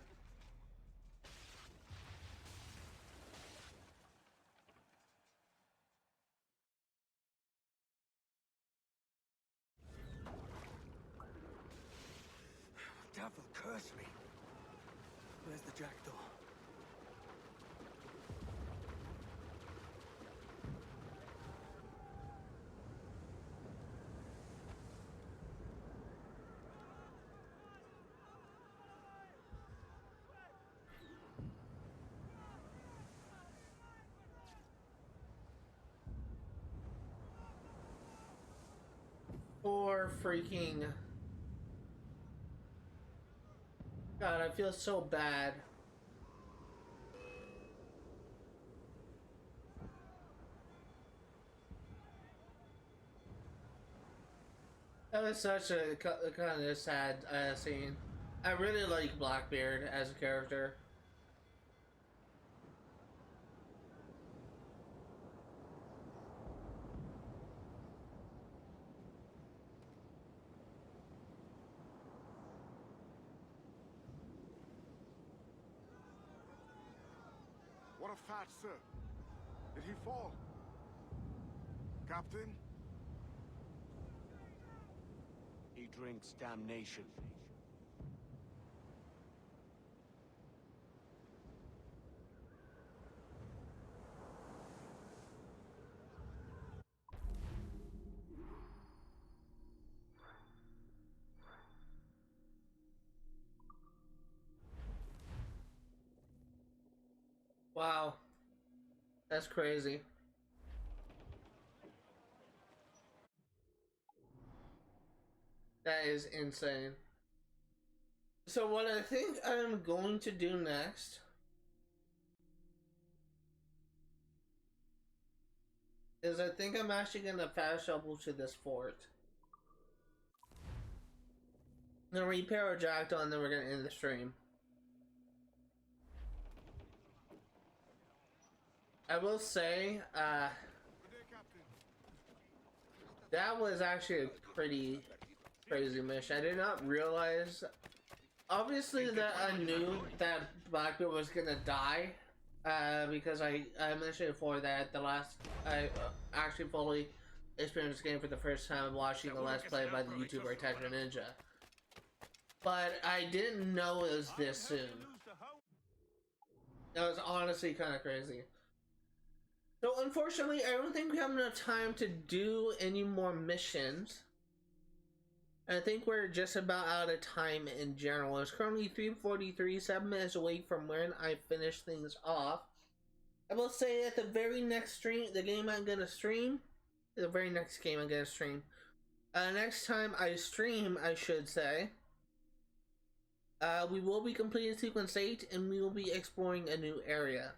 Naval, curse me. Where's the jackdaw? Poor freaking... God, I feel so bad. That was such a kind of sad scene. I really like Blackbeard as a character. What a fight, sir. Did he fall? Captain? He drinks damnation. Wow. That's crazy. That is insane. So what I think I'm going to do next is I think I'm actually going to fast travel to this fort. I'm going to repair our jackdaw and then we're going to end the stream. I will say, that was actually a pretty crazy mission. I did not realize, obviously, that I knew that Blackbeard was gonna die, because I mentioned before that the last, I actually fully experienced this game for the first time watching the Let's Play by the YouTuber Techno Ninja. But I didn't know it was this soon. That was honestly kind of crazy. So unfortunately, I don't think we have enough time to do any more missions. I think we're just about out of time in general. It's currently 3:43, 7 minutes away from when I finish things off. I will say at the very next stream, the game I'm gonna stream, the very next game I'm gonna stream, next time I stream, I should say, we will be completing Sequence 8 and we will be exploring a new area.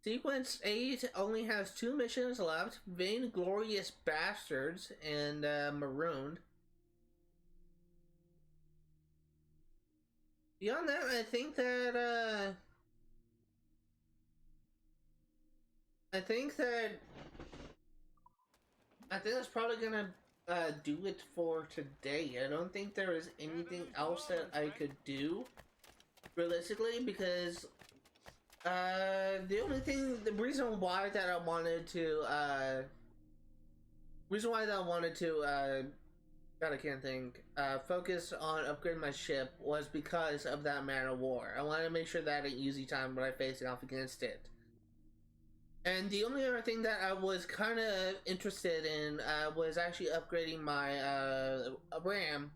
Sequence 8 only has 2 missions left, Vainglorious Bastards and Marooned. Beyond that, I think that's probably gonna do it for today. I don't think there is anything else that I could do realistically, because the reason why that I wanted to God, I can't think, focus on upgrading my ship was because of that Man of War. I wanted to make sure that at easy time when I faced off against it. And the only other thing that I was kind of interested in was actually upgrading my RAM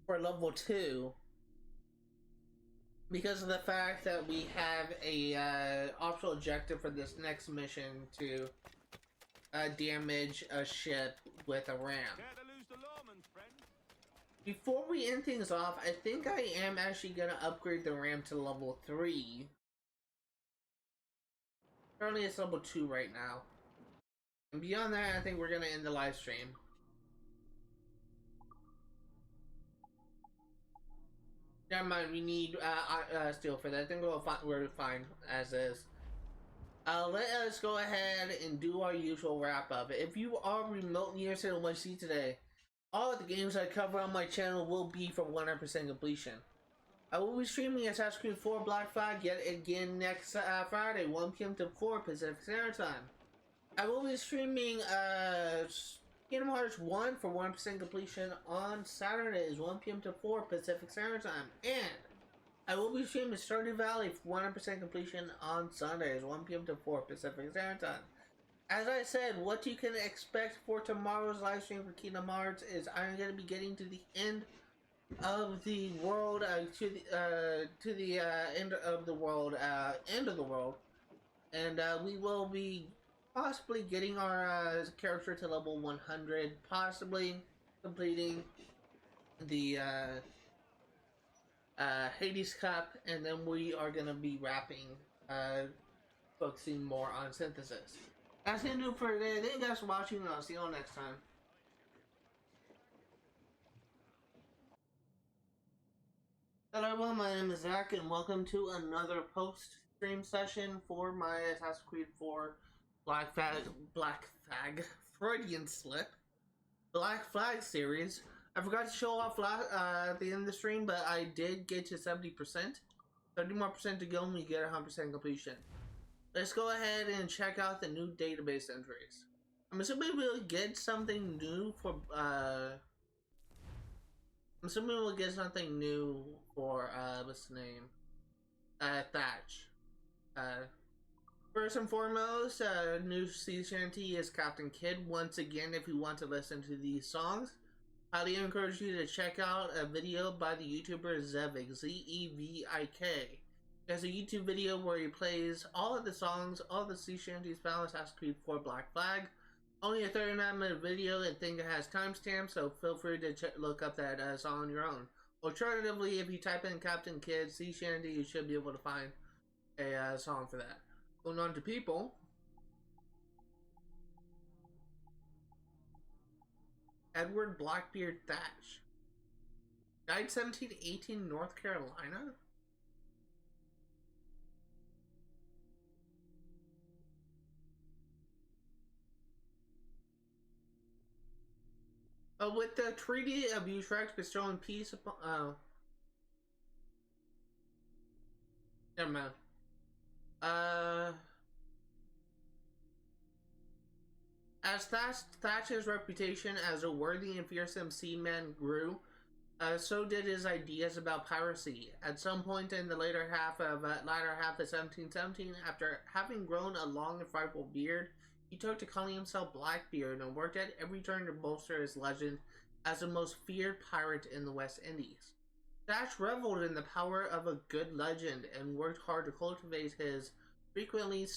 for level 2. Because of the fact that we have a optional objective for this next mission to damage a ship with a ram. Before we end things off, I think I am actually gonna upgrade the ram to level 3. Currently it's level 2 right now. And beyond that, I think we're gonna end the live stream. Never mind, we need steel for that. I think we're fine as is. Let us go ahead and do our usual wrap up. If you are remotely interested in what you see today, all of the games I cover on my channel will be for 100% completion. I will be streaming Assassin's Creed 4 Black Flag yet again next Friday, 1 PM to 4 Pacific Standard Time. I will be streaming Kingdom Hearts 1 for 100% completion on Saturdays, 1 p.m. to 4 Pacific Standard Time. And I will be streaming Stardew Valley for 100% completion on Sundays, 1 p.m. to 4 Pacific Standard Time. As I said, what you can expect for tomorrow's live stream for Kingdom Hearts is I'm going to be getting to the end of the world, to the end of the world, and we will be possibly getting our character to level 100, possibly completing the Hades Cup, and then we are going to be wrapping, focusing more on synthesis. That's going to do it for today. Thank you guys for watching, and I'll see you all next time. Hello everyone, my name is Zach, and welcome to another post-stream session for my Assassin's Creed 4 Black Flag series. I forgot to show off at the end of the stream, but I did get to 70%. 30 more percent to go and we get 100% completion. Let's go ahead and check out the new database entries. I'm assuming we'll get something new for, what's the name? Thatch. First and foremost, new sea shanty is Captain Kidd. Once again, if you want to listen to these songs, highly encourage you to check out a video by the YouTuber Zevik, Z-E-V-I-K. There's a YouTube video where he plays all of the songs, all the sea shanties found in Assassin's Creed 4 Black Flag. Only a 39-minute video, and I think it has timestamps, so feel free to look up that song on your own. Alternatively, if you type in Captain Kidd Sea Shanty, you should be able to find a song for that. Going on to people. Edward Blackbeard Thatch. Died 1718, North Carolina? With the Treaty of Utrecht bestowing peace upon... never mind. As Thatch's reputation as a worthy and fearsome seaman grew, so did his ideas about piracy. At some point in the latter half of 1717, after having grown a long and frightful beard, he took to calling himself Blackbeard and worked at every turn to bolster his legend as the most feared pirate in the West Indies. Thatch reveled in the power of a good legend and worked hard to cultivate his frequently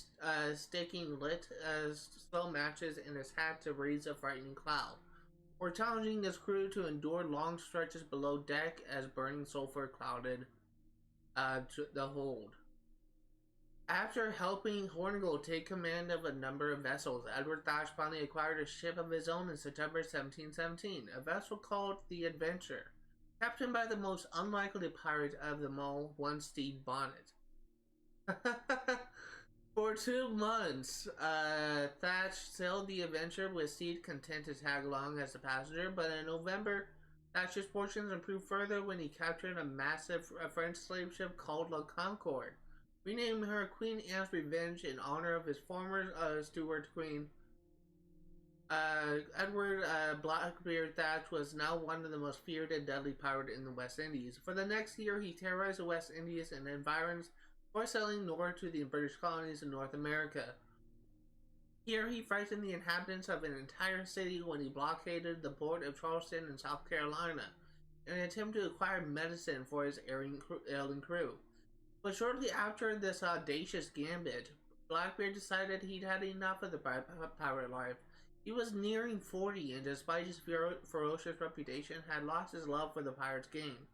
sticking lit as slow matches in his hat to raise a frightening cloud, or challenging his crew to endure long stretches below deck as burning sulfur clouded the hold. After helping Hornigold take command of a number of vessels, Edward Thatch finally acquired a ship of his own in September 1717, a vessel called the Adventure, captained by the most unlikely pirate of them all, one Stede Bonnet. For 2 months, Thatch sailed the Adventure with Stede content to tag along as a passenger, but in November, Thatch's fortunes improved further when he captured a massive French slave ship called La Concorde, renaming her Queen Anne's Revenge in honor of his former steward queen. Edward Blackbeard Thatch was now one of the most feared and deadly pirates in the West Indies. For the next year, he terrorized the West Indies and environs before sailing north to the British colonies in North America. Here, he frightened the inhabitants of an entire city when he blockaded the port of Charleston in South Carolina in an attempt to acquire medicine for his ailing crew. But shortly after this audacious gambit, Blackbeard decided he'd had enough of the pirate life. He was nearing 40 and despite his ferocious reputation had lost his love for the pirate's game.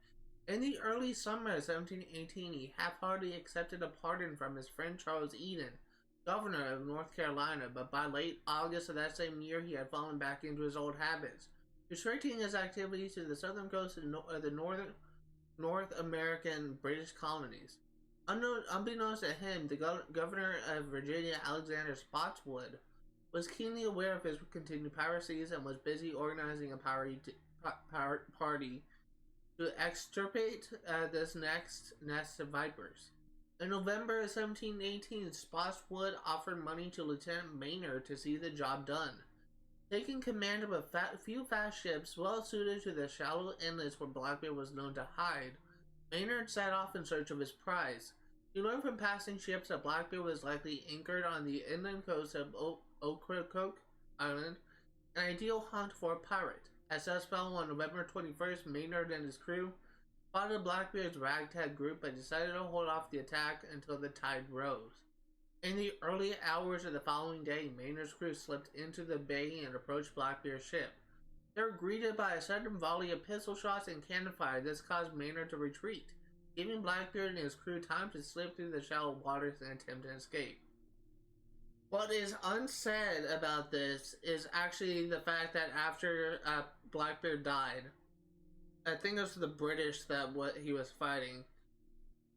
In the early summer of 1718, he half-heartedly accepted a pardon from his friend Charles Eden, governor of North Carolina, but by late August of that same year he had fallen back into his old habits, restricting his activities to the southern coast of the North American British colonies. Unbeknownst to him, the governor of Virginia, Alexander Spotswood, was keenly aware of his continued piracies and was busy organizing a party to extirpate this next nest of vipers. In November of 1718, Spotswood offered money to Lieutenant Maynard to see the job done. Taking command of a few fast ships well suited to the shallow inlets where Blackbeard was known to hide, Maynard set off in search of his prize. He learned from passing ships that Blackbeard was likely anchored on the inland coast of Ocracoke Island, an ideal haunt for a pirate. As suspect on November 21st, Maynard and his crew spotted Blackbeard's ragtag group but decided to hold off the attack until the tide rose. In the early hours of the following day, Maynard's crew slipped into the bay and approached Blackbeard's ship. They were greeted by a sudden volley of pistol shots and cannon fire. This caused Maynard to retreat, giving Blackbeard and his crew time to slip through the shallow waters and attempt an escape. What is unsaid about this is actually the fact that after Blackbeard died, I think it was the British that what he was fighting,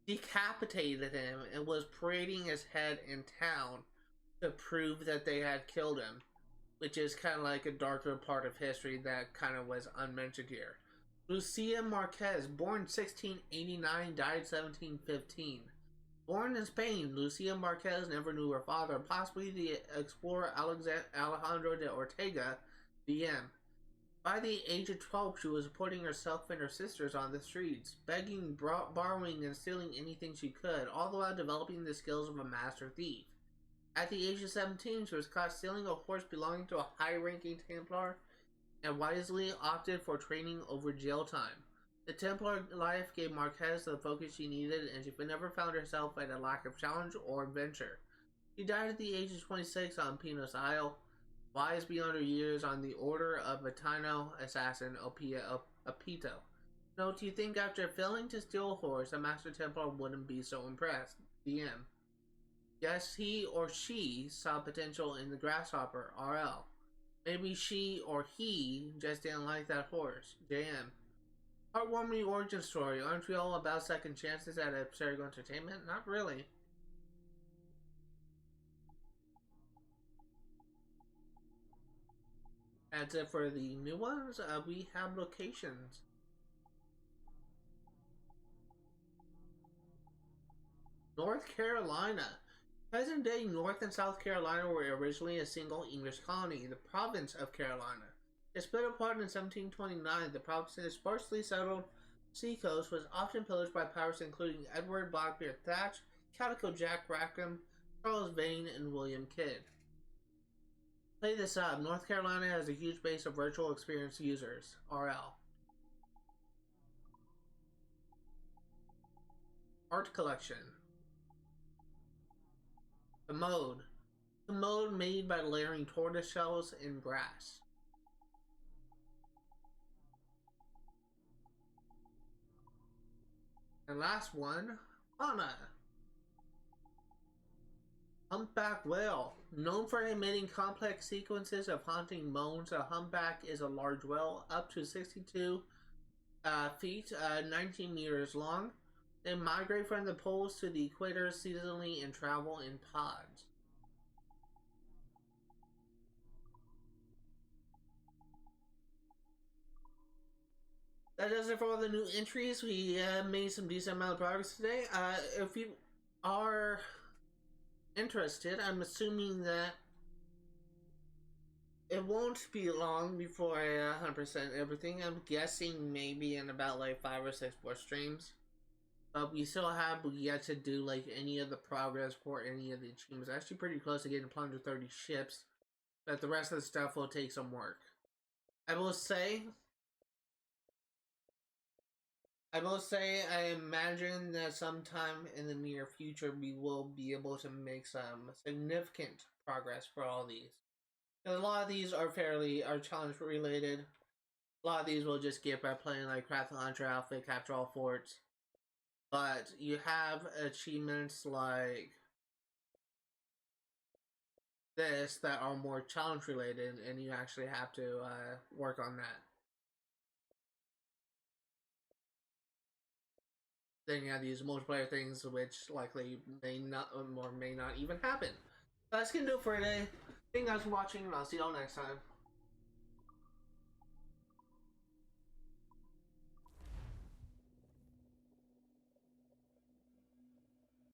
decapitated him and was parading his head in town to prove that they had killed him, which is kind of like a darker part of history that kind of was unmentioned here. Lucia Marquez, born 1689, died 1715. Born in Spain, Lucia Marquez never knew her father, possibly the explorer Alejandro de Ortega, DM. By the age of 12, she was putting herself and her sisters on the streets, begging, borrowing, and stealing anything she could, all the while developing the skills of a master thief. At the age of 17, she was caught stealing a horse belonging to a high-ranking Templar and wisely opted for training over jail time. The Templar life gave Marquez the focus she needed, and she never found herself at a lack of challenge or adventure. She died at the age of 26 on Pinos Isle, wise beyond her years, on the order of Matano assassin Opito. Note, you think after failing to steal a horse, a Master Templar wouldn't be so impressed. DM. Yes, he or she saw potential in the grasshopper, RL. Maybe she or he just didn't like that horse, JM. Heartwarming origin story. Aren't we all about second chances at Abstergo Entertainment? Not really. That's it for the new ones. We have locations. North Carolina. Present-day North and South Carolina were originally a single English colony, the province of Carolina. It split apart in 1729. The province's sparsely settled seacoast was often pillaged by pirates including Edward Blackbeard Thatch, Calico Jack Rackham, Charles Vane, and William Kidd. Play this up. North Carolina has a huge base of virtual experience users, RL. Art collection. Commode. Commode made by layering tortoise shells in grass. And last one, fauna. Humpback whale. Known for emitting complex sequences of haunting moans, a humpback is a large whale up to 62 feet, 19 meters long. They migrate from the poles to the equator seasonally and travel in pods. That does it for all the new entries. We made some decent amount of progress today. If you are interested, I'm assuming that it won't be long before I 100% everything. I'm guessing maybe in about like 5 or 6 more streams. But we still have yet to do like any of the progress for any of the achievements. Actually pretty close to getting plunder 30 ships. But the rest of the stuff will take some work. I will say I imagine that sometime in the near future we will be able to make some significant progress for all these. Because a lot of these are challenge related. A lot of these will just get by playing like craft the launcher outfit, capture all forts. But you have achievements like this that are more challenge related, and you actually have to work on that. Then you have these multiplayer things which likely may not or may not even happen. That's gonna do it for today. Thank you guys for watching, and I'll see y'all next time.